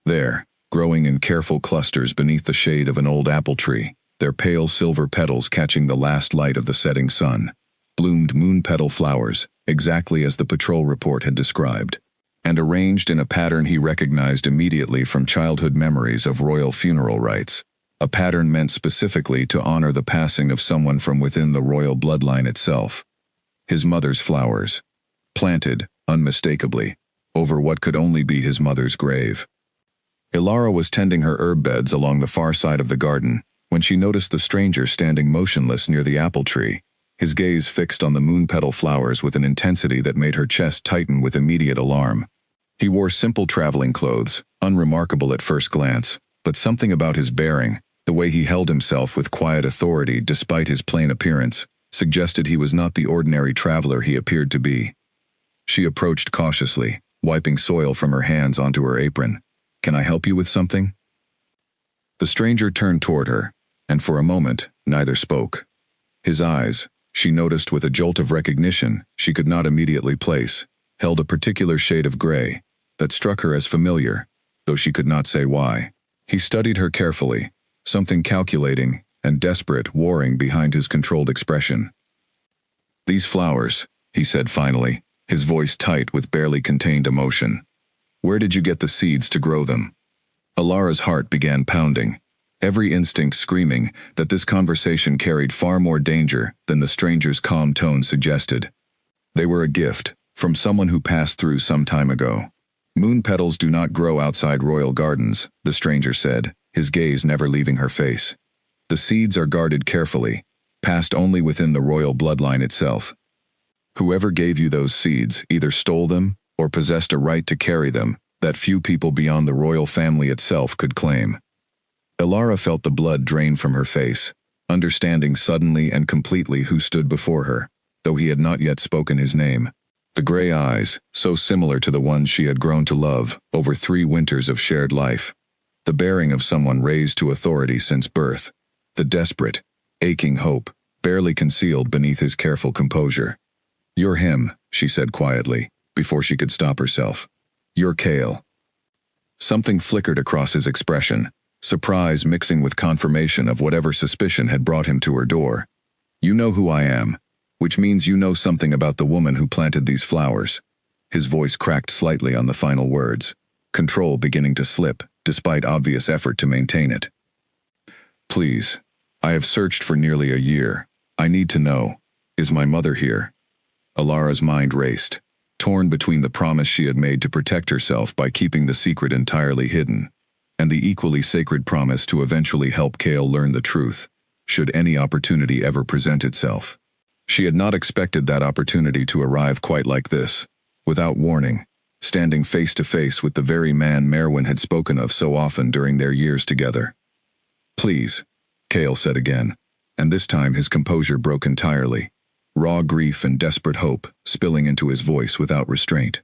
There, growing in careful clusters beneath the shade of an old apple tree, their pale silver petals catching the last light of the setting sun, bloomed moon petal flowers, exactly as the patrol report had described, and arranged in a pattern he recognized immediately from childhood memories of royal funeral rites, a pattern meant specifically to honor the passing of someone from within the royal bloodline itself. His mother's flowers, planted, unmistakably, over what could only be his mother's grave. Ilara was tending her herb beds along the far side of the garden when she noticed the stranger standing motionless near the apple tree, his gaze fixed on the moon petal flowers with an intensity that made her chest tighten with immediate alarm. He wore simple traveling clothes, unremarkable at first glance, but something about his bearing, the way he held himself with quiet authority despite his plain appearance, suggested he was not the ordinary traveler he appeared to be. She approached cautiously, wiping soil from her hands onto her apron. "Can I help you with something?" The stranger turned toward her, and for a moment, neither spoke. His eyes, she noticed with a jolt of recognition she could not immediately place, held a particular shade of gray that struck her as familiar, though she could not say why. He studied her carefully, something calculating and desperate warring behind his controlled expression. "These flowers," he said finally, his voice tight with barely contained emotion. "Where did you get the seeds to grow them?" Ilara's heart began pounding, every instinct screaming that this conversation carried far more danger than the stranger's calm tone suggested. "They were a gift, from someone who passed through some time ago. Moon petals do not grow outside royal gardens," the stranger said, his gaze never leaving her face. "The seeds are guarded carefully, passed only within the royal bloodline itself. Whoever gave you those seeds either stole them or possessed a right to carry them that few people beyond the royal family itself could claim." Ilara felt the blood drain from her face, understanding suddenly and completely who stood before her, though he had not yet spoken his name. The gray eyes, so similar to the ones she had grown to love over 3 winters of shared life. The bearing of someone raised to authority since birth. The desperate, aching hope, barely concealed beneath his careful composure. "You're him," she said quietly, before she could stop herself. "You're Cale." Something flickered across his expression, surprise mixing with confirmation of whatever suspicion had brought him to her door. "You know who I am, which means you know something about the woman who planted these flowers." His voice cracked slightly on the final words, control beginning to slip, despite obvious effort to maintain it. "Please, I have searched for nearly a year. I need to know, is my mother here?" Alara's mind raced, torn between the promise she had made to protect herself by keeping the secret entirely hidden, and the equally sacred promise to eventually help Cale learn the truth, should any opportunity ever present itself. She had not expected that opportunity to arrive quite like this, without warning, standing face to face with the very man Merwin had spoken of so often during their years together. "Please," Cale said again, and this time his composure broke entirely, raw grief and desperate hope spilling into his voice without restraint.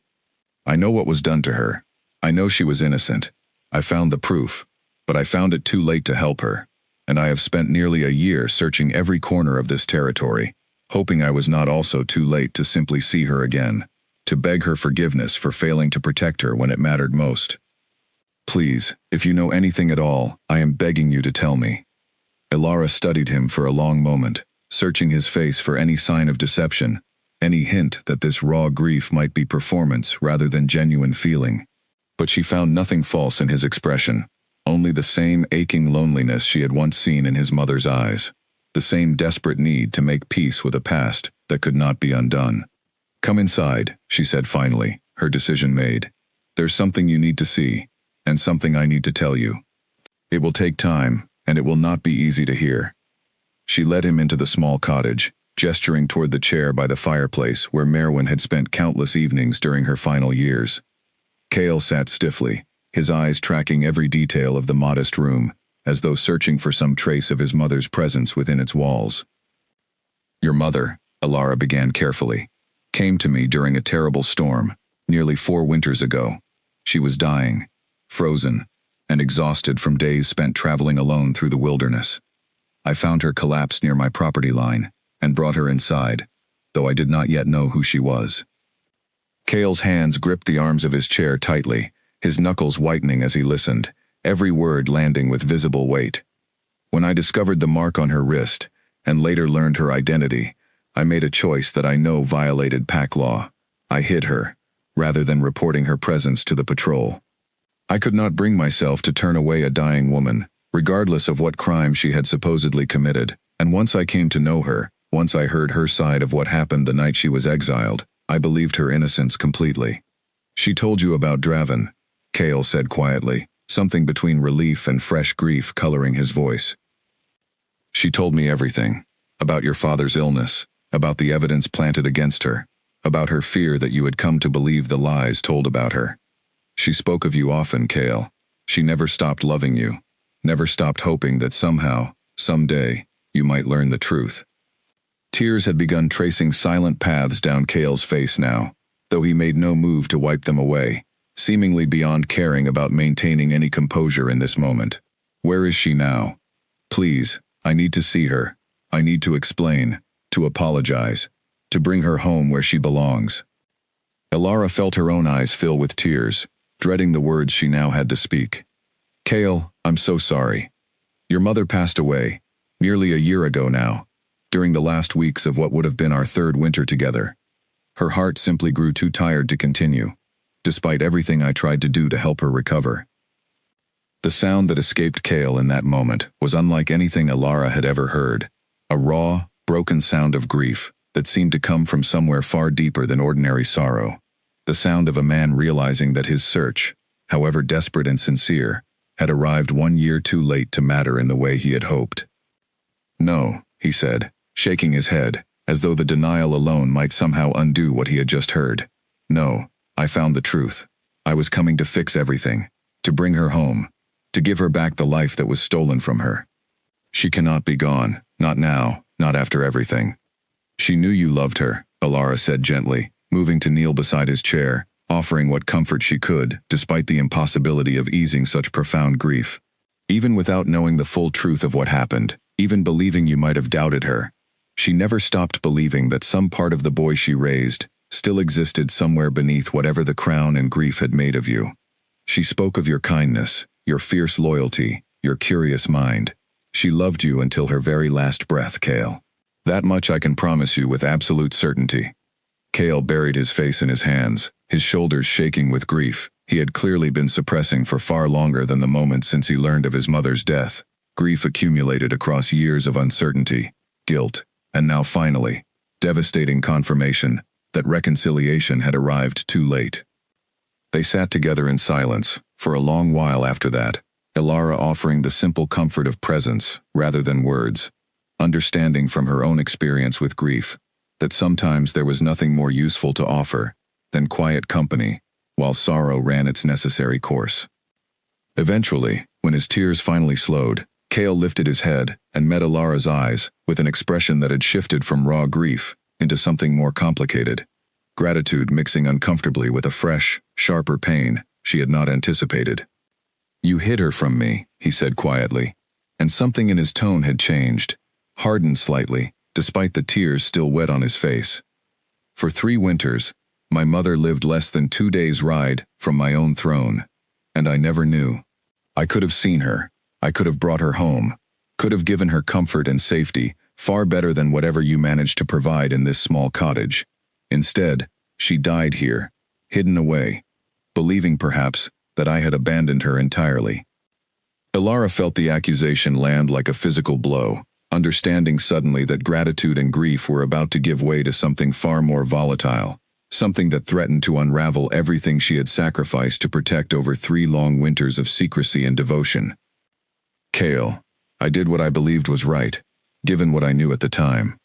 "I know what was done to her. I know she was innocent. I found the proof, but I found it too late to help her, and I have spent nearly a year searching every corner of this territory, hoping I was not also too late to simply see her again, to beg her forgiveness for failing to protect her when it mattered most. Please, if you know anything at all, I am begging you to tell me." Elara studied him for a long moment, searching his face for any sign of deception, any hint that this raw grief might be performance rather than genuine feeling. But she found nothing false in his expression, only the same aching loneliness she had once seen in his mother's eyes, the same desperate need to make peace with a past that could not be undone. "Come inside," she said finally, her decision made. "There's something you need to see, and something I need to tell you. It will take time, and it will not be easy to hear." She led him into the small cottage, gesturing toward the chair by the fireplace where Merwin had spent countless evenings during her final years. Cale sat stiffly, his eyes tracking every detail of the modest room, as though searching for some trace of his mother's presence within its walls. "Your mother," Elara began carefully, "came to me during a terrible storm, nearly 4 winters ago. She was dying, frozen, and exhausted from days spent traveling alone through the wilderness. I found her collapsed near my property line, and brought her inside, though I did not yet know who she was." Cale's hands gripped the arms of his chair tightly, his knuckles whitening as he listened, every word landing with visible weight. "When I discovered the mark on her wrist, and later learned her identity, I made a choice that I know violated pack law. I hid her, rather than reporting her presence to the patrol. I could not bring myself to turn away a dying woman, regardless of what crime she had supposedly committed, and once I came to know her, once I heard her side of what happened the night she was exiled, I believed her innocence completely." "She told you about Draven," Cale said quietly, something between relief and fresh grief coloring his voice. "She told me everything, about your father's illness, about the evidence planted against her, about her fear that you had come to believe the lies told about her. She spoke of you often, Cale. She never stopped loving you, never stopped hoping that somehow, someday, you might learn the truth." Tears had begun tracing silent paths down Cale's face now, though he made no move to wipe them away, seemingly beyond caring about maintaining any composure in this moment. "Where is she now? Please, I need to see her. I need to explain, to apologize, to bring her home where she belongs." Elara felt her own eyes fill with tears, dreading the words she now had to speak. "Cale, I'm so sorry. Your mother passed away, nearly a year ago now, during the last weeks of what would have been our 3rd winter together. Her heart simply grew too tired to continue, despite everything I tried to do to help her recover." The sound that escaped Cale in that moment was unlike anything Elara had ever heard, a raw, broken sound of grief that seemed to come from somewhere far deeper than ordinary sorrow, the sound of a man realizing that his search, however desperate and sincere, had arrived 1 year too late to matter in the way he had hoped. "No," he said, shaking his head, as though the denial alone might somehow undo what he had just heard. "No, I found the truth. I was coming to fix everything, to bring her home, to give her back the life that was stolen from her. She cannot be gone, Not now, not after everything. She knew you loved her, Alara said gently, moving to kneel beside his chair, offering what comfort she could, despite the impossibility of easing such profound grief. Even without knowing the full truth of what happened, even believing you might have doubted her, she never stopped believing that some part of the boy she raised still existed somewhere beneath whatever the crown and grief had made of you. She spoke of your kindness, your fierce loyalty, your curious mind. She loved you until her very last breath, Kale. That much I can promise you with absolute certainty. Kale buried his face in his hands, his shoulders shaking with grief. He had clearly been suppressing for far longer than the moment since he learned of his mother's death. Grief accumulated across years of uncertainty, guilt, and now finally, devastating confirmation that reconciliation had arrived too late. They sat together in silence, for a long while after that, Alara offering the simple comfort of presence rather than words, understanding from her own experience with grief that sometimes there was nothing more useful to offer than quiet company while sorrow ran its necessary course. Eventually, when his tears finally slowed, Kale lifted his head and met Alara's eyes with an expression that had shifted from raw grief into something more complicated, gratitude mixing uncomfortably with a fresh, sharper pain she had not anticipated. "You hid her from me," he said quietly, and something in his tone had changed, hardened slightly, despite the tears still wet on his face. "For 3 winters, my mother lived less than 2 days' ride from my own throne, and I never knew. I could have seen her, I could have brought her home, could have given her comfort and safety, far better than whatever you managed to provide in this small cottage. Instead, she died here, hidden away, believing perhaps that I had abandoned her entirely." Alara felt the accusation land like a physical blow, understanding suddenly that gratitude and grief were about to give way to something far more volatile, something that threatened to unravel everything she had sacrificed to protect over 3 long winters of secrecy and devotion. "Kale, I did what I believed was right, given what I knew at the time.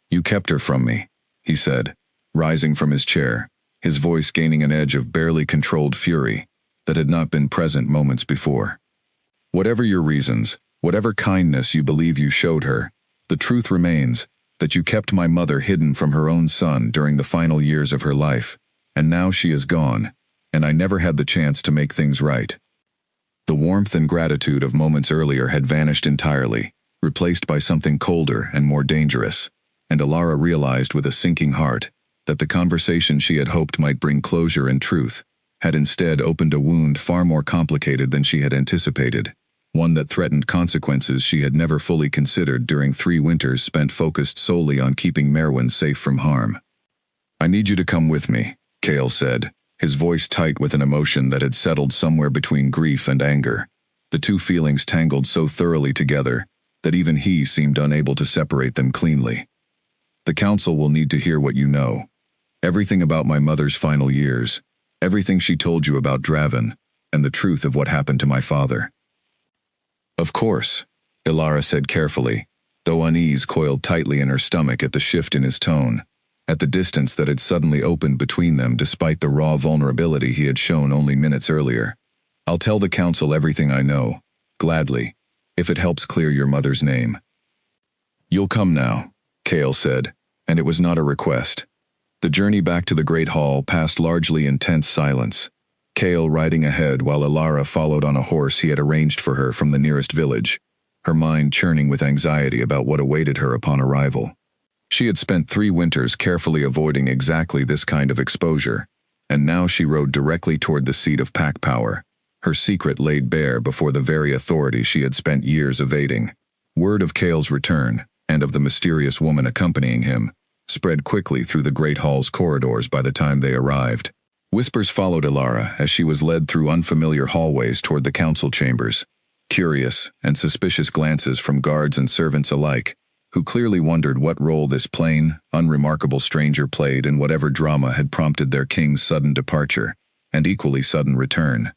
You kept her from me," he said, rising from his chair, his voice gaining an edge of barely controlled fury that had not been present moments before. "Whatever your reasons, whatever kindness you believe you showed her, the truth remains that you kept my mother hidden from her own son during the final years of her life, and now she is gone, and I never had the chance to make things right." The warmth and gratitude of moments earlier had vanished entirely, replaced by something colder and more dangerous, and Alara realized with a sinking heart that the conversation she had hoped might bring closure and truth had instead opened a wound far more complicated than she had anticipated, one that threatened consequences she had never fully considered during 3 winters spent focused solely on keeping Merwin safe from harm. "I need you to come with me," Kale said, his voice tight with an emotion that had settled somewhere between grief and anger, the two feelings tangled so thoroughly together that even he seemed unable to separate them cleanly. "The council will need to hear what you know. Everything about my mother's final years, everything she told you about Draven, and the truth of what happened to my father." "Of course," Alara said carefully, though unease coiled tightly in her stomach at the shift in his tone, at the distance that had suddenly opened between them despite the raw vulnerability he had shown only minutes earlier. "I'll tell the council everything I know, gladly, if it helps clear your mother's name." "You'll come now," Kale said, and it was not a request. The journey back to the Great Hall passed largely in tense silence, Kale riding ahead while Alara followed on a horse he had arranged for her from the nearest village, her mind churning with anxiety about what awaited her upon arrival. She had spent 3 winters carefully avoiding exactly this kind of exposure, and now she rode directly toward the seat of pack power, her secret laid bare before the very authority she had spent years evading. Word of Kale's return, and of the mysterious woman accompanying him, spread quickly through the Great Hall's corridors by the time they arrived. Whispers followed Alara as she was led through unfamiliar hallways toward the council chambers, curious and suspicious glances from guards and servants alike, who clearly wondered what role this plain, unremarkable stranger played in whatever drama had prompted their king's sudden departure, and equally sudden return.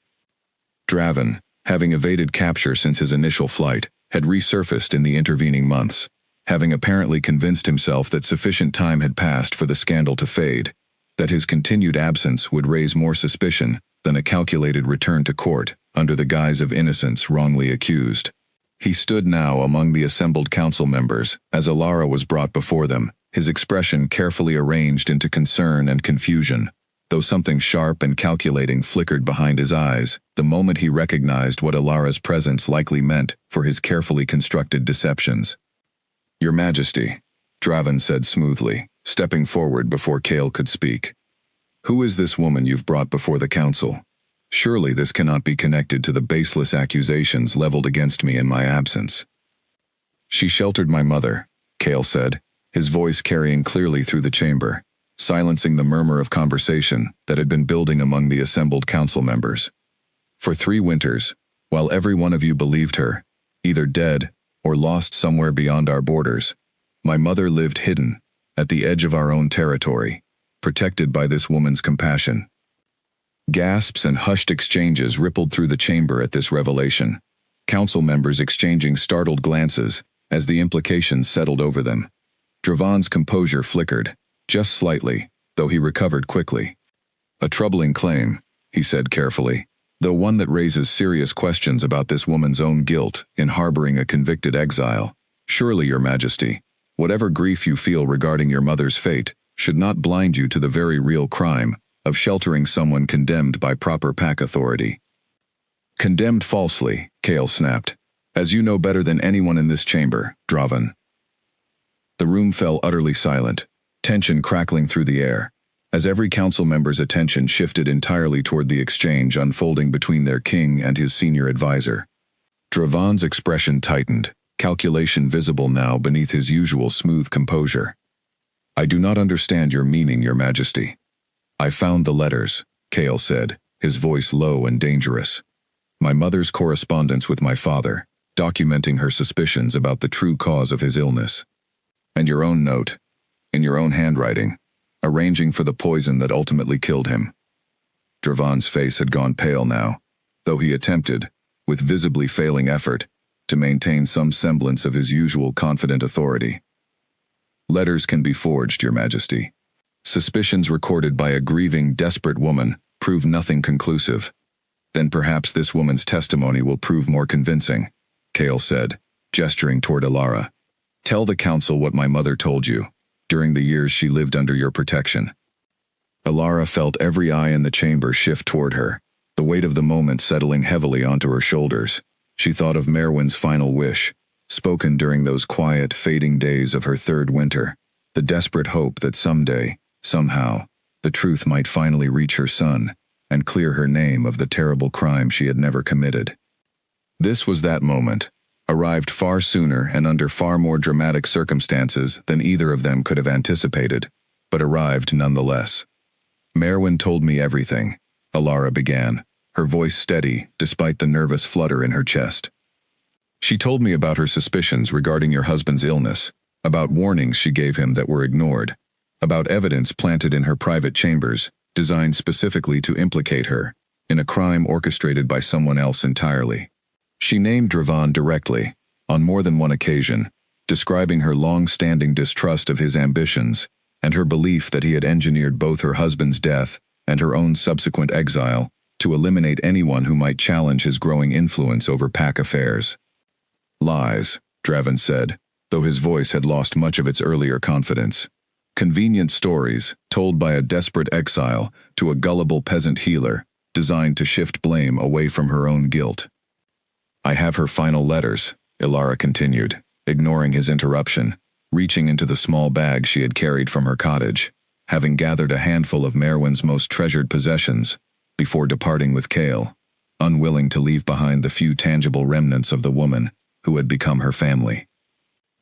Draven, having evaded capture since his initial flight, had resurfaced in the intervening months, having apparently convinced himself that sufficient time had passed for the scandal to fade, that his continued absence would raise more suspicion than a calculated return to court under the guise of innocence wrongly accused. He stood now among the assembled council members as Alara was brought before them, his expression carefully arranged into concern and confusion, though something sharp and calculating flickered behind his eyes the moment he recognized what Alara's presence likely meant for his carefully constructed deceptions. "Your Majesty," Draven said smoothly, stepping forward before Kale could speak. "Who is this woman you've brought before the council? Surely this cannot be connected to the baseless accusations leveled against me in my absence." "She sheltered my mother," Kale said, his voice carrying clearly through the chamber, silencing the murmur of conversation that had been building among the assembled council members. "For 3 winters, while every one of you believed her, either dead or lost somewhere beyond our borders, my mother lived hidden, at the edge of our own territory, protected by this woman's compassion." Gasps and hushed exchanges rippled through the chamber at this revelation, council members exchanging startled glances as the implications settled over them. Draven's composure flickered, just slightly, though he recovered quickly. "A troubling claim," he said carefully, "though one that raises serious questions about this woman's own guilt in harboring a convicted exile. Surely, Your Majesty, whatever grief you feel regarding your mother's fate should not blind you to the very real crime of sheltering someone condemned by proper pack authority." "Condemned falsely," Kale snapped, "as you know better than anyone in this chamber, Draven." The room fell utterly silent, tension crackling through the air, as every council member's attention shifted entirely toward the exchange unfolding between their king and his senior advisor. Draven's expression tightened, calculation visible now beneath his usual smooth composure. "I do not understand your meaning, Your Majesty." "I found the letters," Kale said, his voice low and dangerous. "My mother's correspondence with my father, documenting her suspicions about the true cause of his illness. And your own note, in your own handwriting, arranging for the poison that ultimately killed him." Draven's face had gone pale now, though he attempted, with visibly failing effort, to maintain some semblance of his usual confident authority. "Letters can be forged, Your Majesty. Suspicions recorded by a grieving, desperate woman prove nothing conclusive. Then perhaps this woman's testimony will prove more convincing," Kale said, gesturing toward Alara. "Tell the council what my mother told you, during the years she lived under your protection." Alara felt every eye in the chamber shift toward her, the weight of the moment settling heavily onto her shoulders. She thought of Merwin's final wish, spoken during those quiet, fading days of her 3rd winter, the desperate hope that someday, somehow, the truth might finally reach her son and clear her name of the terrible crime she had never committed. This was that moment, arrived far sooner and under far more dramatic circumstances than either of them could have anticipated, but arrived nonetheless. "Merwin told me everything," Alara began, her voice steady despite the nervous flutter in her chest. "She told me about her suspicions regarding your husband's illness, about warnings she gave him that were ignored, about evidence planted in her private chambers, designed specifically to implicate her in a crime orchestrated by someone else entirely. She named Draven directly, on more than one occasion, describing her long-standing distrust of his ambitions and her belief that he had engineered both her husband's death and her own subsequent exile to eliminate anyone who might challenge his growing influence over pack affairs. "Lies," Draven said, though his voice had lost much of its earlier confidence. "Convenient stories told by a desperate exile to a gullible peasant healer, designed to shift blame away from her own guilt." "I have her final letters," Alara continued, ignoring his interruption, reaching into the small bag she had carried from her cottage, having gathered a handful of Merwin's most treasured possessions, before departing with Kale, unwilling to leave behind the few tangible remnants of the woman who had become her family.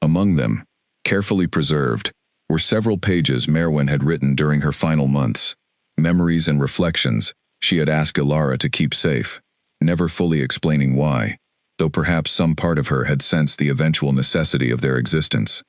Among them, carefully preserved, were several pages Merwin had written during her final months, memories and reflections she had asked Alara to keep safe, never fully explaining why, though perhaps some part of her had sensed the eventual necessity of their existence.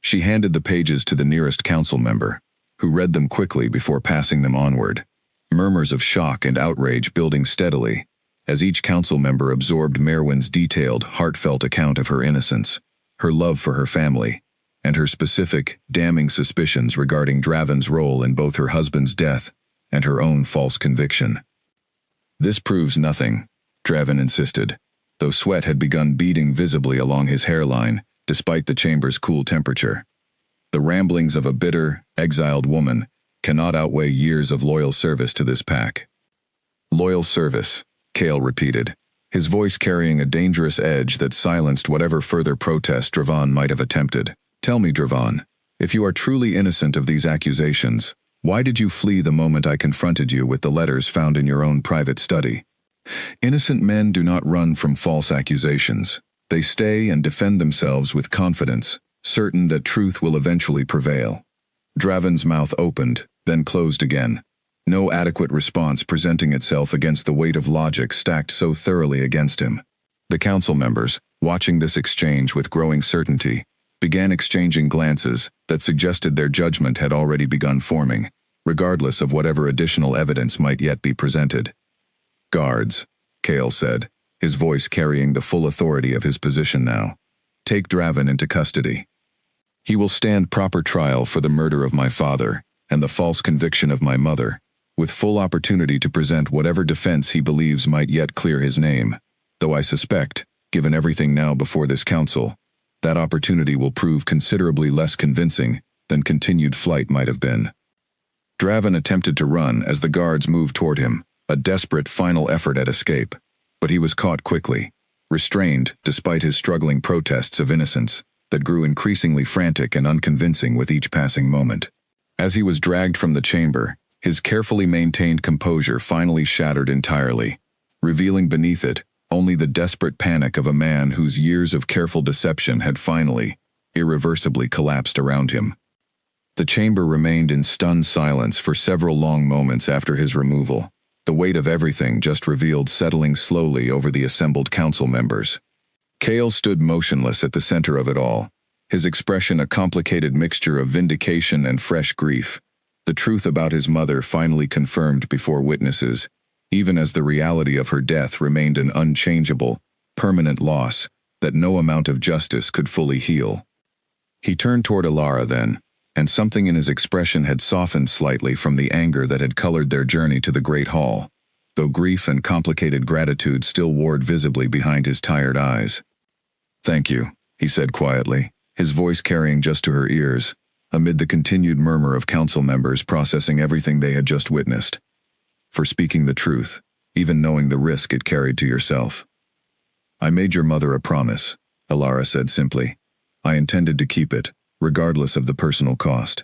She handed the pages to the nearest council member, who read them quickly before passing them onward, murmurs of shock and outrage building steadily, as each council member absorbed Merwin's detailed, heartfelt account of her innocence, her love for her family, and her specific, damning suspicions regarding Draven's role in both her husband's death and her own false conviction. "This proves nothing," Draven insisted, though sweat had begun beading visibly along his hairline, despite the chamber's cool temperature. The ramblings of a bitter, exiled woman cannot outweigh years of loyal service to this pack. Loyal service, Cale repeated, his voice carrying a dangerous edge that silenced whatever further protest Dravon might have attempted. Tell me, Dravon, if you are truly innocent of these accusations, why did you flee the moment I confronted you with the letters found in your own private study? Innocent men do not run from false accusations. They stay and defend themselves with confidence, certain that truth will eventually prevail. Dravon's mouth opened, then closed again, no adequate response presenting itself against the weight of logic stacked so thoroughly against him. The council members, watching this exchange with growing certainty, began exchanging glances that suggested their judgment had already begun forming, regardless of whatever additional evidence might yet be presented. Guards, Cale said, his voice carrying the full authority of his position now. Take Dravon into custody. He will stand proper trial for the murder of my father and the false conviction of my mother, with full opportunity to present whatever defense he believes might yet clear his name, though I suspect, given everything now before this council, that opportunity will prove considerably less convincing than continued flight might have been. Dravon attempted to run as the guards moved toward him, a desperate final effort at escape, but he was caught quickly, restrained despite his struggling protests of innocence that grew increasingly frantic and unconvincing with each passing moment. As he was dragged from the chamber, his carefully maintained composure finally shattered entirely, revealing beneath it only the desperate panic of a man whose years of careful deception had finally, irreversibly collapsed around him. The chamber remained in stunned silence for several long moments after his removal, the weight of everything just revealed settling slowly over the assembled council members. Cale stood motionless at the center of it all, his expression a complicated mixture of vindication and fresh grief, the truth about his mother finally confirmed before witnesses, even as the reality of her death remained an unchangeable, permanent loss that no amount of justice could fully heal. He turned toward Alara then, and something in his expression had softened slightly from the anger that had colored their journey to the Great Hall, though grief and complicated gratitude still warred visibly behind his tired eyes. "Thank you," he said quietly, his voice carrying just to her ears, amid the continued murmur of council members processing everything they had just witnessed. "For speaking the truth, even knowing the risk it carried to yourself." "I made your mother a promise," Alara said simply. "I intended to keep it, regardless of the personal cost."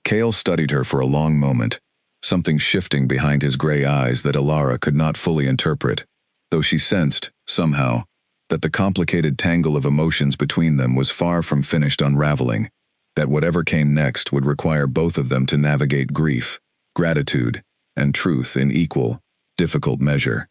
Cale studied her for a long moment, something shifting behind his gray eyes that Alara could not fully interpret, though she sensed, somehow, that the complicated tangle of emotions between them was far from finished unraveling, that whatever came next would require both of them to navigate grief, gratitude, and truth in equal, difficult measure.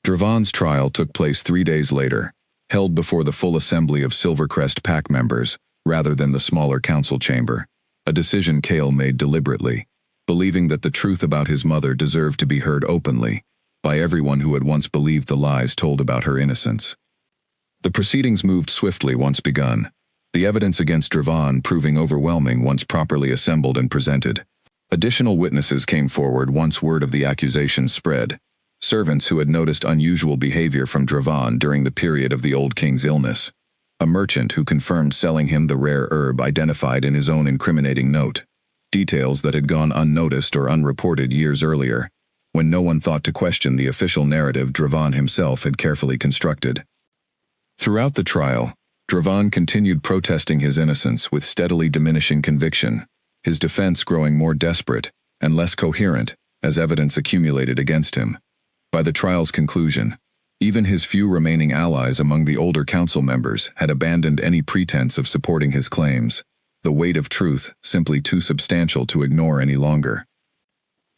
Dravon's trial took place 3 days later, held before the full assembly of Silvercrest Pack members, rather than the smaller council chamber, a decision Cale made deliberately, believing that the truth about his mother deserved to be heard openly, by everyone who had once believed the lies told about her innocence. The proceedings moved swiftly once begun, the evidence against Dravon proving overwhelming once properly assembled and presented. Additional witnesses came forward once word of the accusations spread, servants who had noticed unusual behavior from Dravon during the period of the old king's illness, a merchant who confirmed selling him the rare herb identified in his own incriminating note, details that had gone unnoticed or unreported years earlier, when no one thought to question the official narrative Dravon himself had carefully constructed. Throughout the trial, Dravon continued protesting his innocence with steadily diminishing conviction, his defense growing more desperate and less coherent as evidence accumulated against him. By the trial's conclusion, even his few remaining allies among the older council members had abandoned any pretense of supporting his claims, the weight of truth simply too substantial to ignore any longer.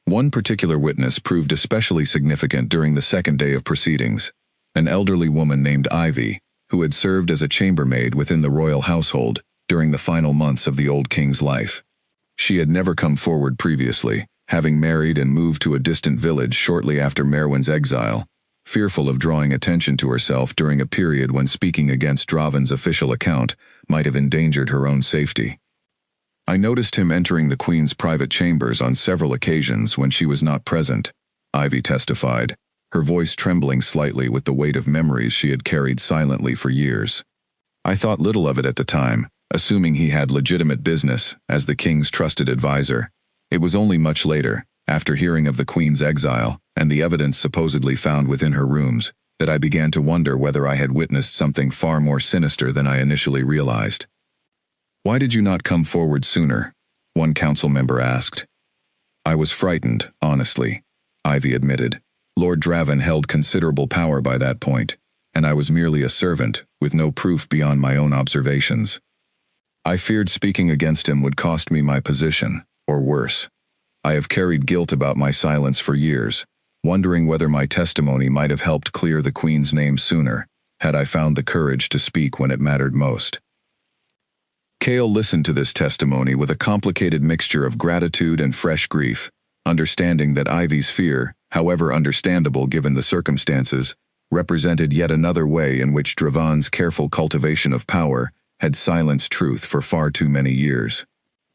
One particular witness proved especially significant during the second day of proceedings, an elderly woman named Ivy, who had served as a chambermaid within the royal household during the final months of the old king's life. She had never come forward previously, having married and moved to a distant village shortly after Merwin's exile, fearful of drawing attention to herself during a period when speaking against Dravon's official account might have endangered her own safety. "I noticed him entering the Queen's private chambers on several occasions when she was not present," Ivy testified, her voice trembling slightly with the weight of memories she had carried silently for years. I thought little of it at the time, assuming he had legitimate business as the king's trusted advisor. It was only much later, after hearing of the queen's exile and the evidence supposedly found within her rooms, that I began to wonder whether I had witnessed something far more sinister than I initially realized. "Why did you not come forward sooner?" one council member asked. "I was frightened, honestly," Ivy admitted. "Lord Draven held considerable power by that point, and I was merely a servant, with no proof beyond my own observations. I feared speaking against him would cost me my position, or worse. I have carried guilt about my silence for years, wondering whether my testimony might have helped clear the Queen's name sooner, had I found the courage to speak when it mattered most." Cale listened to this testimony with a complicated mixture of gratitude and fresh grief, understanding that Ivy's fear, however understandable given the circumstances, represented yet another way in which Draven's careful cultivation of power had silenced truth for far too many years.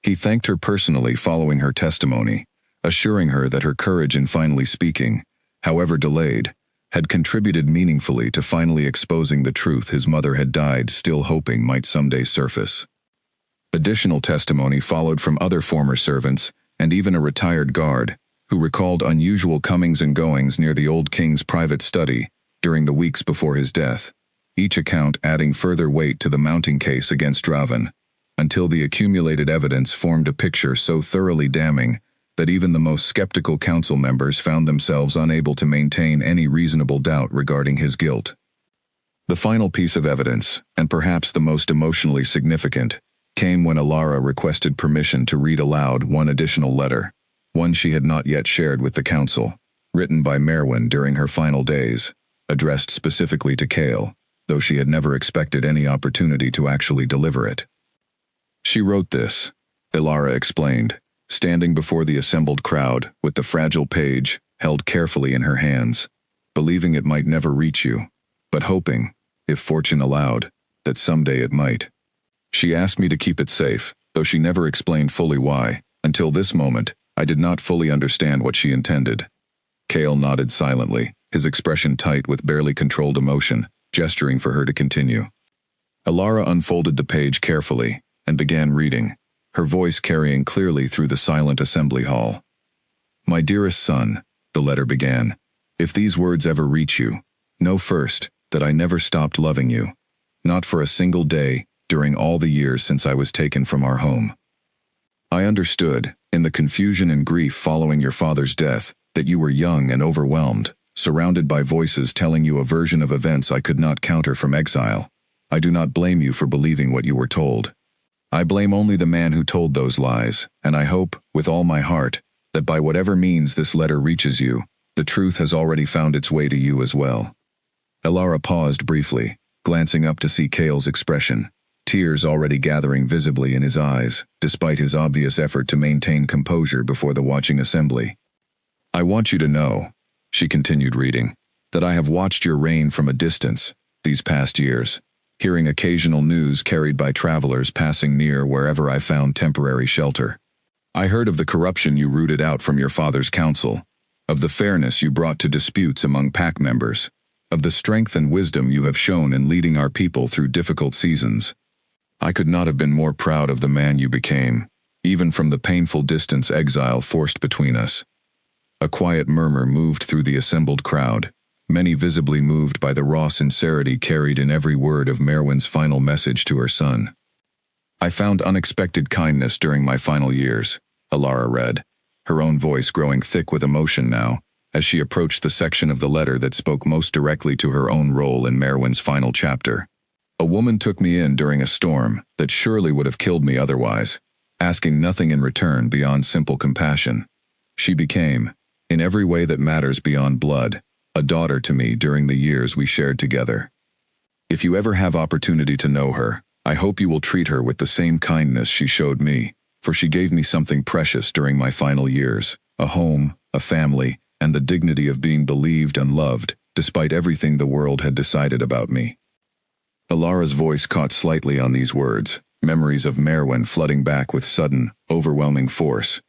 He thanked her personally following her testimony, assuring her that her courage in finally speaking, however delayed, had contributed meaningfully to finally exposing the truth his mother had died still hoping might someday surface. Additional testimony followed from other former servants and even a retired guard, who recalled unusual comings and goings near the old king's private study during the weeks before his death, each account adding further weight to the mounting case against Draven, until the accumulated evidence formed a picture so thoroughly damning that even the most skeptical council members found themselves unable to maintain any reasonable doubt regarding his guilt. The final piece of evidence, and perhaps the most emotionally significant, came when Alara requested permission to read aloud one additional letter, one she had not yet shared with the council, written by Merwin during her final days, addressed specifically to Cale, though she had never expected any opportunity to actually deliver it. "She wrote this," Alara explained, standing before the assembled crowd with the fragile page held carefully in her hands, believing it might never reach you, but hoping, if fortune allowed, that someday it might. "She asked me to keep it safe, though she never explained fully why. Until this moment, I did not fully understand what she intended." Cale nodded silently, his expression tight with barely controlled emotion, gesturing for her to continue. Alara unfolded the page carefully and began reading, her voice carrying clearly through the silent assembly hall. "My dearest son," the letter began, "if these words ever reach you, know first that I never stopped loving you, not for a single day during all the years since I was taken from our home. I understood, in the confusion and grief following your father's death, that you were young and overwhelmed, surrounded by voices telling you a version of events I could not counter from exile. I do not blame you for believing what you were told. I blame only the man who told those lies, and I hope, with all my heart, that by whatever means this letter reaches you, the truth has already found its way to you as well." Alara paused briefly, glancing up to see Cale's expression, tears already gathering visibly in his eyes, despite his obvious effort to maintain composure before the watching assembly. "I want you to know," she continued reading, "that I have watched your reign from a distance, these past years, hearing occasional news carried by travelers passing near wherever I found temporary shelter. I heard of the corruption you rooted out from your father's council, of the fairness you brought to disputes among pack members, of the strength and wisdom you have shown in leading our people through difficult seasons. I could not have been more proud of the man you became, even from the painful distance exile forced between us." A quiet murmur moved through the assembled crowd, many visibly moved by the raw sincerity carried in every word of Merwin's final message to her son. "I found unexpected kindness during my final years," Alara read, her own voice growing thick with emotion now, as she approached the section of the letter that spoke most directly to her own role in Merwin's final chapter. "A woman took me in during a storm that surely would have killed me otherwise, asking nothing in return beyond simple compassion. She became, in every way that matters beyond blood, a daughter to me during the years we shared together. If you ever have opportunity to know her, I hope you will treat her with the same kindness she showed me, for she gave me something precious during my final years, a home, a family, and the dignity of being believed and loved, despite everything the world had decided about me." Alara's voice caught slightly on these words, memories of Merwin flooding back with sudden, overwhelming force.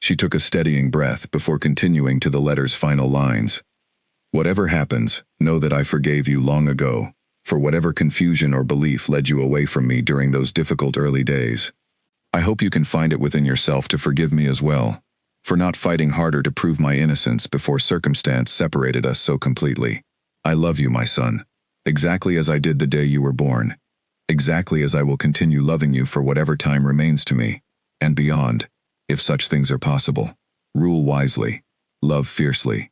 She took a steadying breath before continuing to the letter's final lines. Whatever happens, know that I forgave you long ago, for whatever confusion or belief led you away from me during those difficult early days. I hope you can find it within yourself to forgive me as well, for not fighting harder to prove my innocence before circumstance separated us so completely. I love you, my son, exactly as I did the day you were born, exactly as I will continue loving you for whatever time remains to me, and beyond, if such things are possible. Rule wisely, love fiercely.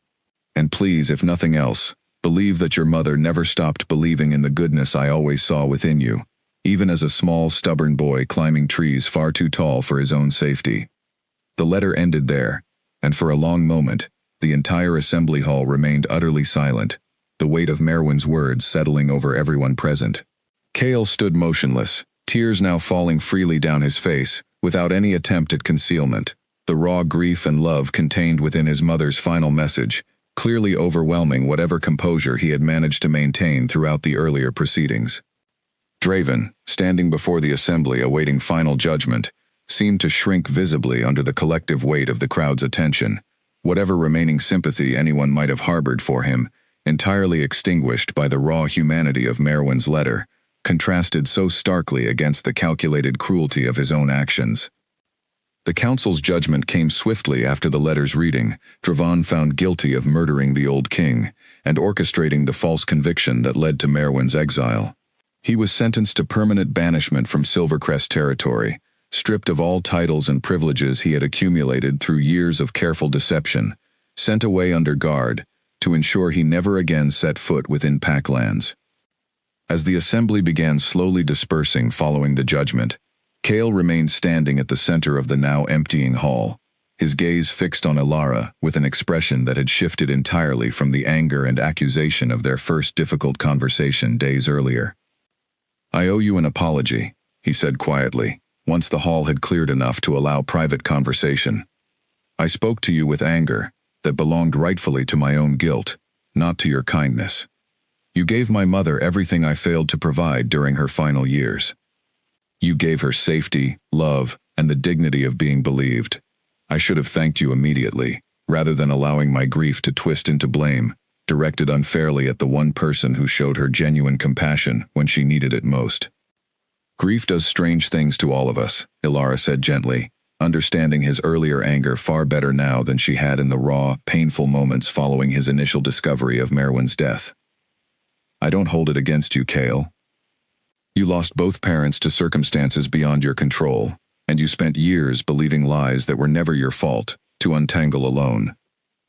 And please, if nothing else, believe that your mother never stopped believing in the goodness I always saw within you, even as a small, stubborn boy climbing trees far too tall for his own safety. The letter ended there, and for a long moment, the entire assembly hall remained utterly silent, the weight of Merwin's words settling over everyone present. Cale stood motionless, tears now falling freely down his face, without any attempt at concealment, the raw grief and love contained within his mother's final message, clearly overwhelming whatever composure he had managed to maintain throughout the earlier proceedings. Draven, standing before the assembly awaiting final judgment, seemed to shrink visibly under the collective weight of the crowd's attention, whatever remaining sympathy anyone might have harbored for him, entirely extinguished by the raw humanity of Merwin's letter, contrasted so starkly against the calculated cruelty of his own actions. The council's judgment came swiftly after the letter's reading. Draven found guilty of murdering the old king and orchestrating the false conviction that led to Merwin's exile. He was sentenced to permanent banishment from Silvercrest territory, stripped of all titles and privileges he had accumulated through years of careful deception, sent away under guard to ensure he never again set foot within Packlands. As the assembly began slowly dispersing following the judgment, Cale remained standing at the center of the now emptying hall, his gaze fixed on Elara with an expression that had shifted entirely from the anger and accusation of their first difficult conversation days earlier. "I owe you an apology," he said quietly, once the hall had cleared enough to allow private conversation. "I spoke to you with anger that belonged rightfully to my own guilt, not to your kindness. You gave my mother everything I failed to provide during her final years. You gave her safety, love, and the dignity of being believed. I should have thanked you immediately, rather than allowing my grief to twist into blame, directed unfairly at the one person who showed her genuine compassion when she needed it most." "Grief does strange things to all of us," Elara said gently, understanding his earlier anger far better now than she had in the raw, painful moments following his initial discovery of Merwin's death. "I don't hold it against you, Cale. You lost both parents to circumstances beyond your control, and you spent years believing lies that were never your fault, to untangle alone."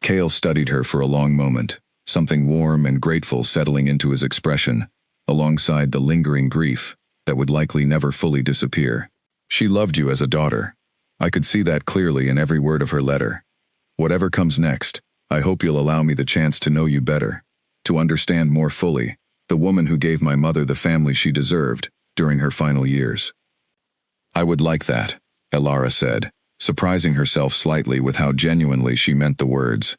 Cale studied her for a long moment, something warm and grateful settling into his expression, alongside the lingering grief that would likely never fully disappear. "She loved you as a daughter. I could see that clearly in every word of her letter. Whatever comes next, I hope you'll allow me the chance to know you better, to understand more fully the woman who gave my mother the family she deserved during her final years." "I would like that," Elara said, surprising herself slightly with how genuinely she meant the words.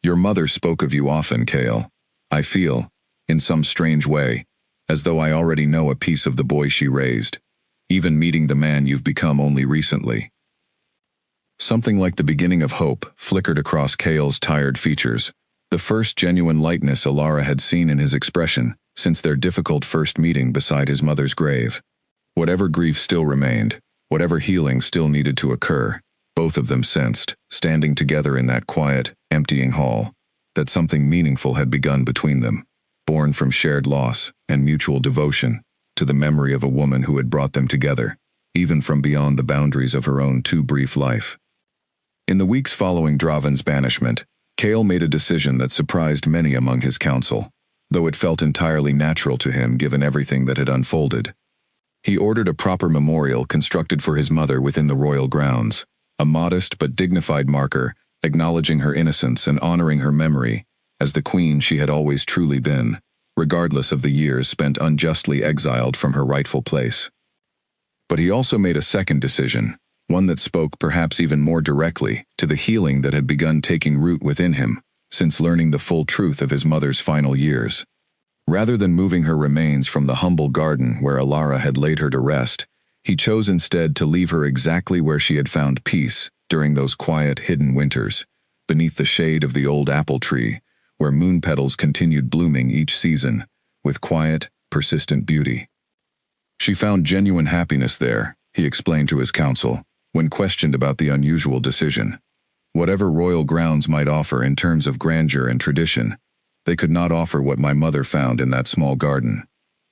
"Your mother spoke of you often, Cale. I feel, in some strange way, as though I already know a piece of the boy she raised, even meeting the man you've become only recently." Something like the beginning of hope flickered across Cale's tired features, the first genuine lightness Elara had seen in his expression since their difficult first meeting beside his mother's grave. Whatever grief still remained, whatever healing still needed to occur, both of them sensed, standing together in that quiet, emptying hall, that something meaningful had begun between them, born from shared loss and mutual devotion to the memory of a woman who had brought them together, even from beyond the boundaries of her own too brief life. In the weeks following Draven's banishment, Cale made a decision that surprised many among his council, though it felt entirely natural to him given everything that had unfolded. He ordered a proper memorial constructed for his mother within the royal grounds, a modest but dignified marker acknowledging her innocence and honoring her memory as the queen she had always truly been, regardless of the years spent unjustly exiled from her rightful place. But he also made a second decision, one that spoke perhaps even more directly to the healing that had begun taking root within him since learning the full truth of his mother's final years. Rather than moving her remains from the humble garden where Elara had laid her to rest, he chose instead to leave her exactly where she had found peace during those quiet, hidden winters, beneath the shade of the old apple tree, where moon petals continued blooming each season, with quiet, persistent beauty. She found genuine happiness there, he explained to his council, when questioned about the unusual decision. Whatever royal grounds might offer in terms of grandeur and tradition, they could not offer what my mother found in that small garden: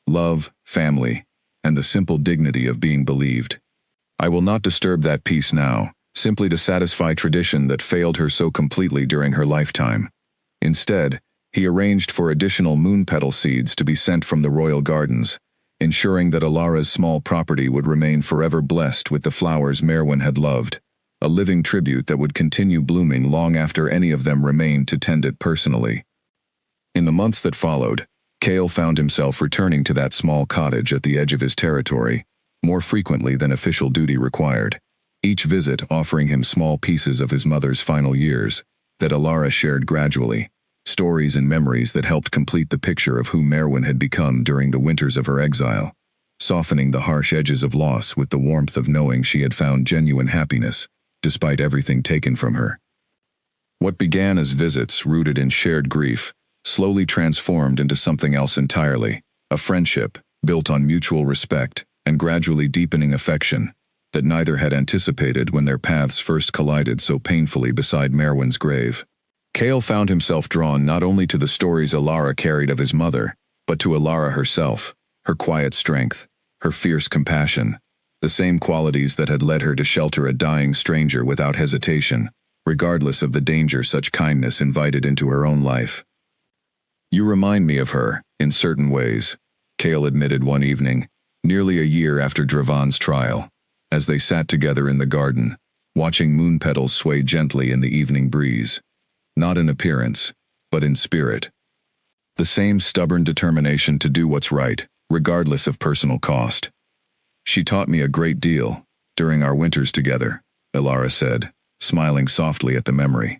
love, family, and the simple dignity of being believed. I will not disturb that peace now, simply to satisfy tradition that failed her so completely during her lifetime. Instead, he arranged for additional moon petal seeds to be sent from the royal gardens, ensuring that Alara's small property would remain forever blessed with the flowers Merwin had loved, a living tribute that would continue blooming long after any of them remained to tend it personally. In the months that followed, Cale found himself returning to that small cottage at the edge of his territory, more frequently than official duty required, each visit offering him small pieces of his mother's final years, that Alara shared gradually, stories and memories that helped complete the picture of who Merwin had become during the winters of her exile, softening the harsh edges of loss with the warmth of knowing she had found genuine happiness, despite everything taken from her. What began as visits rooted in shared grief slowly transformed into something else entirely, a friendship built on mutual respect and gradually deepening affection that neither had anticipated when their paths first collided so painfully beside Merwin's grave. Cale found himself drawn not only to the stories Alara carried of his mother, but to Alara herself, her quiet strength, her fierce compassion, the same qualities that had led her to shelter a dying stranger without hesitation, regardless of the danger such kindness invited into her own life. "You remind me of her, in certain ways," Cale admitted one evening, nearly a year after Dravan's trial, as they sat together in the garden, watching moon petals sway gently in the evening breeze. Not in appearance, but in spirit. The same stubborn determination to do what's right, regardless of personal cost. "She taught me a great deal, during our winters together," Alara said, smiling softly at the memory.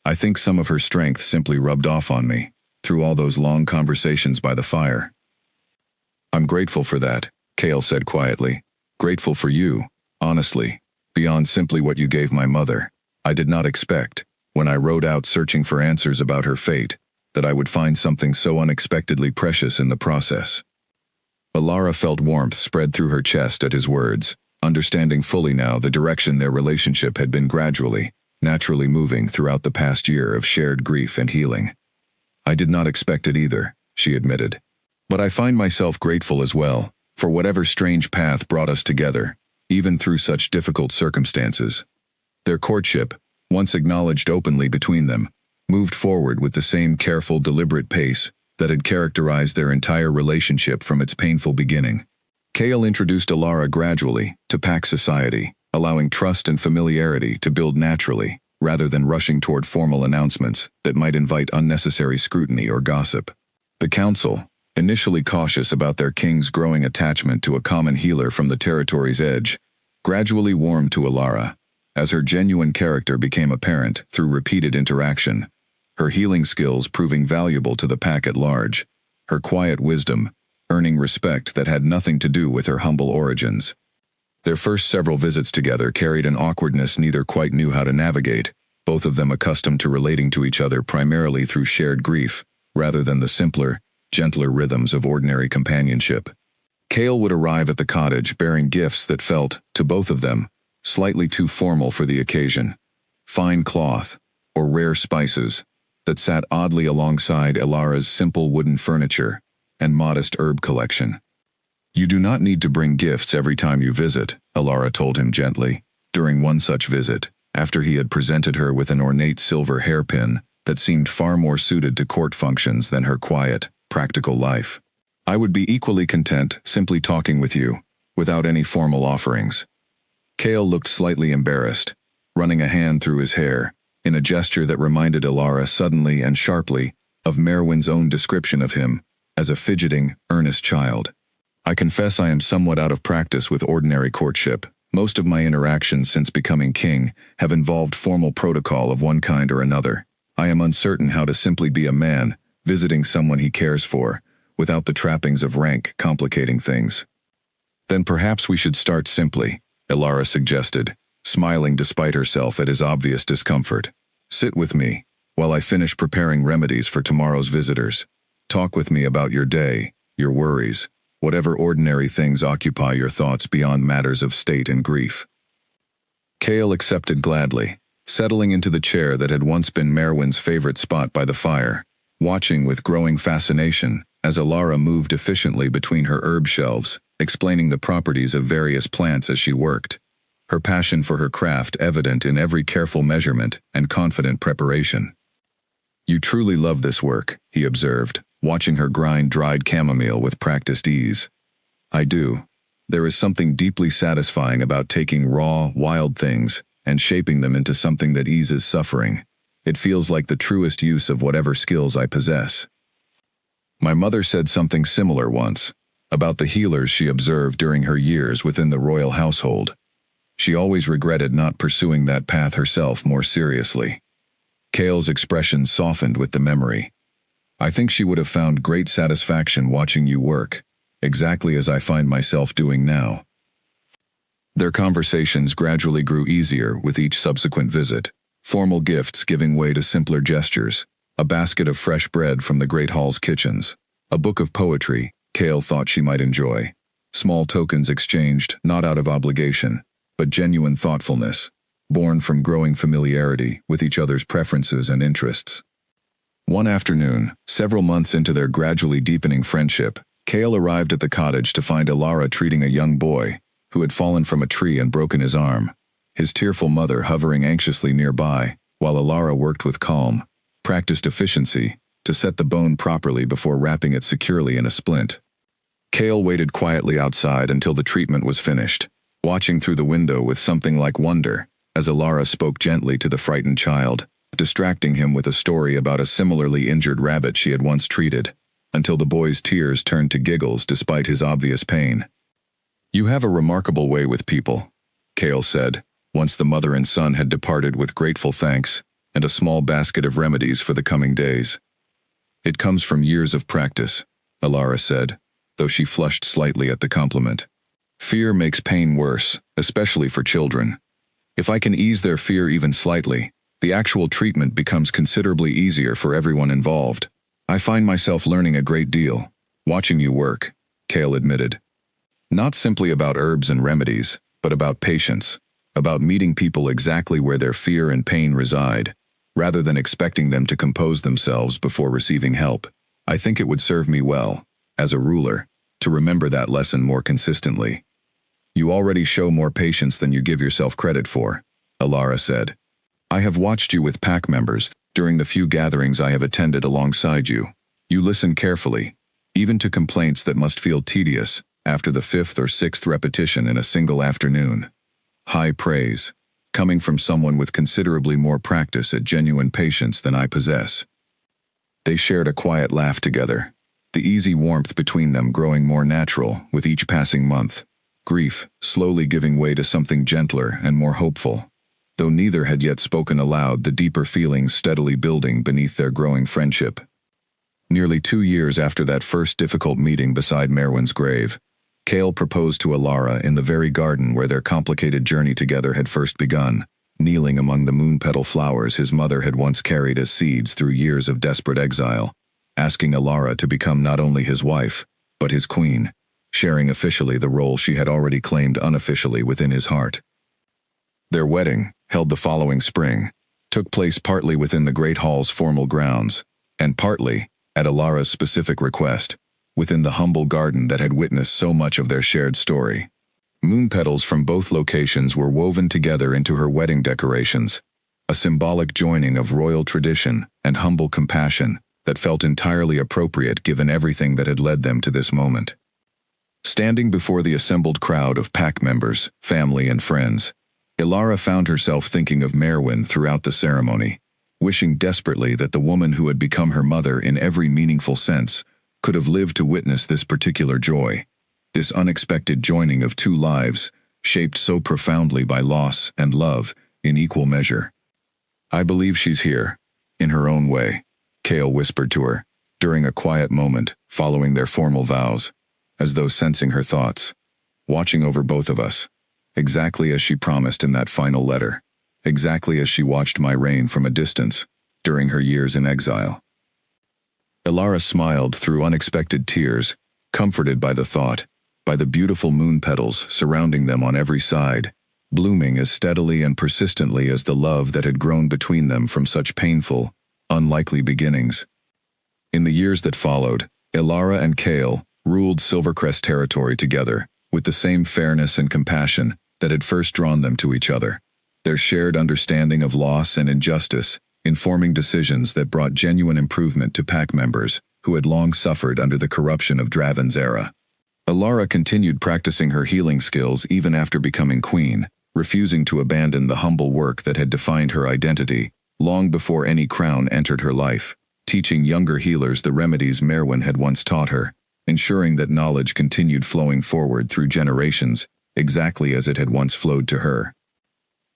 "I think some of her strength simply rubbed off on me, through all those long conversations by the fire." "I'm grateful for that," Cale said quietly. "Grateful for you, honestly, beyond simply what you gave my mother. I did not expect, when I rode out searching for answers about her fate, that I would find something so unexpectedly precious in the process." Alara felt warmth spread through her chest at his words, understanding fully now the direction their relationship had been gradually, naturally moving throughout the past year of shared grief and healing. "I did not expect it either," she admitted. "But I find myself grateful as well, for whatever strange path brought us together, even through such difficult circumstances." Their courtship, once acknowledged openly between them, moved forward with the same careful, deliberate pace that had characterized their entire relationship from its painful beginning. Cale introduced Alara gradually to pack society, allowing trust and familiarity to build naturally, rather than rushing toward formal announcements that might invite unnecessary scrutiny or gossip. The council, initially cautious about their king's growing attachment to a common healer from the territory's edge, gradually warmed to Alara, as her genuine character became apparent through repeated interaction, her healing skills proving valuable to the pack at large, her quiet wisdom earning respect that had nothing to do with her humble origins. Their first several visits together carried an awkwardness neither quite knew how to navigate, both of them accustomed to relating to each other primarily through shared grief, rather than the simpler, gentler rhythms of ordinary companionship. Cale would arrive at the cottage bearing gifts that felt, to both of them, slightly too formal for the occasion: fine cloth, or rare spices, that sat oddly alongside Alara's simple wooden furniture and modest herb collection. "You do not need to bring gifts every time you visit," Alara told him gently, during one such visit, after he had presented her with an ornate silver hairpin that seemed far more suited to court functions than her quiet, practical life. "I would be equally content simply talking with you, without any formal offerings." Cale looked slightly embarrassed, running a hand through his hair, in a gesture that reminded Alara suddenly and sharply of Merwin's own description of him as a fidgeting, earnest child. "I confess I am somewhat out of practice with ordinary courtship. Most of my interactions since becoming king have involved formal protocol of one kind or another. I am uncertain how to simply be a man, visiting someone he cares for, without the trappings of rank complicating things." "Then perhaps we should start simply," Alara suggested, smiling despite herself at his obvious discomfort. "Sit with me, while I finish preparing remedies for tomorrow's visitors. Talk with me about your day, your worries, whatever ordinary things occupy your thoughts beyond matters of state and grief." Kale accepted gladly, settling into the chair that had once been Merwin's favorite spot by the fire, watching with growing fascination as Alara moved efficiently between her herb shelves, explaining the properties of various plants as she worked, her passion for her craft evident in every careful measurement and confident preparation. "You truly love this work," he observed, watching her grind dried chamomile with practiced ease. "I do. There is something deeply satisfying about taking raw, wild things and shaping them into something that eases suffering. It feels like the truest use of whatever skills I possess." My mother said something similar once, about the healers she observed during her years within the royal household. She always regretted not pursuing that path herself more seriously. Kale's expression softened with the memory. "I think she would have found great satisfaction watching you work, exactly as I find myself doing now." Their conversations gradually grew easier with each subsequent visit, formal gifts giving way to simpler gestures, a basket of fresh bread from the Great Hall's kitchens, a book of poetry Kale thought she might enjoy, small tokens exchanged not out of obligation, but genuine thoughtfulness, born from growing familiarity with each other's preferences and interests. One afternoon, several months into their gradually deepening friendship, Kale arrived at the cottage to find Alara treating a young boy who had fallen from a tree and broken his arm, his tearful mother hovering anxiously nearby, while Alara worked with calm, practiced efficiency to set the bone properly before wrapping it securely in a splint. Kale waited quietly outside until the treatment was finished, watching through the window with something like wonder as Alara spoke gently to the frightened child, distracting him with a story about a similarly injured rabbit she had once treated, until the boy's tears turned to giggles despite his obvious pain. "You have a remarkable way with people," Kale said, once the mother and son had departed with grateful thanks and a small basket of remedies for the coming days. "It comes from years of practice," Alara said, though she flushed slightly at the compliment. "Fear makes pain worse, especially for children. If I can ease their fear even slightly, the actual treatment becomes considerably easier for everyone involved. I find myself learning a great deal, watching you work," Kale admitted. "Not simply about herbs and remedies, but about patience, about meeting people exactly where their fear and pain reside, rather than expecting them to compose themselves before receiving help. I think it would serve me well, as a ruler, to remember that lesson more consistently." "You already show more patience than you give yourself credit for," Alara said. "I have watched you with pack members during the few gatherings I have attended alongside you. You listen carefully, even to complaints that must feel tedious after the 5th or 6th repetition in a single afternoon. High praise, coming from someone with considerably more practice at genuine patience than I possess." They shared a quiet laugh together, the easy warmth between them growing more natural with each passing month, grief slowly giving way to something gentler and more hopeful, though neither had yet spoken aloud, the deeper feelings steadily building beneath their growing friendship. Nearly 2 years after that first difficult meeting beside Merwin's grave, Kale proposed to Alara in the very garden where their complicated journey together had first begun, kneeling among the moon-petal flowers his mother had once carried as seeds through years of desperate exile, asking Alara to become not only his wife, but his queen, sharing officially the role she had already claimed unofficially within his heart. Their wedding, held the following spring, took place partly within the Great Hall's formal grounds, and partly, at Alara's specific request, within the humble garden that had witnessed so much of their shared story. Moon petals from both locations were woven together into her wedding decorations, a symbolic joining of royal tradition and humble compassion that felt entirely appropriate given everything that had led them to this moment. Standing before the assembled crowd of pack members, family, and friends, Alara found herself thinking of Merwin throughout the ceremony, wishing desperately that the woman who had become her mother in every meaningful sense could have lived to witness this particular joy, this unexpected joining of two lives, shaped so profoundly by loss and love in equal measure. "I believe she's here, in her own way," Kale whispered to her, during a quiet moment following their formal vows, as though sensing her thoughts, "watching over both of us, exactly as she promised in that final letter, exactly as she watched my reign from a distance, during her years in exile. Ilara smiled through unexpected tears, comforted by the thought, by the beautiful moon petals surrounding them on every side, blooming as steadily and persistently as the love that had grown between them from such painful, unlikely beginnings. In the years that followed, Ilara and Kale ruled Silvercrest territory together, with the same fairness and compassion that had first drawn them to each other, their shared understanding of loss and injustice, informing decisions that brought genuine improvement to pack members who had long suffered under the corruption of Draven's era. Ilara continued practicing her healing skills even after becoming queen, refusing to abandon the humble work that had defined her identity long before any crown entered her life, teaching younger healers the remedies Merwin had once taught her, ensuring that knowledge continued flowing forward through generations, exactly as it had once flowed to her.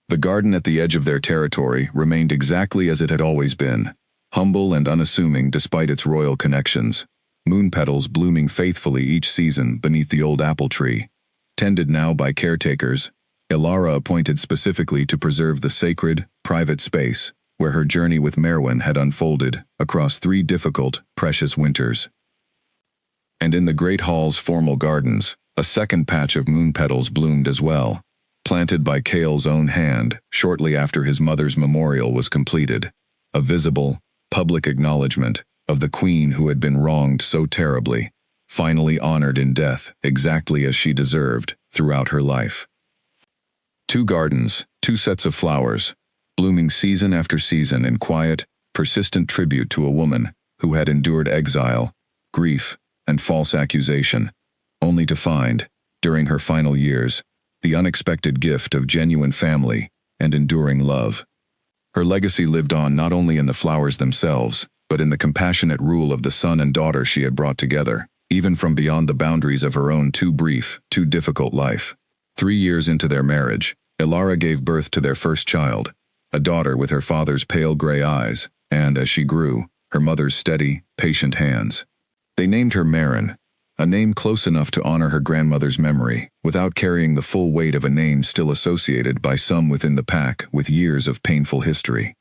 The garden at the edge of their territory remained exactly as it had always been, humble and unassuming despite its royal connections, moon petals blooming faithfully each season beneath the old apple tree. Tended now by caretakers, Ilara appointed specifically to preserve the sacred, private space where her journey with Merwin had unfolded across 3 difficult, precious winters. And in the Great Hall's formal gardens, a second patch of moon petals bloomed as well, planted by Kale's own hand shortly after his mother's memorial was completed, a visible, public acknowledgement of the queen who had been wronged so terribly, finally honored in death exactly as she deserved throughout her life. 2 gardens, 2 sets of flowers, blooming season after season in quiet, persistent tribute to a woman who had endured exile, grief, and false accusation, only to find, during her final years, the unexpected gift of genuine family and enduring love. Her legacy lived on not only in the flowers themselves, but in the compassionate rule of the son and daughter she had brought together, even from beyond the boundaries of her own too brief, too difficult life. 3 years into their marriage, Ilara gave birth to their first child, a daughter with her father's pale gray eyes, and, as she grew, her mother's steady, patient hands. They named her Marin, a name close enough to honor her grandmother's memory, without carrying the full weight of a name still associated by some within the pack with years of painful history.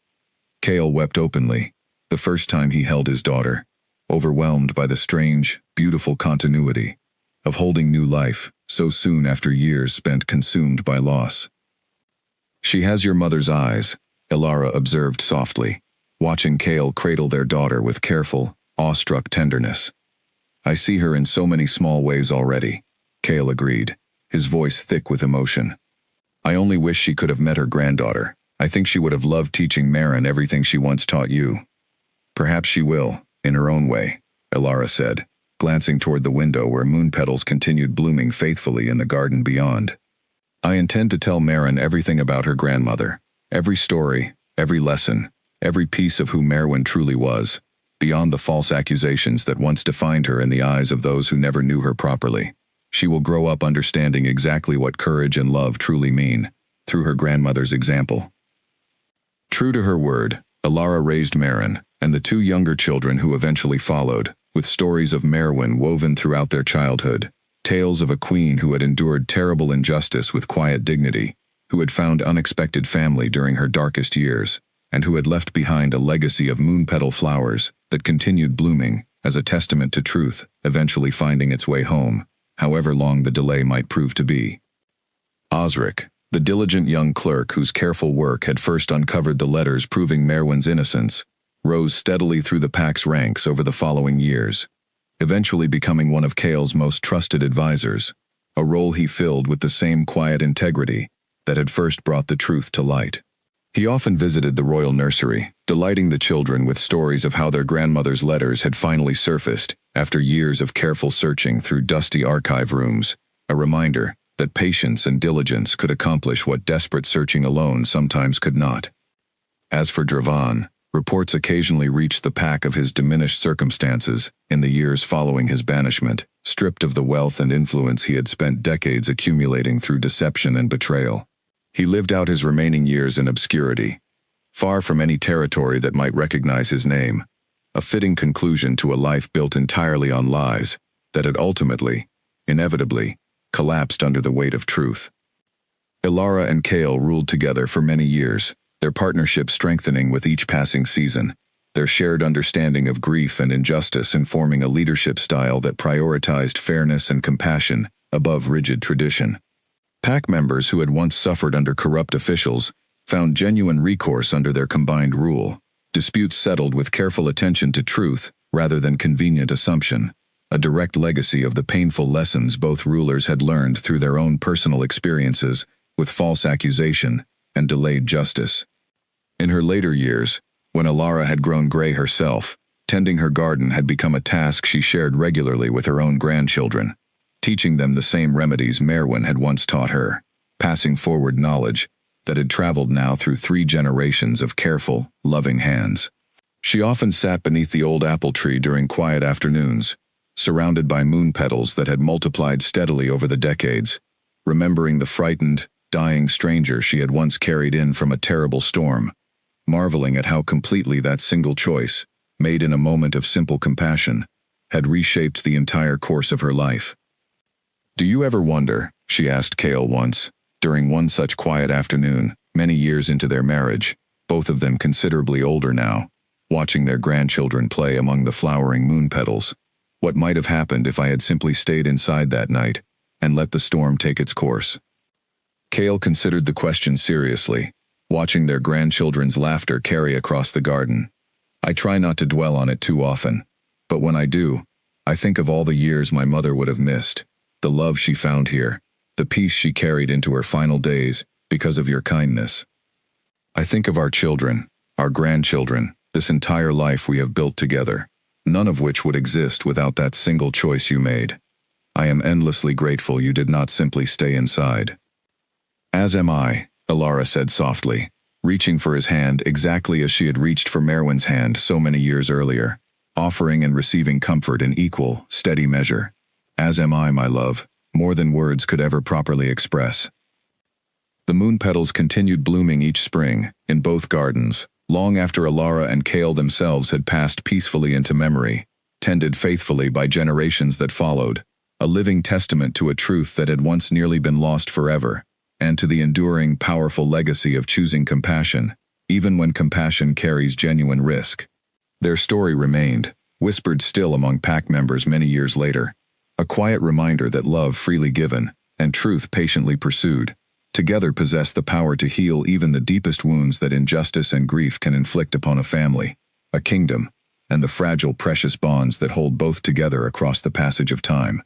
Kale wept openly, the first time he held his daughter, overwhelmed by the strange, beautiful continuity of holding new life so soon after years spent consumed by loss. "She has your mother's eyes," Ilara observed softly, watching Kale cradle their daughter with careful, awestruck tenderness. "I see her in so many small ways already," Kale agreed, his voice thick with emotion. "I only wish she could have met her granddaughter. I think she would have loved teaching Marin everything she once taught you." "Perhaps she will, in her own way," Ilara said, glancing toward the window where moon petals continued blooming faithfully in the garden beyond. "I intend to tell Marin everything about her grandmother, every story, every lesson, every piece of who Merwin truly was, beyond the false accusations that once defined her in the eyes of those who never knew her properly. She will grow up understanding exactly what courage and love truly mean, through her grandmother's example." True to her word, Ilara raised Marin, and the 2 younger children who eventually followed, with stories of Merwin woven throughout their childhood, tales of a queen who had endured terrible injustice with quiet dignity, who had found unexpected family during her darkest years, and who had left behind a legacy of moon petal flowers that continued blooming as a testament to truth, eventually finding its way home, however long the delay might prove to be. Osric, the diligent young clerk whose careful work had first uncovered the letters proving Merwin's innocence, rose steadily through the pack's ranks over the following years, eventually becoming one of Kale's most trusted advisors, a role he filled with the same quiet integrity that had first brought the truth to light. He often visited the royal nursery, delighting the children with stories of how their grandmother's letters had finally surfaced after years of careful searching through dusty archive rooms, a reminder that patience and diligence could accomplish what desperate searching alone sometimes could not. As for Dravan, reports occasionally reached the pack of his diminished circumstances in the years following his banishment, stripped of the wealth and influence he had spent decades accumulating through deception and betrayal. He lived out his remaining years in obscurity, far from any territory that might recognize his name, a fitting conclusion to a life built entirely on lies that had ultimately, inevitably, collapsed under the weight of truth. Ilara and Kale ruled together for many years, their partnership strengthening with each passing season, their shared understanding of grief and injustice informing a leadership style that prioritized fairness and compassion above rigid tradition. Pack members who had once suffered under corrupt officials found genuine recourse under their combined rule, disputes settled with careful attention to truth rather than convenient assumption, a direct legacy of the painful lessons both rulers had learned through their own personal experiences with false accusation and delayed justice. In her later years, when Alara had grown gray herself, tending her garden had become a task she shared regularly with her own grandchildren, teaching them the same remedies Merwin had once taught her, passing forward knowledge that had traveled now through 3 generations of careful, loving hands. She often sat beneath the old apple tree during quiet afternoons, surrounded by moon petals that had multiplied steadily over the decades, remembering the frightened, dying stranger she had once carried in from a terrible storm, marveling at how completely that single choice, made in a moment of simple compassion, had reshaped the entire course of her life. "Do you ever wonder," she asked Kale once, during one such quiet afternoon, many years into their marriage, both of them considerably older now, watching their grandchildren play among the flowering moon petals, "what might have happened if I had simply stayed inside that night and let the storm take its course?" Kale considered the question seriously, watching their grandchildren's laughter carry across the garden. "I try not to dwell on it too often, but when I do, I think of all the years my mother would have missed, the love she found here, the peace she carried into her final days because of your kindness. I think of our children, our grandchildren, this entire life we have built together, none of which would exist without that single choice you made. I am endlessly grateful you did not simply stay inside." "As am I," Alara said softly, reaching for his hand exactly as she had reached for Merwin's hand so many years earlier, offering and receiving comfort in equal, steady measure. "As am I, my love, more than words could ever properly express." The moon petals continued blooming each spring, in both gardens, long after Alara and Kale themselves had passed peacefully into memory, tended faithfully by generations that followed, a living testament to a truth that had once nearly been lost forever, and to the enduring, powerful legacy of choosing compassion, even when compassion carries genuine risk. Their story remained, whispered still among pack members many years later, a quiet reminder that love freely given, and truth patiently pursued, together possess the power to heal even the deepest wounds that injustice and grief can inflict upon a family, a kingdom, and the fragile, precious bonds that hold both together across the passage of time.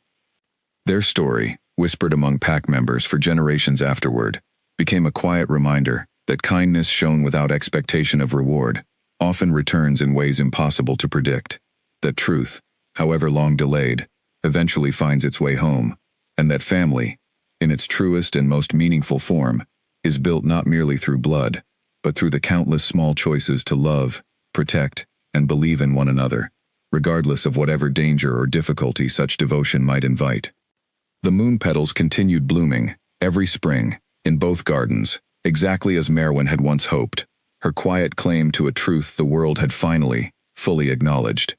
Their story, whispered among pack members for generations afterward, became a quiet reminder that kindness shown without expectation of reward often returns in ways impossible to predict, that truth, however long delayed, eventually finds its way home, and that family, in its truest and most meaningful form, is built not merely through blood, but through the countless small choices to love, protect, and believe in one another, regardless of whatever danger or difficulty such devotion might invite. The moon petals continued blooming, every spring, in both gardens, exactly as Merwin had once hoped, her quiet claim to a truth the world had finally, fully acknowledged.